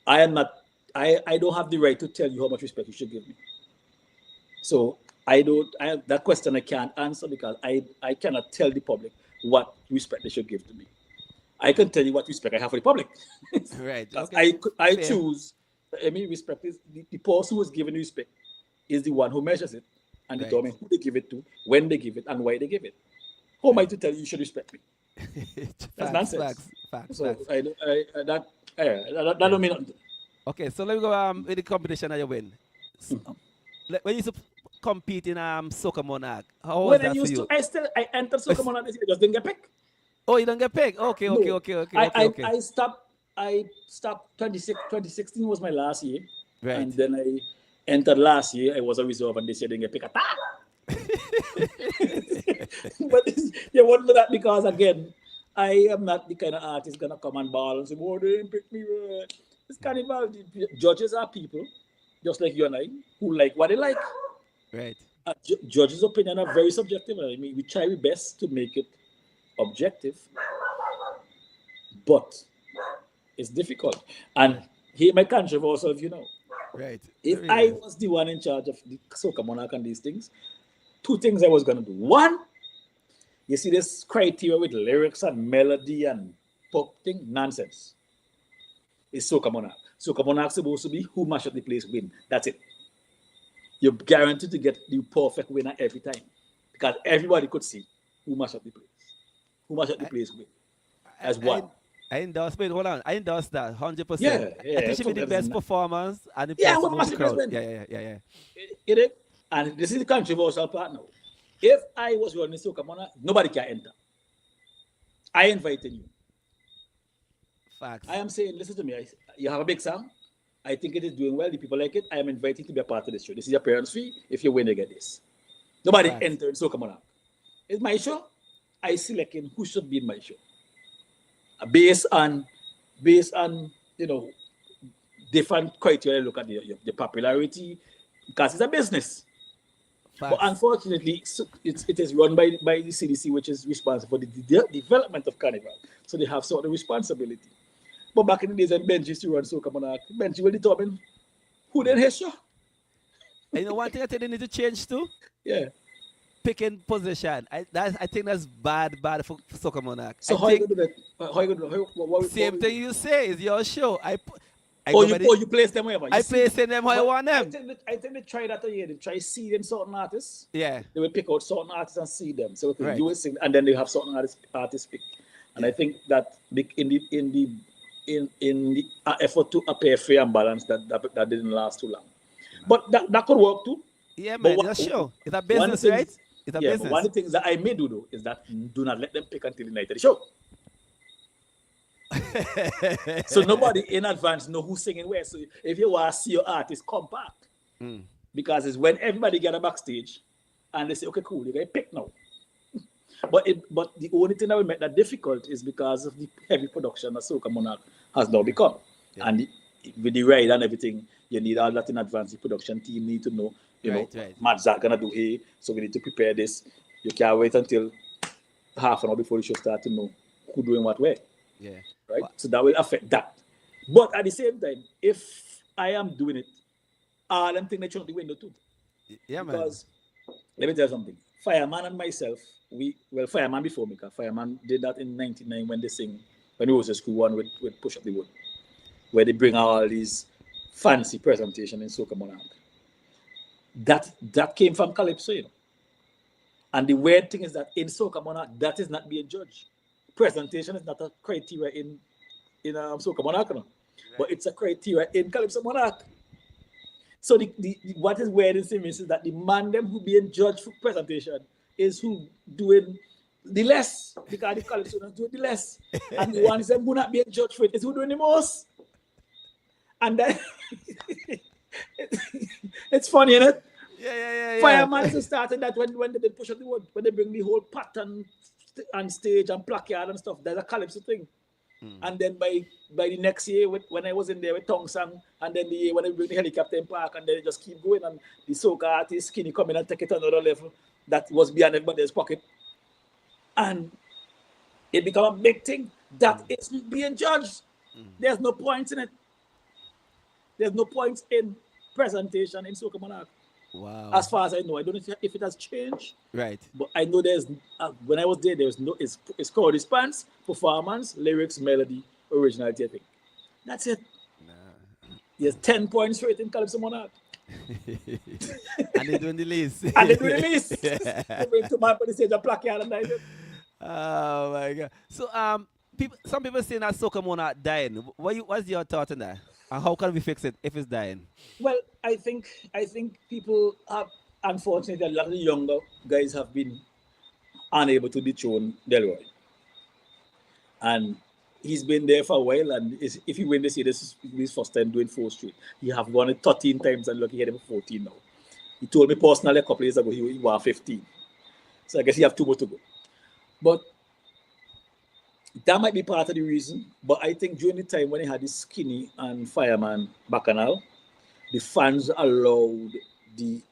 I don't have the right to tell you how much respect you should give me. So that question I can't answer, because I cannot tell the public what respect they should give to me. I can tell you what respect I have for the public. Right. Okay. I choose. I mean, respect is the person who is given respect is the one who measures it and determines who they give it to, when they give it, and why they give it. Who am I to tell you should respect me? That's nonsense. Facts. That don't mean nothing. Okay, so let me go with the competition that you win. So, when you used to compete in Soca Monarch, how was that for you? I entered Soca Monarch this year, just didn't get picked. Oh, you don't get picked? Okay. I stopped 2016 was my last year. Right. And then I entered last year. I was a reserve, and this year didn't get picked. But you won't know that, because again, I am not the kind of artist gonna come and ball and say, "Oh, they didn't pick me." It's carnival. Judges are people, just like you and I, who like what they like. Right. Judges' opinion are very subjective. I mean, we try our best to make it objective, but it's difficult. And here my controversy, if you know. Right. If I was the one in charge of the Soca Monarch and these things, two things I was going to do. One, you see this criteria with lyrics and melody and pop thing, nonsense. It's Soca Monarch. Soca Monarch supposed to be who mash up the place win. That's it. You're guaranteed to get the perfect winner every time, because everybody could see who mash up the place. Who mash up the place win. As one. I endorse, wait, hold on. I endorse that 100%. Yeah, I think it should be the best performance and the Yeah, most crowd. win. Yeah. It is. And this is the controversial part now. If I was running Soca Monarch, nobody can enter. I invited you. Facts. I am saying, listen to me. You have a big song. I think it is doing well. The people like it. I am inviting you to be a part of this show. This is your parents' fee. If you win, you get this. Nobody entered Soca Monarch. It's my show. I selecting who should be in my show. Based on different criteria. Look at the popularity, because it's a business. Facts. But unfortunately, it is run by the CDC, which is responsible for the development of Carnival. So they have sort of responsibility. But back in the days when Benji used to run Soca Monarch, Benji will determine who then his show. And you know one thing I think they need to change too? Yeah. Picking position. I think that's bad for Soca Monarch. So how you gonna do that? How you gonna do Same thing you say is your show. you place them wherever. I place them how you want them. I think they try that a year. They try seeding certain artists. Yeah. They will pick out certain artists and seed them. So okay, Right. you will sing, and then they have certain artists pick. And I think that in the effort to appear fair and balanced, that didn't last too long. But that could work too. Yeah, man. But That's sure. It's a business, right? It's a Yeah, but one business. of the things that I may do though is that do not let them pick until the night of the show. So nobody in advance know who's singing where. So if you want to see your artist, come back. Because it's when everybody get a backstage and they say, okay, cool, you get picked now. But the only thing that will make that difficult is because of the heavy production that Soca Monarch has now become. Yeah. And with the ride and everything, you need all that in advance. The production team need to know, Right. Maddzart gonna do here, so we need to prepare this. You can't wait until half an hour before the show start to know who doing what where. Yeah. Right? But- So that will affect that. But at the same time, if I am doing it, all them things they throw out the window too. Yeah, man. Because let me tell you something. Fireman and myself, Fireman before me, because Fireman did that in '99 when we was at school one with Push Up the Wood, where they bring all these fancy presentation in Soca Monarch. That came from Calypso, And the weird thing is that in Soca Monarch, that is not being judged. Presentation is not a criteria in Soca Monarch, but it's a criteria in Calypso Monarch. So the what is weird in Simmons is that the man them who being judged for presentation is who doing the less, because the Calypso doing the less. And the ones them who not being judged for it is who doing the most. And then it's funny, isn't it? Yeah. Fireman is started that when they push up the wood, when they bring the whole pattern on stage and placard and stuff, there's a Calypso thing. And then by the next year, when I was in there with Tong Sang, and then the year when they bring the helicopter in park, and then they just keep going, and the soca artist Skinny come in and take it to another level that was beyond everybody's pocket. And it became a big thing that it's being judged. There's no point in it. There's no point in presentation in Soca Monarch. Wow. As far as I know, I don't know if it has changed. Right. But I know there's when I was there was no. It's called response, performance, lyrics, melody, originality. I think that's it. There's 10 points for it in Calypso Monarch. And they're doing the list. And they do the list. They bring two man on the stage and placard and that's it. Oh my God. So some people saying that Soca Monarch dying. What's your thought on that? And how can we fix it if it's dying? Well, I think people have, unfortunately, a lot of the younger guys have been unable to dethrone Delroy. And he's been there for a while, and if you win this year, this is his first time doing 4 straight. He have won it 13 times, and look, he had him 14 now. He told me personally a couple of years ago he won 15. So I guess he have 2 more to go. But that might be part of the reason. But I think during the time when he had the Skinny and Fireman Bacchanal, the fans allowed the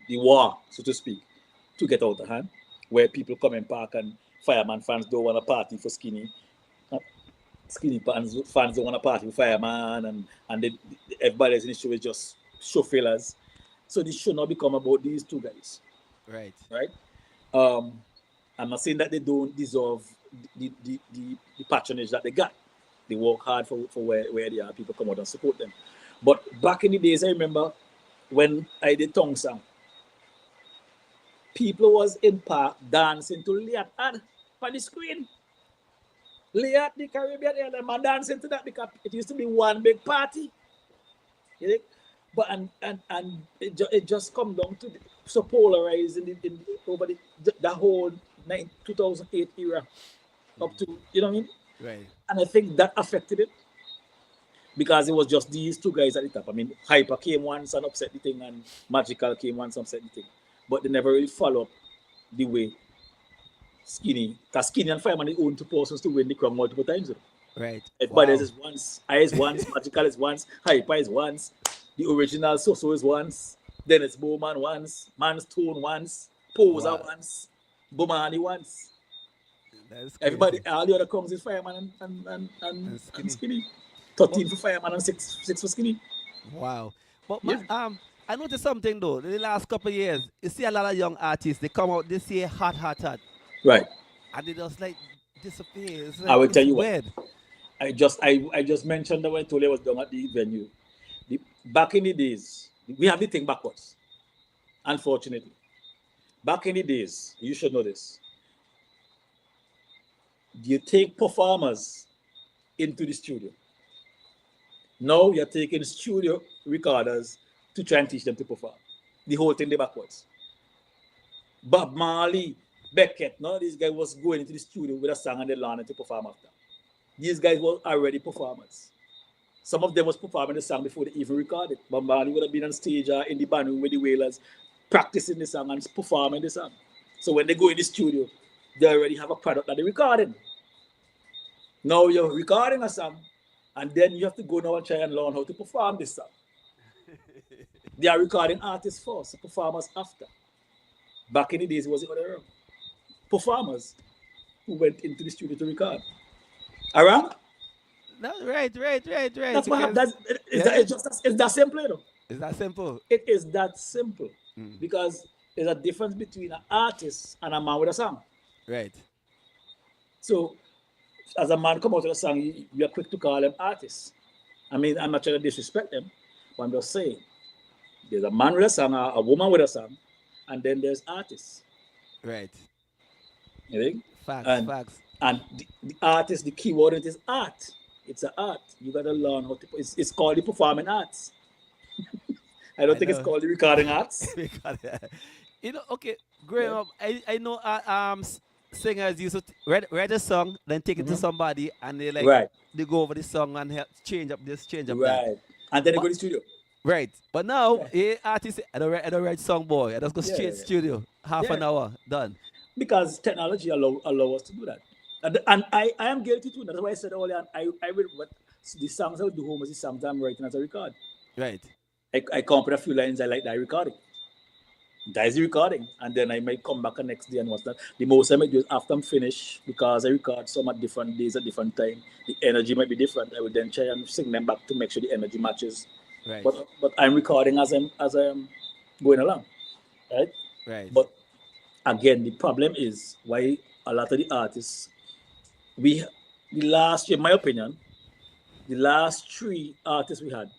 war, so to speak, to get out of hand, where people come in park and Fireman fans don't want to party for Skinny. Skinny fans don't want to party with Fireman, and everybody else in the show is just show fillers. So this should not become about these 2 guys. Right. I'm not saying that they don't deserve the patronage that they got. They work hard for where they are. People come out and support them. But back in the days, I remember when I did Tong Sang, people was in park dancing to Liat ad on the screen. Liat, the Caribbean Airline, dancing to that because it used to be one big party. You think? But and it just come down to so polarized over the whole 2008 era up to, you know what I mean? Right. And I think that affected it because it was just these 2 guys at the top. I mean, Hyper came once and upset the thing, and Magical came once and upset the thing. But they never really follow up the way Skinny, because Skinny and Fireman own 2 persons to win the crown multiple times. Right. Everybody else is once. I is once, Magical is once, Hyper is once, the original So is once, then it's Bowman once, Man's Tone once, Poser once, Bomani once. Everybody, all the other comes is Fireman and Skinny. 13 for Fireman and 6 for Skinny. Wow. But I noticed something though. In the last couple of years, you see a lot of young artists. They come out this year hot. Right. And they just like disappear. It's I will tell you weird. what. I just mentioned that when I told you I was down at the venue. Back in the days, we have the thing backwards. Unfortunately. Back in the days, you should know this. You take performers into the studio. Now you're taking studio recorders to try and teach them to perform. The whole thing, they backwards. Bob Marley, Beckett, none of these guys was going into the studio with a song and they learned to perform after. These guys were already performers. Some of them was performing the song before they even recorded. Bob Marley would have been on stage in the band room with the Wailers, practicing the song and performing the song. So when they go in the studio, they already have a product that they're recording. Now you're recording a song, and then you have to go now and try and learn how to perform this song. They are recording artists first, performers after. Back in the days, it was the other way around. Performers who went into the studio to record. Around? No, right. That's what happened. It's that simple, you know. It's that simple. It is that simple. Because there's a difference between an artist and a man with a song. Right. So, as a man come out with a song, you're quick to call them artists. I mean, I'm not trying to disrespect them, but I'm just saying. There's a man with a song, a woman with a song, and then there's artists. Right. You think? Facts. And the artist, the key word is art. It's an art. You gotta learn how to. It's called the performing arts. I don't think it's called the recording arts. You know, okay, growing up, I know singers used to write a song, then take it to somebody, and they they go over the song and help change up this, change up that. And then they go to the studio. Right. But now, artists, I don't write song, boy. I just go straight studio, half an hour, done. Because technology allow us to do that. And I am guilty too. That's why I said earlier, I will, but the songs I would do home is the songs I'm writing as a record. Right. I come up with a few lines I like that recording. That is the recording. And then I might come back the next day and watch that. The most I might do is after I'm finished, because I record some at different days at different time, the energy might be different. I would then try and sing them back to make sure the energy matches. Right. But I'm recording as I'm going along. Right? Right. But again, the problem is why a lot of the artists, the last year, in my opinion, the last 3 artists we had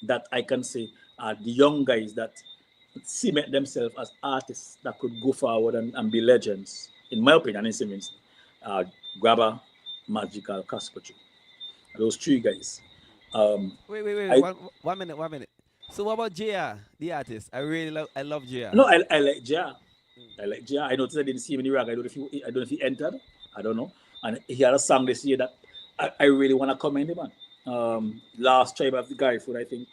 that I can say are the young guys that cement themselves as artists that could go forward and be legends. In my opinion, in Simmons, Grabber, Magical, Casper. Those 3 guys. Wait. One minute. So what about JR, the artist? I love JR. No, I like JR. I like JR. I noticed I didn't see him in Iraq. I don't know if he entered. I don't know. And he had a song this year that I really want to commend him on. Last Tribe of the Guy Food, I think.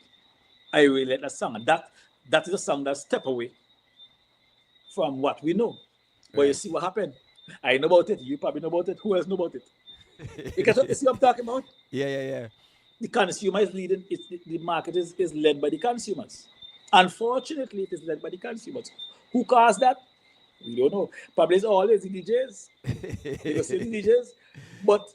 I really like that song. And that is a song that step away from what we know. But you see what happened? I know about it. You probably know about it. Who else know about it? You see what I'm talking about? Yeah. The consumer is leading. The market is led by the consumers. Unfortunately, it is led by the consumers. Who caused that? We don't know. Probably it's always the DJs. You see the DJs. But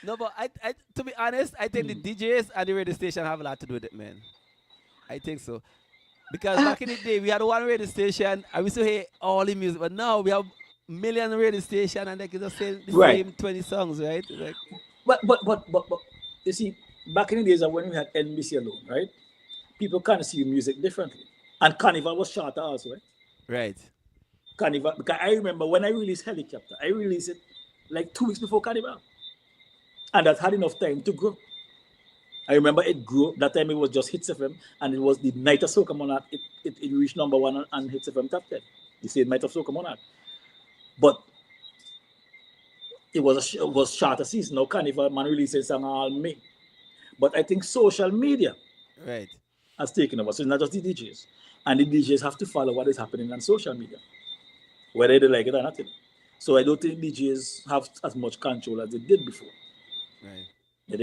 no, but I to be honest, I think the DJs and the radio station have a lot to do with it, man. I think so. Because back in the day, we had one radio station, and we used to hear all the music, but now we have million radio station, and they can just say the same 20 songs, right? Like, but you see, back in the days of when we had NBC alone, right? People consume music differently. And Carnival was shorter also, right? Right. Carnival, because I remember when I released Helicopter, I released it like 2 weeks before Carnival. And that had enough time to grow. I remember it grew. That time it was just Hits FM, and it was the Night of Soca Monarch. It reached number 1 on Hits FM Top 10. You see, Night of Soca Monarch. But it was shorter season. Now Carnival man releases song all May. But I think social media has taken over. So it's not just the DJs. And the DJs have to follow what is happening on social media, whether they like it or not. So I don't think DJs have as much control as they did before. Right.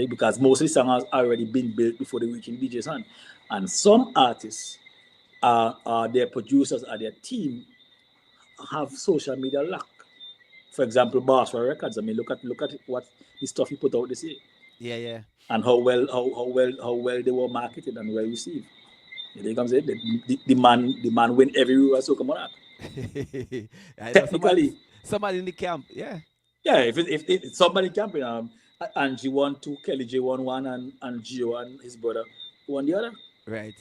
Because most of the songs have already been built before they reach the DJ's hand. And some artists, their producers or their team have social media lock. For example, Barstool Records. I mean, look at what the stuff he put out this year. Yeah. And how well they were marketed and well received. There comes it. The man win everywhere. So come on. Technically, somebody in the camp, yeah. Yeah, if somebody camping, Angie won 2, Kelly J won 1, and Gio and his brother won the other. Right.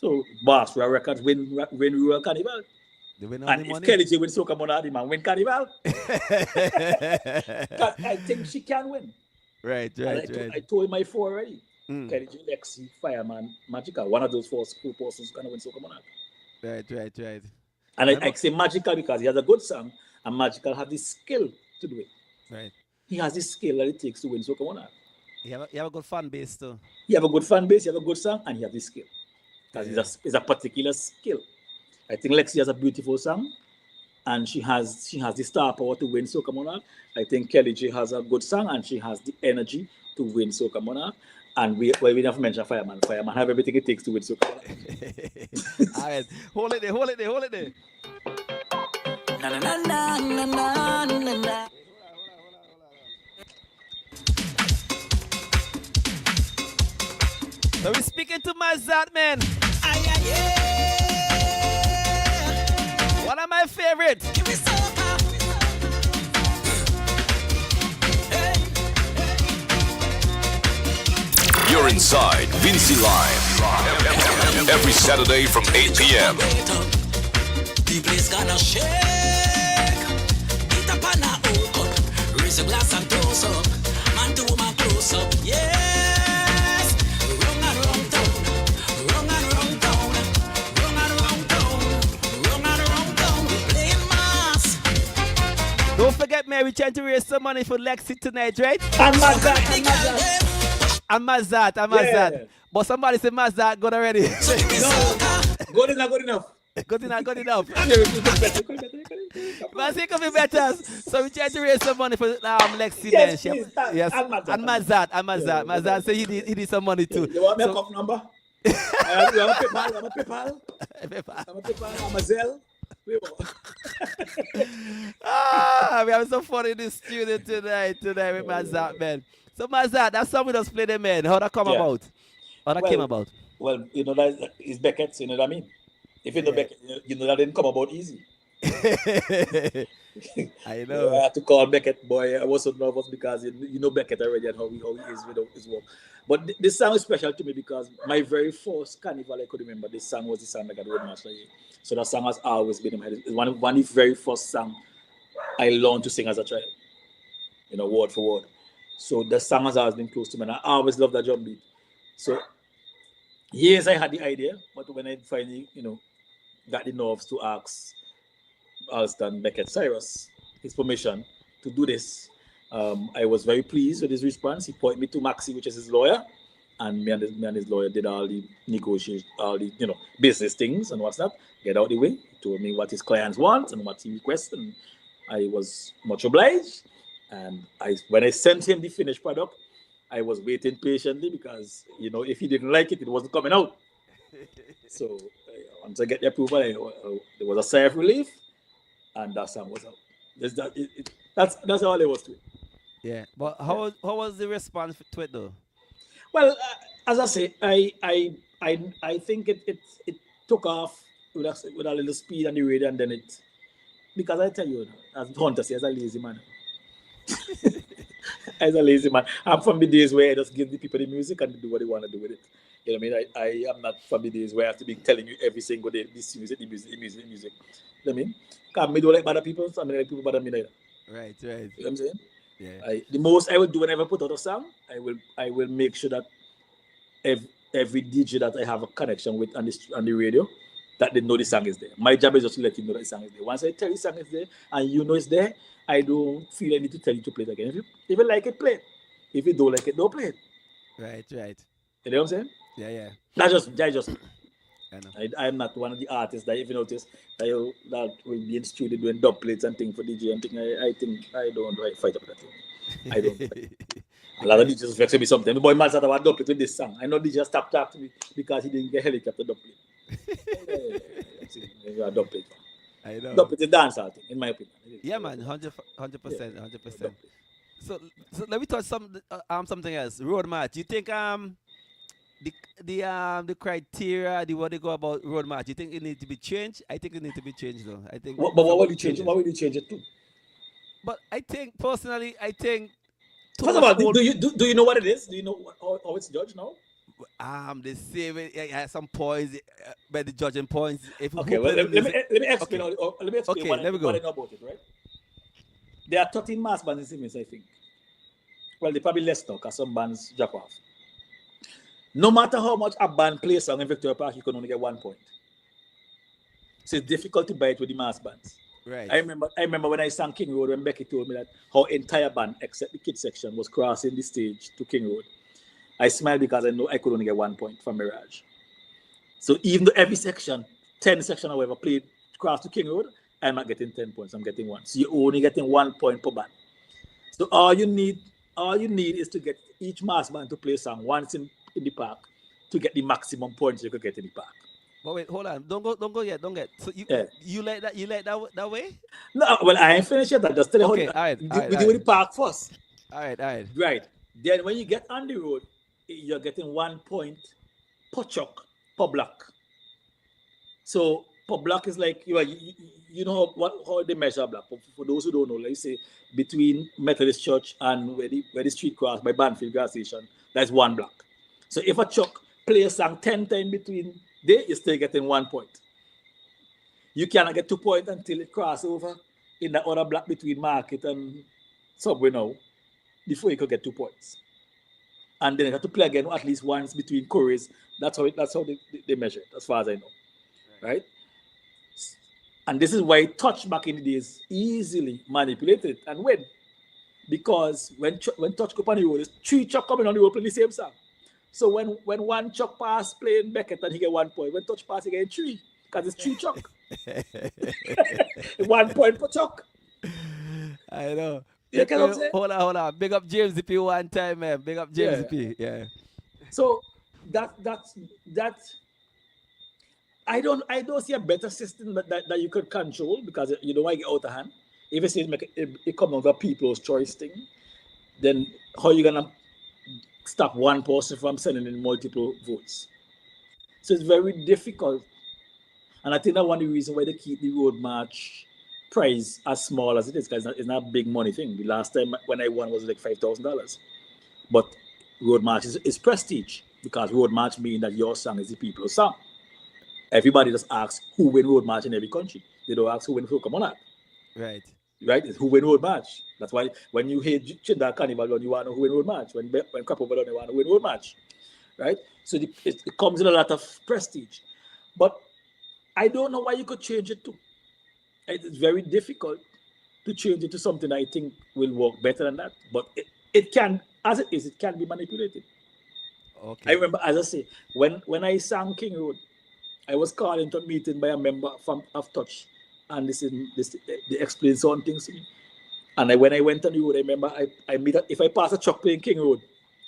So Barstool Records win Rural Carnival. They win all and the if money. Kelly J win Soca Monarch, man win Carnival. I think she can win. Right. I told my 4 already. Kelly J, Lexi, Fireman, Magical. One of those 4 persons can win Soca Monarch. Right. And I say magical because he has a good song, and magical have the skill to do it. Right. He has the skill that it takes to win Soca Monarch. You have a good fan base too. You have a good fan base, you have a good song, and you have the skill. Because Yeah. it's a particular skill. I think Lexi has a beautiful song, and she has the star power to win Soca Monarch. I think Kelly J has a good song, and she has the energy to win Soca Monarch. And we never mention Fireman. Fireman have everything it takes to win Soca Monarch. All right. Hold it there. Na na na na na na na na. So we're speaking to Maddzart, man. Ay, ay, yeah. One of my favorites. Give me soca. Hey. You're inside Vinci Live. Every Saturday from 8 p.m. The place gonna shake. Beat up on a old cup. Raise a glass and toast up. Man to woman close up. Yes. Run and run town. Run and run town. Run and run town. Run and run town. We playing mass. Don't forget, man, we're trying to raise some money for Lexi tonight, right? And Maddzart. I'm Maddzart. Yeah. But somebody said Maddzart good already. No, good enough. Good enough. Yeah, you could better. But it could be better. So we trying to raise some money for Lexi. Yes, man. please. Yes. And Maddzart. And Maddzart. Maddzart said he need some money too. You want my So- account number? I'm a PayPal. I'm a Zelle. We have some fun in the studio tonight with Maddzart, man. So Maddzart, that song we just played, man. How that come Yeah. about? How that came about? Well, you know that is Beckett, you know what I mean? If you know Beckett, you know that didn't come about easy. I I know. had to call Beckett, boy. I was so nervous because you know Beckett already and how he is with his work. But this song is special to me because my very first carnival I could remember, this song was the song that I got Roadmaster. So that song has always been in my head. It's one of the very first song I learned to sing as a child. You know, word for word. So the song has always been close to me, and I always loved that drum beat. So yes, I had the idea, but when I finally, got the nerves to ask Alston Beckett Cyrus his permission to do this, I was very pleased with his response. He pointed me to Maxi, which is his lawyer, and me and his lawyer did all the negotiations, all the business things and what's that. Get out the way. He told me what his clients want and what he requests, and I was much obliged. And when I sent him the finished product, I was waiting patiently because if he didn't like it, it wasn't coming out. So once I get the approval, there was a sigh of relief, and that song was out. That's all there was to it. Yeah. But how was the response to it though? Well, as I say, I think it took off with a little speed on the radio, and then because I tell you, as Hunter says, as a lazy man. As a lazy man, I'm from the days where I just give the people the music and they do what they want to do with it. You know what I mean? I am not from the days where I have to be telling you every single day this music, the music. You know what I mean? Because I don't like bad people, so I don't like people bad me neither. Right. You know what I'm saying? Yeah. The most I will do whenever I put out a song, I will make sure that every DJ that I have a connection with on the radio, that they know the song is there. My job is just to let you know that the song is there. Once I tell you the song is there and you know it's there, I don't feel I need to tell you to play it again. If you like it, play it. If you don't like it, don't play it. Right. You know what I'm saying? Yeah. That's just I know. I'm not one of the artists that, if you notice, that will be in studio doing dub plates and things for DJ and things. I think I don't fight up that thing. I don't fight. A lot of DJs vex me sometimes. The boy man said about dub plate with this song. I know DJ stopped talking to me because he didn't get helicopter dub plate. You are dub plate. I know. Dub plate is dancehall thing, in my opinion. Yeah, man, 100%. So let me touch something else. Road match. You think the criteria, what they go about road match, you think it needs to be changed? I think it needs to be changed though. I think. But what will you change? What will you change it to? But I think personally, First of all, do you know what it is? Do you know how it's judged now? They say it has some points by the judging points. Okay, well, let me explain. Okay. Let me explain Okay, let me go. what I know about it, right? There are 13 mass bands in Siemens, I think. Well, they probably less now because some bands drop off. No matter how much a band plays a song in Victoria Park, you can only get 1 point. So it's difficult to buy it with the mass bands. Right. I remember when I sang King Road when Becky told me that her entire band, except the kids section, was crossing the stage to King Road. I smiled because I know I could only get 1 point from Mirage. So even though every section, 10 section or whatever, played cross to King Road, I'm not getting 10 points. I'm getting 1. So you're only getting 1 point per band. So all you need is to get each mass band to play a song once in the park to get the maximum points you could get in the park. But wait, hold on. Don't go yet. Don't get. So you like that? You like that way? No, well, I ain't finished yet. I just tell you Okay, how all right, we do the park first. All right. Right. Then when you get on the road, you're getting 1 point per chuck per block. So per block is like you know how they measure a block. For those who don't know, let's say between Methodist Church and where the street cross by Banfield gas station, that's 1 block. So if a chuck play a song 10 times between there, you're still getting 1 point. You cannot get 2 points until it cross over in the other block between Market and Subway now, before you could get 2 points. And then you have to play again at least once between Corys. That's how they measure it, as far as I know. Right? And this is why touch back in the days easily manipulated and win. Because when touch go on the road, there's 3 chuck coming on the road playing the same song. So when 1 chuck pass playing Beckett and he get 1 point, when touch pass he get 3, because it's 3 chuck. 1 point per chuck. I know. You get what I'm saying? Hold on. Big up James DP one time, man. Big up James DP. Yeah. So that I don't see a better system that you could control, because you don't want to get out of hand. If you say it comes out of people's choice thing, then how are you gonna stop one person from sending in multiple votes? So it's very difficult. And I think that one of the reasons why they keep the road march prize as small as it is, because it's not a big money thing. The last time when I won was like $5,000. But road march is prestige, because road march means that your song is the people's song. Everybody just asks who win road march in every country. They don't ask who win Soca Monarch. Right. Right? It's who win road march. That's why when you hear Trinidad Carnival, you want to know who win road march. When Crap Over Done, you want to win road march. Right? So it comes with a lot of prestige. But I don't know why you could change it to. It's very difficult to change it to something I think will work better than that. But it can, as it is, it can be manipulated. Okay. I remember, as I say, when I sang King Road, I was called into a meeting by a member of Touch, and they explained some things to me. And when I went on the road, I remember I meet if I pass a truck playing King Road,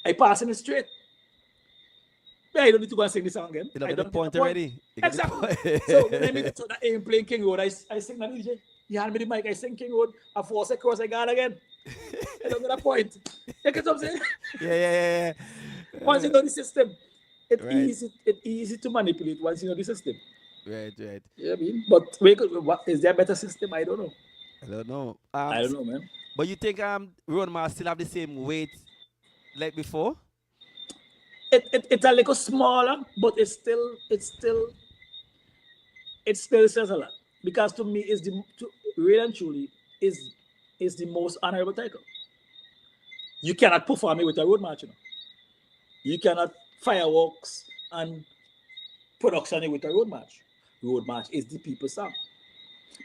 I pass in it straight. I don't need to go and sing this song again. You don't point already. Exactly. So when I meet the truck that ain't playing King Road, I sing that DJ. He hand me the mic, I sing King Road, I force across, I got again. I don't get a point. You get what I'm saying? Yeah. Once you know the system, it's easy to manipulate once you know the system. Right. Yeah, I mean, but is there a better system? I don't know. I don't know, man. But you think road march still have the same weight like before? It's a little smaller, but it still says a lot, because to me really and truly is the most honorable title. You cannot perform it with a road march, you know. You cannot fireworks and production it with a road march. Road march is the people's song.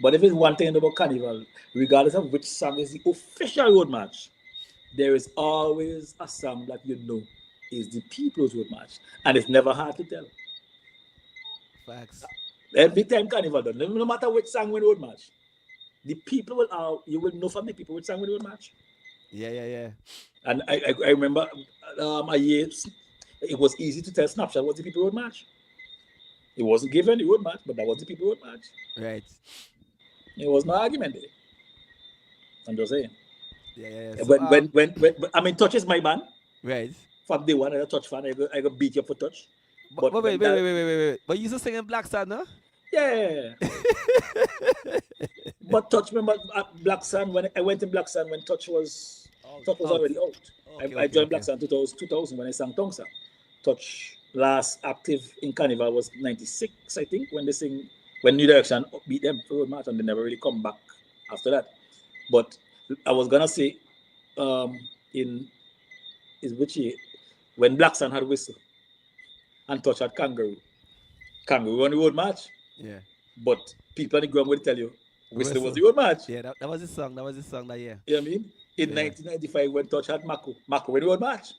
But if it's one thing about Carnival, regardless of which song is the official road march, there is always a song that you know is the people's road march, and it's never hard to tell. Facts. Every time Carnival done, no matter which song win road march, the people you will know from the people which song win road march. Yeah. And I remember a year, it was easy to tell Snapchat was the people road march. It wasn't given the road march, but that was the people road march. Right. It was no argument there. I'm just saying. Yeah. So, when I mean, Touch is my band. Right. From day one, I'm a Touch fan. I go beat you up for Touch. But wait. But you used to sing in Black Sun, no? Yeah. But Touch, remember Black Sun, when I went in Black Sun when Touch was already out. I joined Black Sun 2000 when I sang Tongue Song. Touch last active in Carnival was 96, I think, when New Direction beat them for road march, and they never really come back after that. But I was gonna say, which year, when Black Sun had Whistle and Touch had Kangaroo on the road march. Yeah. But people on the ground will tell you, Whistler was Whistle. the old match. Yeah, that was his song. That was his song that year. You know what I mean? In Yeah. 1995, when Touch had Mako win the old match.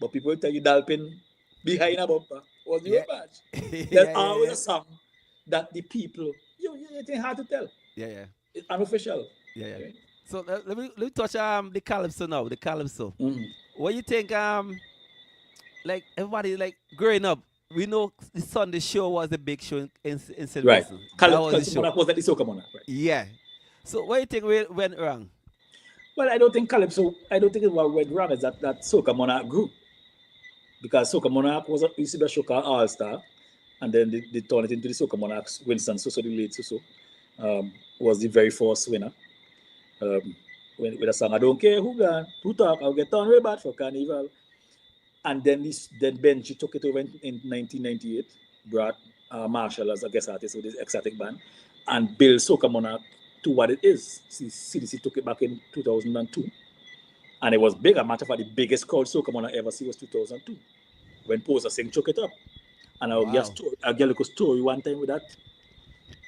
But people will tell you Dalpin behind a bumper was the Yeah. old match. Yeah, There's yeah, always yeah. a song that the people, it's hard to tell. Yeah. It's unofficial. Yeah. Okay? So let me touch the calypso now. The calypso. Mhm. What you think? Like everybody like growing up, we know the Sunday show was the big show in St. Right. Vincent. That was the Calypso show. Monarch was like the Soca Monarch, right? Yeah. So what do you think went wrong? Well, I don't think it was went wrong is that Soca Monarch grew. Because Soca Monarch used to be a show called All Star, and then they turned it into the Soca Monarchs. Winston Soso, the late Soso, was the very first winner. With a song, I don't care who talk, I'll get on way bad for Carnival. And then Benji took it over in 1998, brought Marshall as a guest artist with his Ecstatic Band, and built Soca Monarch to what it is. CDC took it back in 2002. And it was big. A matter of fact, the biggest crowd Soca Monarch ever see was 2002, when Posa sang Choke It Up. And I'll get a little story one time with that.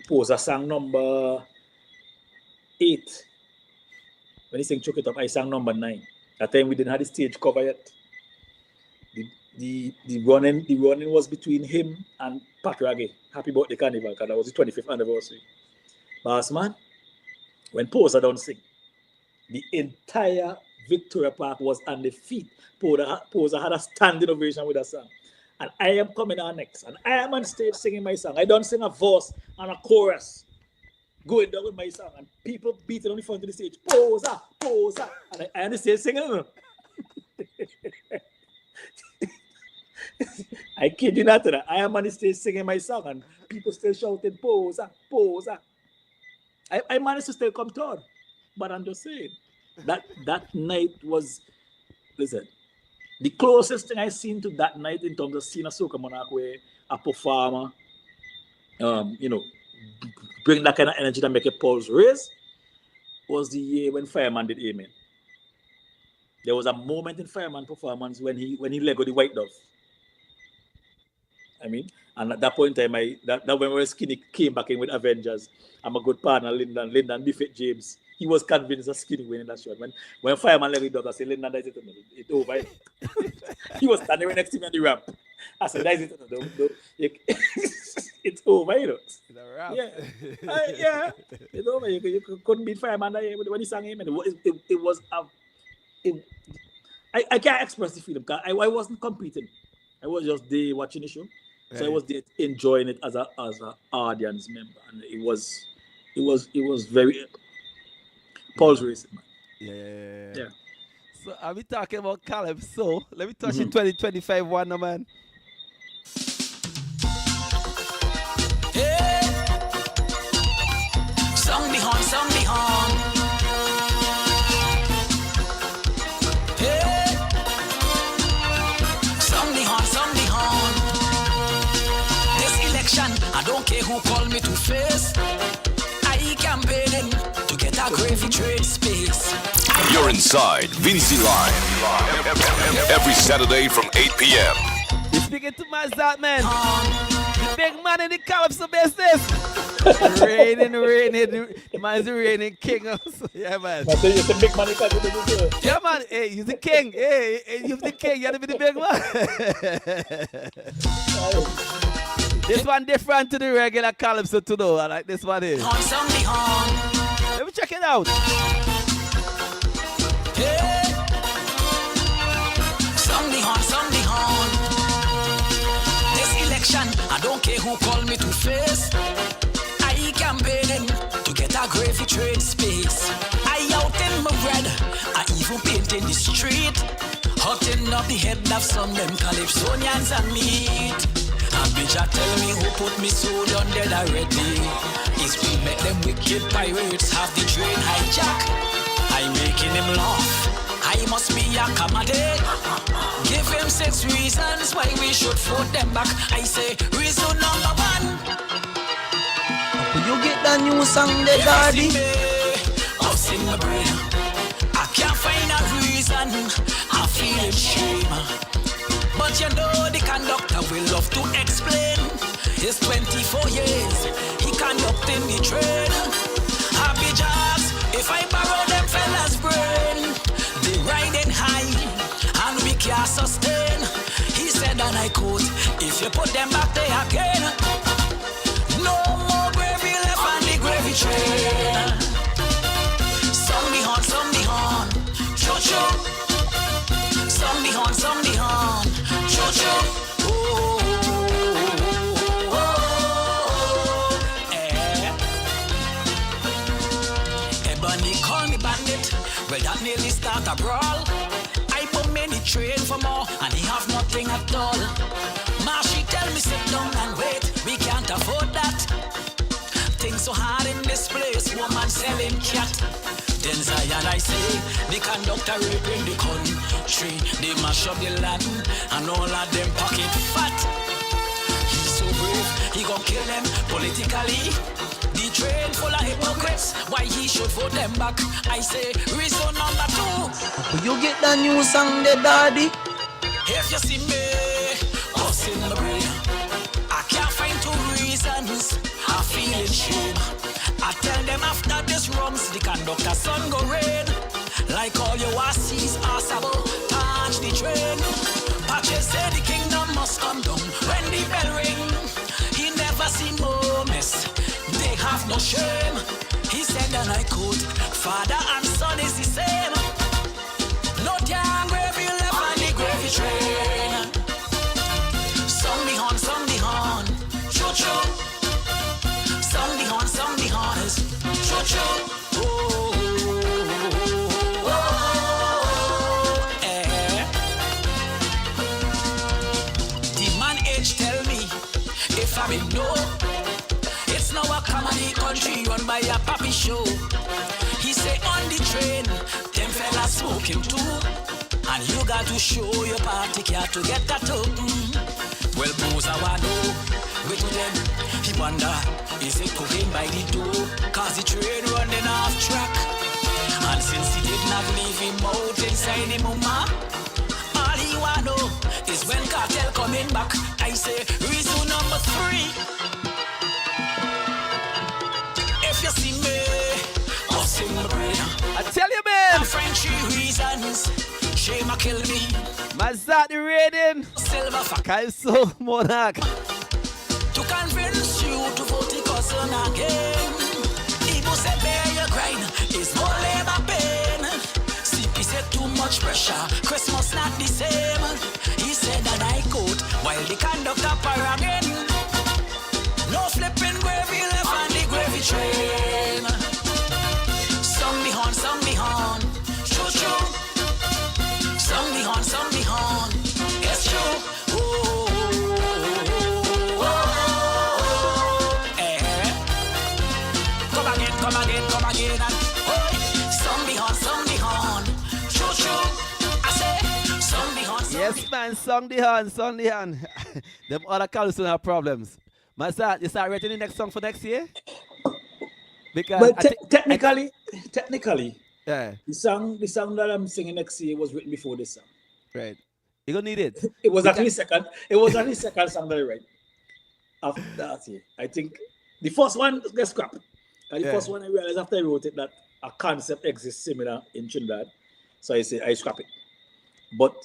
Posa sang number 8. When he sang Choke It Up, I sang number 9. That time we didn't have the stage cover yet. The running was between him and Pat Raggy. Happy birthday Carnival, because that was the 25th anniversary. Boss man, when Posa don't sing, the entire Victoria Park was on the feet. Posa had a standing ovation with a song. And I am coming on next. And I am on stage singing my song. I don't sing a verse and a chorus. Going down with my song. And people beating on the front of the stage. Posa, Posa. And I on the stage singing. I kid you not. I am on the stage singing my song. And people still shouting, Posa, Posa. I managed to still come third. But I'm just saying. That night was, listen, the closest thing I seen to that night in terms of seeing a Soca Monarch where a performer, bring that kind of energy that make a pulse raise, was the year when Fireman did Amen. There was a moment in Fireman performance when he let go the White Dove. I mean, and at that point in time, that when we were Skinny came back in with Avengers, I'm a good partner, Lyndon Buffett James. He was convinced that Skinny winning that shot. When Fireman let it up, I said, Lyndon, that is it. It's over. He was standing right next to me on the ramp. I said, that is it. It's over, you know. It's a wrap. Yeah. Yeah. It's over. You couldn't beat Fireman that year when he sang him. I can't express the feeling because I wasn't competing. I was just there watching the show. So I was there enjoying it as an audience member. And it was very pulse racing, man. Yeah. So are we talking about Calypso? Let me touch the 2025 one, no, man. Hey, song the horn. Hey, song the horn. This election, I don't care who call me to face. I campaigning to get a gravy trade space. You're inside Vinci Live. Every Saturday from 8 p.m. You're speaking to Maddzart, man. The big man in the Calypso business. Raining. The man's the reigning king also. Yeah, man. I say it's a big man in the Yeah, man. Hey, you're the king. Hey, you're the king. You gotta be the big man. This one different to the regular Calypso too, though. I like this one here. Let me check it out. Hey, song the horn. This election, I don't care who call me to face. I campaigning to get a gravy trade space. I out in my bread, I even paint in the street. Hotting up the head of some them Calypsonians and meat. A bitch tell me who put me soul on dead already. It's we make them wicked pirates have the train hijack. I'm making him laugh. I must be a comedy. Give him 6 reasons why we should vote them back. I say reason number 1. Will you get the new song, the daddy? I'll sing my brain. I can't find a reason. I feel shame. But you know the conductor will love to explain. It's 24 years. He can't hooked in the train. Happy jobs, if I borrow them fellas' brain. They riding high, and we can't sustain. He said, and I quote, if you put them back there again, no more gravy left on the gravy train. Song the horn, choo-choo. Song the horn, choo-choo. Ebony call me bandit, well that nearly start a brawl. I put many train for more, and he have nothing at all. Marshy tell me sit down and wait, we can't afford that. Things so hard in this place, woman selling cat. Then Zion I say, the conductor raping the country. They mash up the land, and all of them pocket fat. He's so brave, he gon' kill them politically. The train full of hypocrites, why he should vote them back? I say, reason number 2. You get the new song, the daddy. If you see me, what's in my brain? I can't find 2 reasons. I'm feeling shame. I tell them after this rums, the conductor sun go rain. Like all your asses are sabotage the train. Patches say the kingdom must come down when the bell ring. He never see more mess. They have no shame. He said, and I quote, father and son is the same. No damn gravy left on the gravy train. Song the horn, choo-choo. Song the horn is choo-choo. The man age tell me, if I be no, it's now a comedy country run by a papi show. He say on the train, them fellas smoking too. And you got to show your party cat to get that token. Well, Booze, I wanna know, wait to them, he wonder, is it cooking by the door? Cause the train running off track. And since he did not leave him out inside the mama, all he wanna know is when cartel coming back. I say, reason number 3. If you see me, I'll sing my prayer. I tell you, man. Frenchy reasons, shame I kill me. Maddzart the rating. Silver fuck. Kaiso Monarch. To convince you to vote the cousin again. Igbo said bear your grind, it's more labor pain. CP said too much pressure, Christmas not the same. He said that I quote, while the conductor paragon. No flipping gravy left on the gravy train. Song the horn, choo-choo. Song the horn, it's true. Come again, and song the horn, choo-choo. I say, song the horn. Yes, man, song the horn. Them other colors don't have problems. Maddzart, you start writing the next song for next year? Because But technically, yeah, the song that I'm singing next year was written before this song. right. You're gonna need it. It was actually second. It was actually second song that I wrote after that year. I think the first one gets scrapped. And the first one I realized after I wrote it that a concept exists similar in Trinidad. So I say I scrap it. But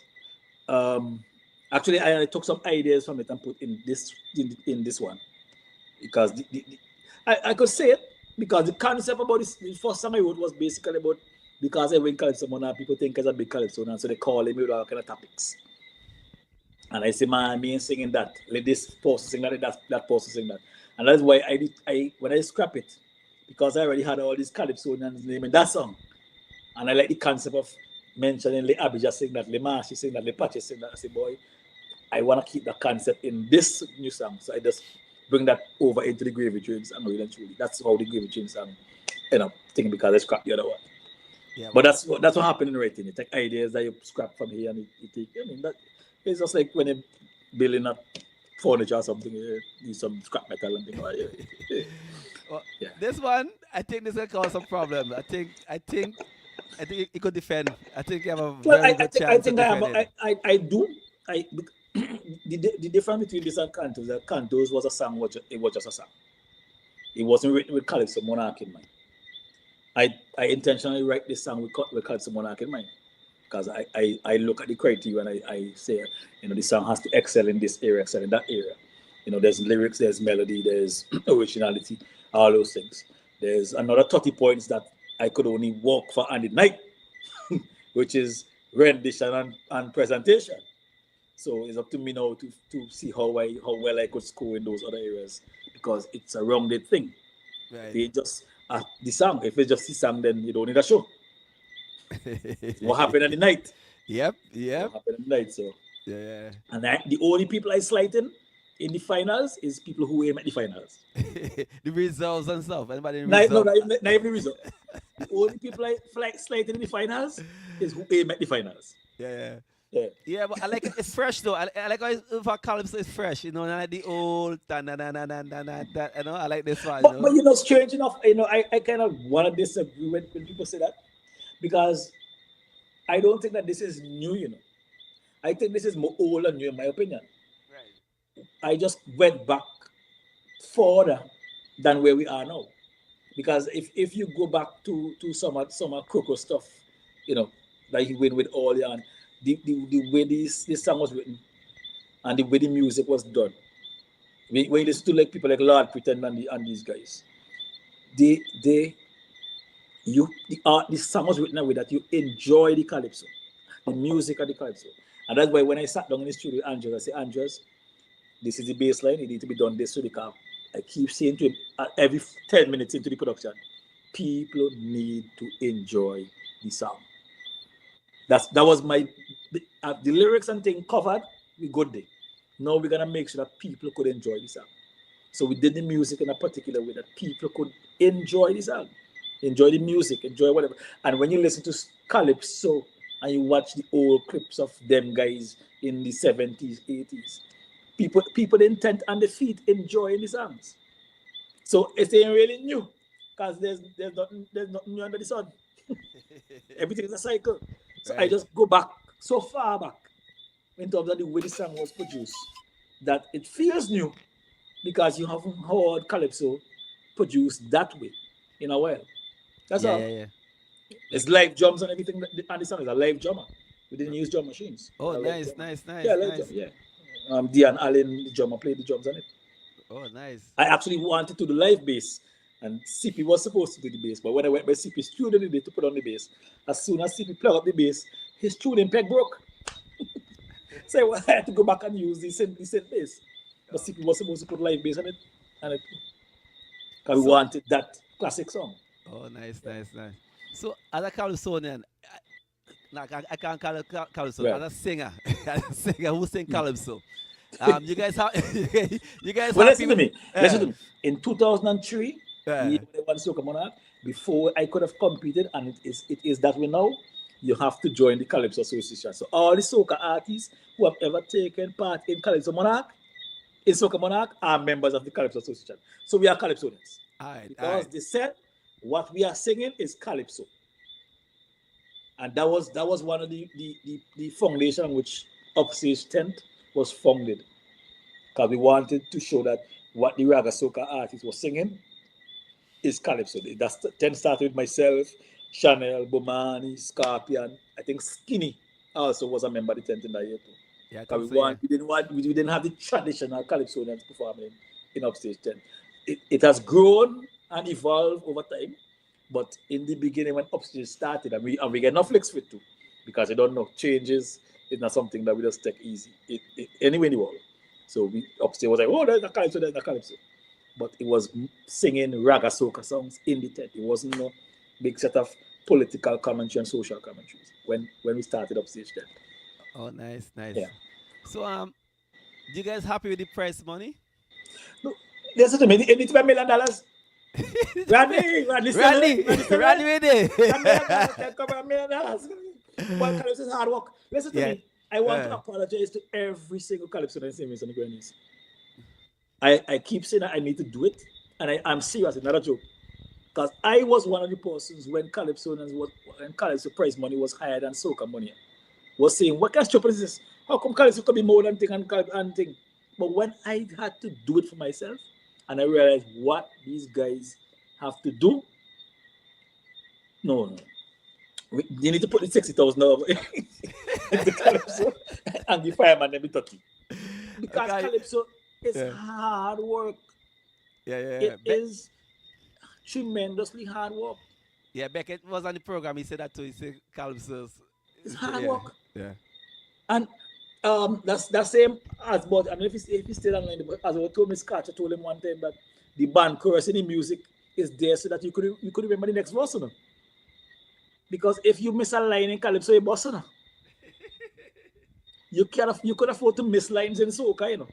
actually I took some ideas from it and put in this one. Because I could say it because the concept about this, the first song I wrote was basically about because everyone calls someone and people think it's a big calypso and so they call him with all kind of topics. And I say, man, me ain't singing that. Let this person sing that person sing that. And that's why when I scrap it, because I already had all these calypsonians naming that song. And I like the concept of mentioning Le Abijah sing that, Le Marshi sing that, Le Pache sing that. I say, boy, I want to keep that concept in this new song. So I just bring that over into the Gravy Train song, really and truly. That's how the Gravy Train song end up thinking because I scrapped the other one. Yeah, but that's what happened in writing. You take ideas that you scrap from here and you take, I mean, that it's just like when you're building up furniture or something, you need some scrap metal and things like that. Well, Yeah. This one, I think this will cause some problem. I think it could defend. I think you have a very good chance. I think to I have. defend it. I do. The difference between this and Cantos, that Cantos was a song, it was just a song. It wasn't written with Calypso Monarch in mind. I intentionally write this song with Calypso Monarch in mind because I look at the criteria and I say, the song has to excel in this area, excel in that area. There's lyrics, there's melody, there's originality, all those things. There's another 30 points that I could only walk for on the night, which is rendition and presentation. So it's up to me now to see how well I could score in those other areas because it's a rounded thing. Right. They just the song. If it's just the song, then you don't need a show. What happened at the night? Yep. What happened at the night? So Yeah. and the only people I slighting in the finals is people who aim at the finals. The results and stuff. Anybody in Not results? even the result. The only people I slighting in the finals is who aim at the finals. Yeah. Yeah. But I like it. It's fresh though. I like how for Calypso it's fresh. Not like the old that. I like this one. But strange enough, I kind of want to disagree when people say that because I don't think that this is new. I think this is more old and new in my opinion. Right. I just went back further than where we are now. Because if you go back to some Coco stuff, like he went with all and the way this song was written and the way the music was done. When you listen to like people like Lord Pretend and these guys, the song was written in a way that you enjoy the calypso, the music of the calypso. And that's why when I sat down in the studio with Andres, I said, Andres, this is the bass line, it needs to be done this way because I keep saying to him every 10 minutes into the production, people need to enjoy the song. That was the lyrics and thing covered, we good day. Now we're gonna make sure that people could enjoy the song. So we did the music in a particular way that people could enjoy the song, enjoy the music, enjoy whatever. And when you listen to Calypso and you watch the old clips of them guys in the 70s, 80s, people intent and the feet enjoying the songs. So it ain't really new because there's nothing new under the sun. Everything is a cycle. So right. I just go back so far back in terms of the way the song was produced that it feels new because you haven't heard Calypso produced that way in a while. That's all. Yeah. It's live drums and everything, and the song is a live drummer. We didn't use drum machines. Oh, nice. Yeah, live drum, yeah. Dian Allen, the drummer, played the drums on it. Oh, nice. I actually wanted to do live bass, and CP was supposed to do the bass, but when I went by CP's studio today to put on the bass, as soon as CP plugged up the bass, his tuning peg broke. So I had to go back and use the synth bass. But CP was supposed to put live bass on it, because we wanted that classic song. Oh, nice. So as a Calypsonian, I can't call it Calypso. Right. As a singer who sing Calypso. You guys have well, listen to me. In 2003, we won Soca Monarch. Before I could have competed, and it is that way now, you have to join the Calypso Association. So all the soca artists who have ever taken part in Calypso Monarch, in Soca Monarch, are members of the Calypso Association. So we are Calypsonians. Because they said what we are singing is Calypso. And that was one of the foundation which Upstage Tent was founded. Because we wanted to show that what the Raga Soca artists were singing is Calypso. That tent started with myself, Chanel, Bomani, Scorpion. I think Skinny also was a member of the tent in that year too. Yeah, we didn't have the traditional Calypsonians performing in Upstage Tent. It has grown and evolved over time. But in the beginning, when Upstage started, and we get no flicks for it too, because you don't know, changes is not something that we just take easy anywhere in the world. So Upstage was like, oh, there's a Calypso. But it was singing Raga Soca songs in the tent. It wasn't no big set of political commentary and social commentaries when we started Upstage Tent. Oh, nice. Yeah. So, you guys happy with the prize money? No, listen to me. It needs to be $1 million. Randy with it. $1 million. But Calypso is hard work. Listen to me. I want to apologize to every single Calypso that sings on the Grannies. I keep saying that I need to do it, and I'm serious. It's not a joke. Because I was one of the persons when Calypso prize money was higher than Soca money. Was saying, what kind of stupid is this? How come Calypso could be more than thing and thing? But when I had to do it for myself, and I realized what these guys have to do. No, you need to put the 60,000 over into Calypso and the fireman let me touch it. Because Okay. Calypso is Yeah. hard work. Yeah, yeah, yeah. It is tremendously hard work. Yeah, Beckett was on the program. He said that too. He said Calypso's. It's hard Yeah, work. yeah. And that's that same as but I mean if he still online, but as I told Miss Scotch, I told him one time that the band chorus in the music is there so that you could remember the next verse, you know? Because if you miss a line in Calypso, you boss, you know? You could afford to miss lines in soca, you know.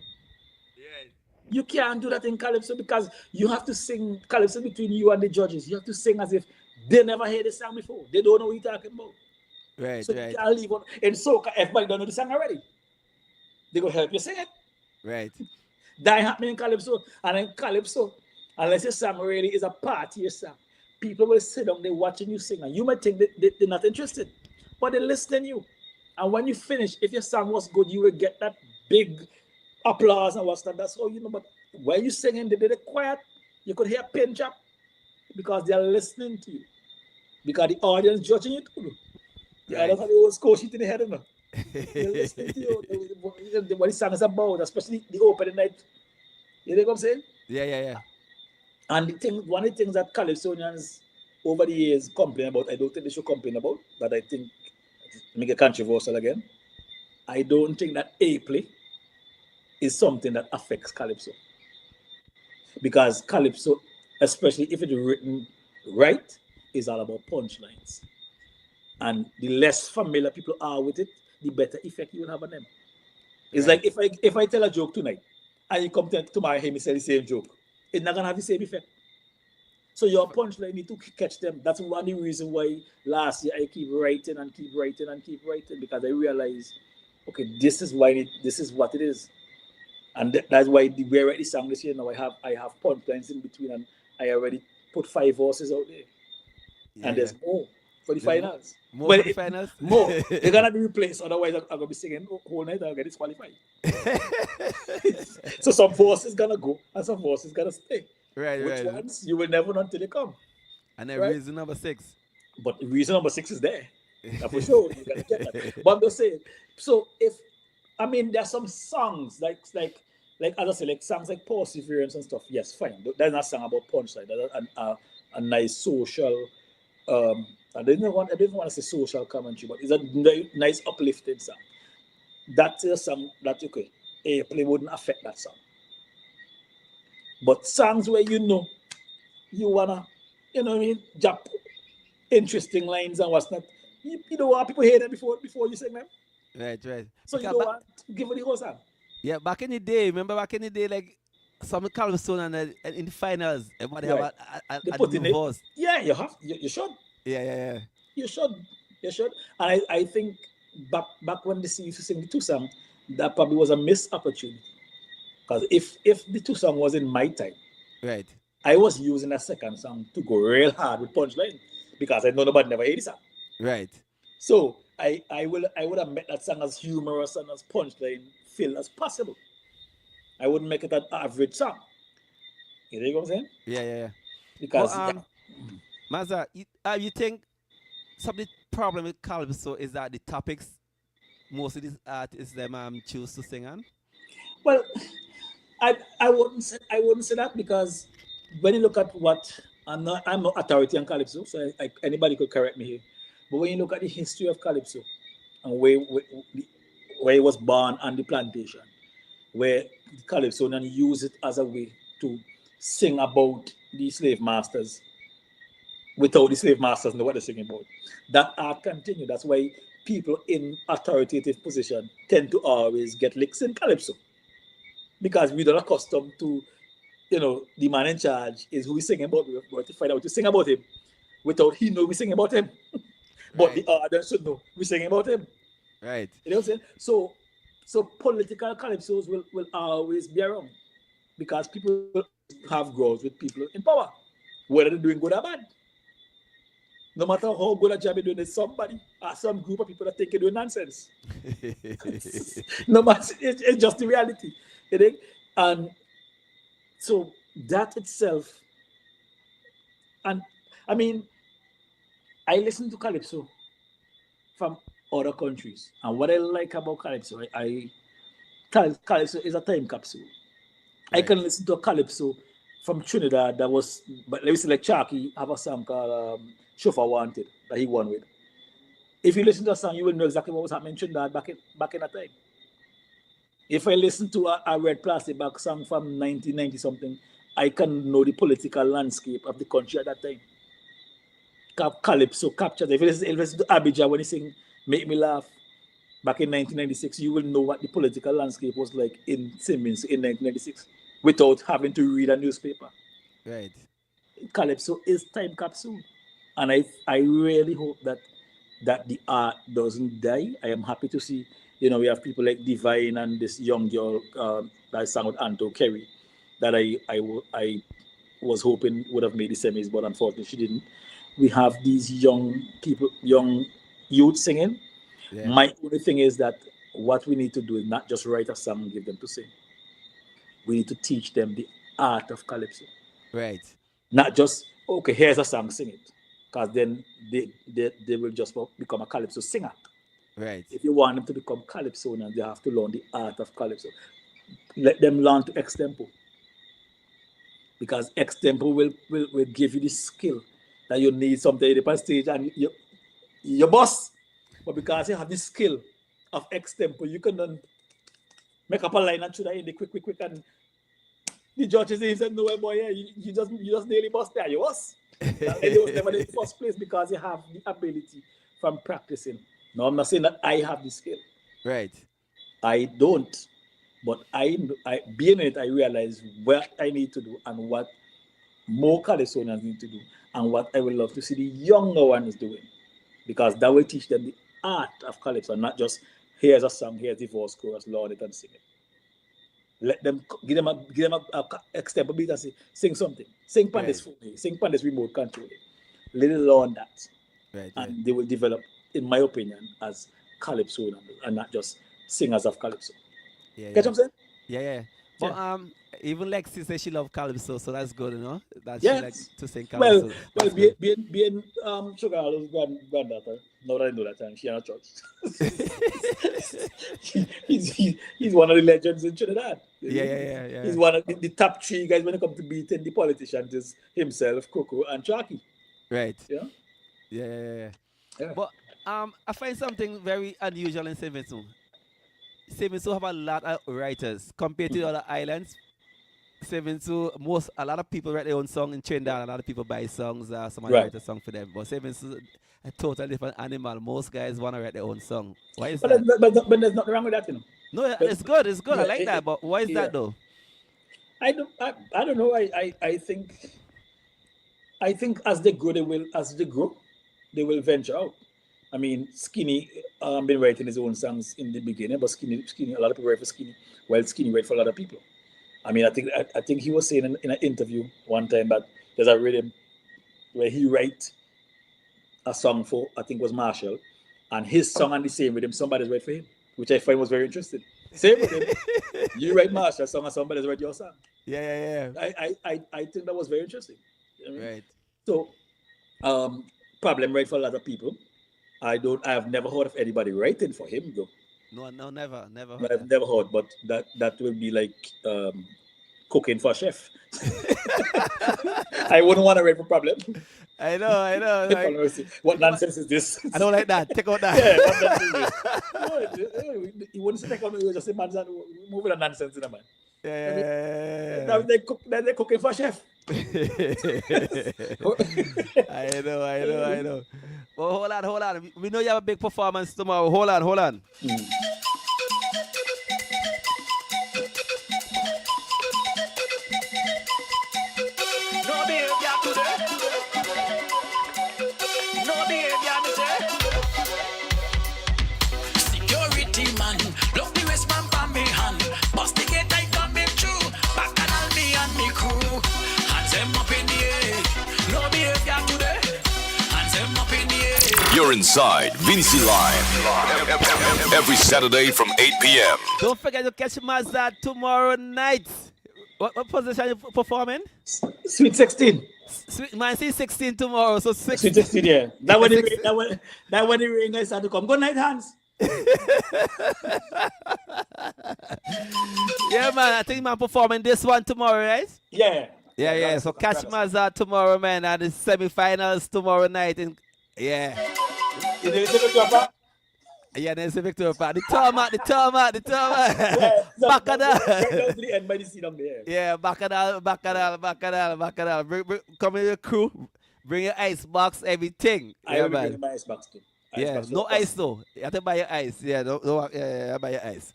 You can't do that in Calypso because you have to sing Calypso between you and the judges. You have to sing as if they never heard the song before. They don't know what you're talking about. Right, So you right, can't leave on. In soca, everybody don't know the song already. They go help you sing it. right. That happening in Calypso. And in Calypso, unless your song really is a party song, people will sit down, they're watching you sing. And you might think they're not interested, but they're listening to you. And when you finish, if your song was good, you will get that big applause and what's that. That's all you know. But when you singing, they did it quiet. You could hear pin drop because they're listening to you. Because the audience judging you too. The Right. others have the old score sheet in the head, you know. They're listening to you. What the song is about, especially the opening night. You know what I'm saying? Yeah, yeah, yeah. And one of the things that Calypsonians over the years complain about, I don't think they should complain about, but I think, make it controversial again, I don't think that A-play is something that affects Calypso. Because Calypso, especially if it's written right, is all about punchlines. And the less familiar people are with it, the better effect you will have on them. It's Right. like if I tell a joke tonight and you come tomorrow and hear me say the same joke, it's not gonna have the same effect. So your punchline need to catch them. That's one of the reasons why last year I keep writing and keep writing and keep writing because I realize, okay, this is what it is, and that's why the way I write the song this year now I have punchlines in between and I already put 5 verses out there, Yeah, and yeah. there's more for the There's finals. more for the finals? More. They're gonna be replaced. Otherwise, I'm gonna be singing whole night. I'll get disqualified. So some forces gonna go and some forces gonna stay. Right, Which right. ones you will never know until they come. And then Right? reason number 6. But reason number 6 is there. For sure, you gotta get that. But I'm just saying. So if I mean, there's some songs like as I say, like songs like Perseverance and stuff. Yes, fine. That's not a song about punchline. That's a nice social. I didn't want to say social commentary, but it's a nice uplifting song. That's a song that okay, airplay wouldn't affect that song. But songs where you wanna, what I mean, jump interesting lines and what's not. You don't want people hear them before you sing them. Right, right. So you Because don't want to give it the whole song. yeah, back in the day, remember back in the day, like some Carlson and in the finals, everybody have Right. They a put in new it. voice. Yeah, you should. Yeah, yeah, yeah. You should. You should. And I think back when they used to sing the two song, that probably was a missed opportunity. Because if the two song was in my time, Right, I was using that second song to go real hard with punchline because I know nobody never heard the song. right. So I would have made that song as humorous and as punchline filled as possible. I wouldn't make it an average song. You know what I'm saying? Yeah, yeah, yeah. Because But Maddzart, you think some of the problem with Calypso is that the topics most of these artists them choose to sing on? well, I wouldn't say that because when you look at what I'm not authority on Calypso, so anybody could correct me here. But when you look at the history of Calypso and where it was born on the plantation, where the Calypsonian used it as a way to sing about the slave masters without the slave masters know what they're singing about. That art continued. That's why people in authoritative position tend to always get licks in Calypso because we're not accustomed to, the man in charge is who we sing about. We have to find out to sing about him without he know we sing about him. But Right, the audience should know we sing about him. right, You know what I'm saying? So political calypsos will always be around because people have growth with people in power, whether they're doing good or bad. No matter how good a job you're doing, there's somebody or some group of people that think you're doing nonsense. No matter, it's just the reality. You think? And so that itself, and I mean, I listen to calypso from other countries, and what I like about calypso, calypso is a time capsule. I Right. can listen to a calypso from Trinidad that was, but let me say like Charky have a song called Chauffeur Wanted that he won with. If you listen to a song, you will know exactly what was happening in Trinidad back in that time. If I listen to a Red Plastic Bag song from 1990 something, I can know the political landscape of the country at that time. Calypso captured. If you listen to Abijah when he sing Make Me Laugh back in 1996, you will know what the political landscape was like in Simmons in 1996 without having to read a newspaper. Right. Calypso is time capsule. And I really hope that the art doesn't die. I am happy to see, we have people like Divine and this young girl that sang with Anto Kerry that I was hoping would have made the semis, but unfortunately she didn't. We have these young people, young youth singing. Yeah. My only thing is that what we need to do is not just write a song and give them to sing. We need to teach them the art of calypso. Right. Not just, okay, here's a song, sing it. Because then they will just become a calypso singer. Right. If you want them to become calypso, then they have to learn the art of calypso. Let them learn to extempo. Because extempo will give you the skill that you need someday on stage and your boss. But because you have the skill of extempo, you can then make up a line and shoot that in the quick, and the judges said, no, boy, yeah, you just nearly bust there. You was. It was never in the first place because you have the ability from practicing. Now, I'm not saying that I have the skill. Right. I don't. But I being in it, I realize what I need to do and what more Calisonians need to do and what I would love to see the younger ones doing. Because that will teach them the art of calypso, not just here's a song, here's the verse, chorus, learn it and sing it. Let them give them a extempo beat and say, sing something. Sing pan this for me. Sing pan this remote control. Little learn that. Right. And they will develop, in my opinion, as calypso and not just singers of calypso. Yeah. Get what I'm saying? Yeah. But even Lexi says she loves calypso, so that's good, that yes. she likes to sing calypso. Well, being Sugar Hollow's granddaughter, now that I know that time, she had a church. he's one of the legends in Trinidad. Yeah. He's one of the top three guys when it comes to beating the politicians is himself, Coco, and Charky. Right. Yeah. But I find something very unusual in Sevensoon. Sevensoon have a lot of writers compared to the other islands. Sevensoon, a lot of people write their own song in Trinidad. A lot of people buy songs. Somebody write a song for them. But Sevensoon, a totally different animal. Most guys want to write their own song. Why is that? But there's nothing wrong with that, No, it's good. It's good. I like that. But why is that though? I don't know. I think as they grow, they will venture out. I mean, Skinny been writing his own songs in the beginning, but Skinny, a lot of people write for Skinny, while Skinny write for a lot of people. I mean, I think he was saying in an interview one time that there's a rhythm where he write a song for, I think it was Marshall, and his song and the same rhythm, somebody's write for him, which I find was very interesting. Same with him. You write Marshall's song and somebody's write your song. Yeah. I think that was very interesting. You know what I mean? Right. So, Problem right for a lot of people. I have never heard of anybody writing for him though. No, never. I've never heard, but that will be like cooking for a chef. I wouldn't want to write for Problem. I know. Like, what nonsense is this? I don't like that. Take out that. Yeah, what nonsense is this? You wouldn't say take out. You just say man's moving a nonsense in a man. Yeah. Now they're cooking for a chef. I know. Well, hold on. We know you have a big performance tomorrow. Hold on. No behavior today. No behavior, me say. Security man, look the west man from me hand. Bust the gate I come me through. Back and all me and me crew. Hands them up in the air. No behavior today. Hands them up in the air. You're inside Vinci Live every Saturday from 8 p.m. Don't forget to catch Maddzart tomorrow night. What position you performing? Sweet 16. Man, see 16 tomorrow, so Sweet 16. 16, yeah. That when Six- the rain guys start to come. Good night, Hans. Yeah, man. I think man performing this one tomorrow, right? Yeah. Yeah. So catch Maddzart tomorrow, man, and the semi-finals tomorrow night. Yeah, there's a Victoria Park. The tarmac. Yeah, Bacchanal. Right the end by the scene up there. Yeah, Bacchanal. Come in your crew. Bring your ice box, everything. I Yeah, will man. bring my ice box too. Yeah, box no for- ice though. You have to buy your ice. Yeah, buy your ice.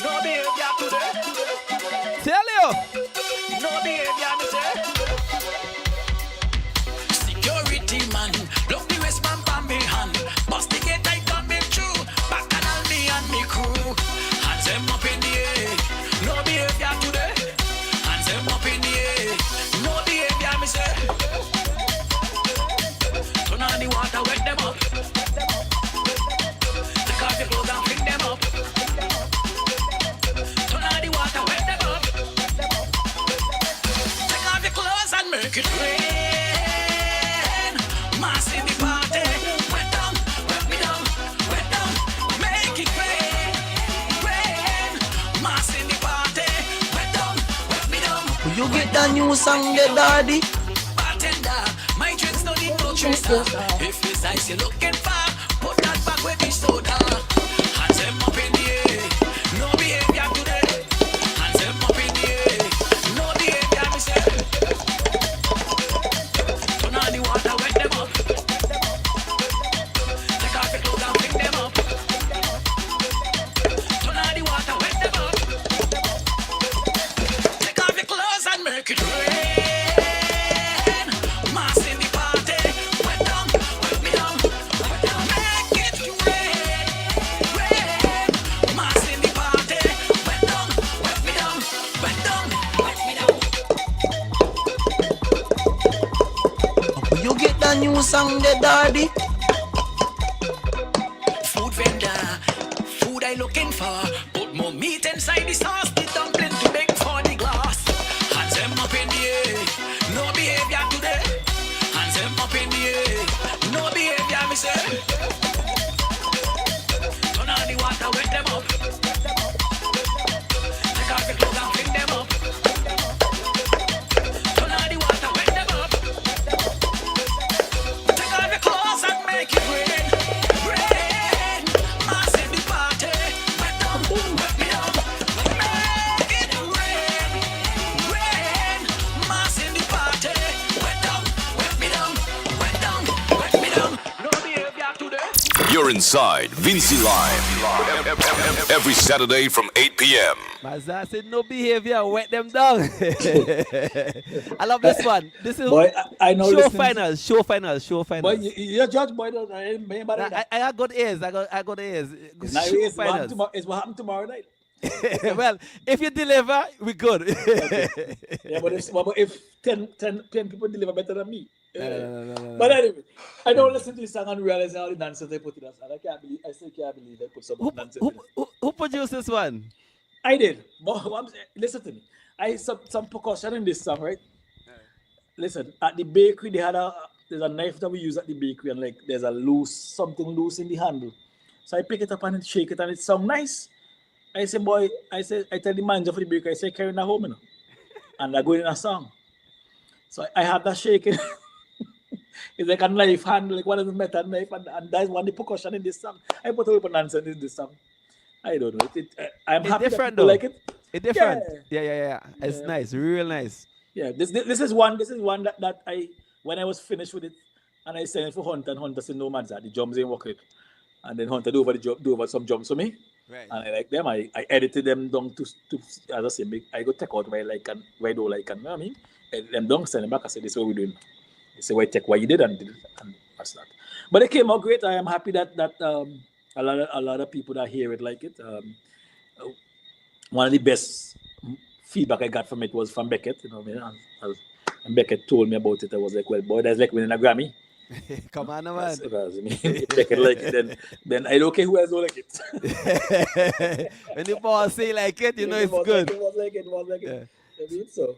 No behavior today. Tell you. No behavior, me say. Security man, look the wristband from me hand. Bust the gate, I coming through. Bacchanal me and me crew. Hands them up in the air. No behavior today. Hands them up in the air. No behavior, me say. Turn on the water, wet them up. Take off your clothes and fling them up. Turn on the water, wet them up. Take off your clothes and make it rain. Mass in the party. Wet down, wet me down, wet down. Make it rain, rain. Mass in the party. Wet down, wet me down. Will you get that new song there, daddy? Bartender, my drinks don't need no chaser. If it's ice you're looking for, put that back with the soda. Hands them up in the air. No behavior today. Hands them up in the air. No behavior, me say. Turn on the water, wet them up. Take off your clothes and fling them up. Turn on the water, wet them up. Take off your clothes and make it rain. Mass in the party. Wet down, wet me down, wet down. Make it rain, rain. Mass in the party. Wet down, wet me down, wet down, wet me down. Will you get that new song there, daddy? Food vendor, food I looking for. Put more meat inside the sauce. The dumpling too big for the glass. Hands them up in the air. No behavior today. Hands them up in the air. No behavior, me say. Turn on the water, wet them up. Take off your clothes and fling them up. Turn on the water, wet them up. Take off your clothes and make it rain, rain. Mass in the party. Wet down, wet me down. Make it rain, rain. Mass in the party. Wet down, wet me down. Wet down, wet me down. No behavior today. You're inside Vinci Live. Every Saturday from 8 p.m. Maddzart said no behavior, wet them down. I love this one. This is Boy, I know show listening. finals. Boy, you're judge, boy. I I got ears. I got ears. Now Show it's what finals. happened tomorrow night. Well, if you deliver, we good. Yeah, but if 10 people deliver better than me. No. But anyway, I don't listen to this song and realize all the nonsense they put in us. And I still can't believe they put some nonsense in it. Who produced this one? I did. Listen to me. Some percussion in this song, right? Listen, at the bakery, there's a knife that we use at the bakery, and like there's something loose in the handle. So I pick it up and shake it, and it sounds nice. I say, boy, I tell the manager for the bakery, I say, carry that home, you know. And I go in a song. So I have that shaking. It's like a knife handle, like one of the metal knife, and that's one of the percussion in this song. I put a little nonsense in this song. I don't know. I'm It's happy different that people though. like it. It's different. Yeah. Yeah. It's nice, real nice. Yeah, this is one that I, when I was finished with it, and I sent it for Hunter, and Hunter said, no, Maddzart, the drums ain't working. And then Hunter do over some drums for me. Right. And I like them. I edited them down to as I say, I go take out where I like and where I don't like, and you know what I mean? Edit them down, send them back. I said, this is what we're doing. They say, why take what you did and did it, and that's that. But it came out great. I am happy that a lot of people that hear it like it. One of the best feedback I got from it was from Beckett. You know what I mean? And Beckett told me about it. I was like, well, boy, that's like winning a Grammy. Come on, That's man. what I mean. If they can like it, then I don't care who else don't like it. When the boss say like it, you know It it's was like good. it, was like it, was like it. Yeah. I mean, so.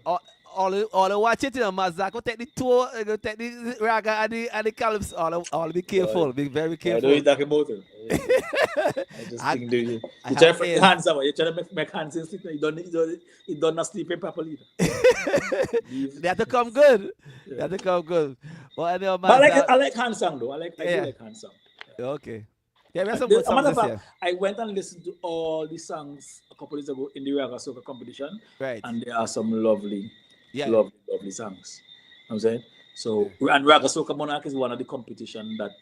All the watch it, you know, Maddzart go take the tour, go take the raga and the calypso. All be careful, be very I know you're careful. talking about it. I just I, think you I try to have put your ears. hands out. You try to make hands in sleep. You don't not sleeping properly. They have to come good. They have to come good. But anyway, But Maddzart, I like hand song though. I do yeah, like hand song. okay. Yeah, we have some good A matter songs of this fact, year. I went and listened to all the songs a couple days ago in the Raga Soca competition, Right. and there are some lovely, Yeah. lovely songs. You know what I'm saying? So, and Raga Soca Monarch is one of the competition that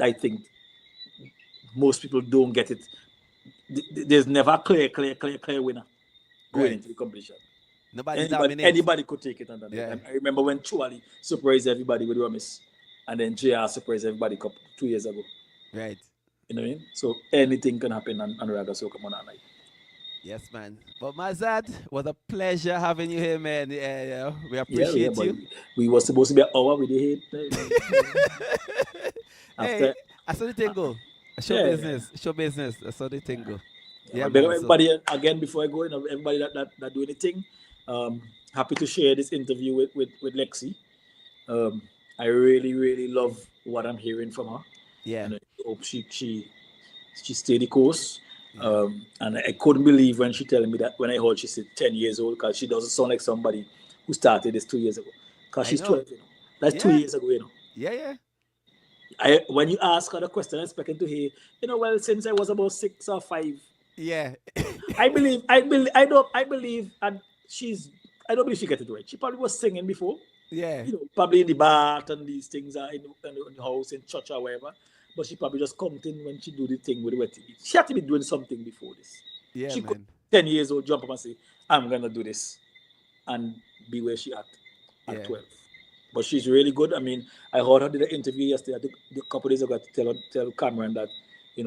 I think most people don't get it. There's never a clear winner going Right. into the competition. Nobody dominates. Anybody could take it under Yeah. I remember when Chuali surprised everybody with Ramis, and then JR surprised everybody 2 years ago. Right. You know what I mean? So anything can happen on Raga Soca Monarch night. Yes, man. But Maddzart, was a pleasure having you here, man. Yeah, we Yeah, appreciate but you. we were supposed to be an hour with the hate. Hey, After, I saw the thing go. Show yeah. business. Show business. I saw the thing go. Yeah, Yeah, big up man. So, everybody again before I go in, everybody that do anything. Happy to share this interview with Lexi. I really love what I'm hearing from her. yeah. And I hope she stayed the course. Yeah. And I couldn't believe when she told me that when I heard she said 10 years old, because she doesn't sound like somebody who started this 2 years ago. Because I she's know. 12, you know. That's 2 Yeah. years ago, you know. Yeah. When you ask her the question, I'm expecting to hear, well, since I was about 6 or 5, Yeah. I believe, and I don't believe she get it right. She probably was singing before, Yeah. probably in the bath and these things are in the house, in church or wherever. But she probably just come in when she do the thing with the wet. She had to be doing something before this. Yeah, She could, man. 10 years old, jump up and say, I'm gonna do this, and be where she at Yeah. 12. But she's really good. I mean, I heard her did an interview yesterday, I think a couple days ago, to tell Cameron that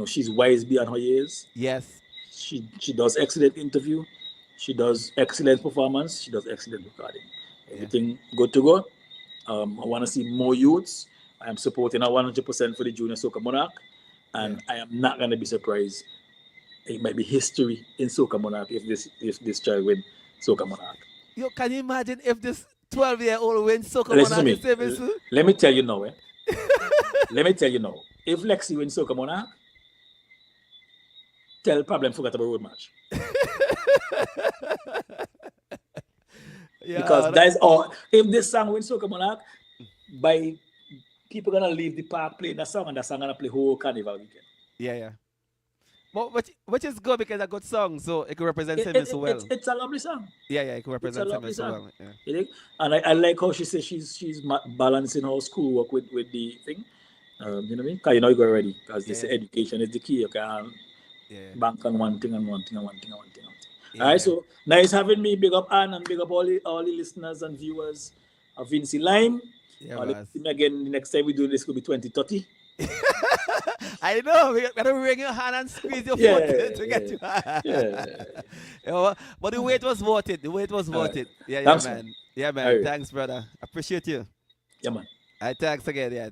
she's wise beyond her years. Yes. She does excellent interview. She does excellent performance. She does excellent recording. Everything good to go. I want to see more youths. I am supporting her 100% for the Junior Soca Monarch, and I am not going to be surprised. It might be history in Soca Monarch if this child win Soca Monarch. Yo, can you imagine if this 12-year-old wins Soca Listen to Monarch me. in Seven? Let me tell you now. Let me tell you now. If Lexi wins Soca Monarch, tell Problem forget about road match. Yeah, Because that is all. If this song wins Soca Monarch, by people gonna leave the park playing that song, and that song gonna play whole carnival weekend. Yeah. But which is good because it's a good song, so it can represent him so well. It's a lovely song. Yeah, it can It's a represent him lovely so song. well. Yeah. You think? And I like how she says she's balancing her schoolwork with the thing. You know what I mean? Because you go already. Because they say education is the key. You can bank on one thing and one thing and one thing and one thing. Yeah. All right, so nice having me. Big up Ann and big up all the listeners and viewers of Vinci Line. Yeah, Let's see me again the next time we do this could be 2030. I know. We gotta wring your hand and squeeze your foot to get you. Yeah, but the weight was worth it. Right. Yeah, Thanks, man. man. Yeah, man. Right. Thanks, brother. Appreciate you. Yeah, man. Thanks again, yeah.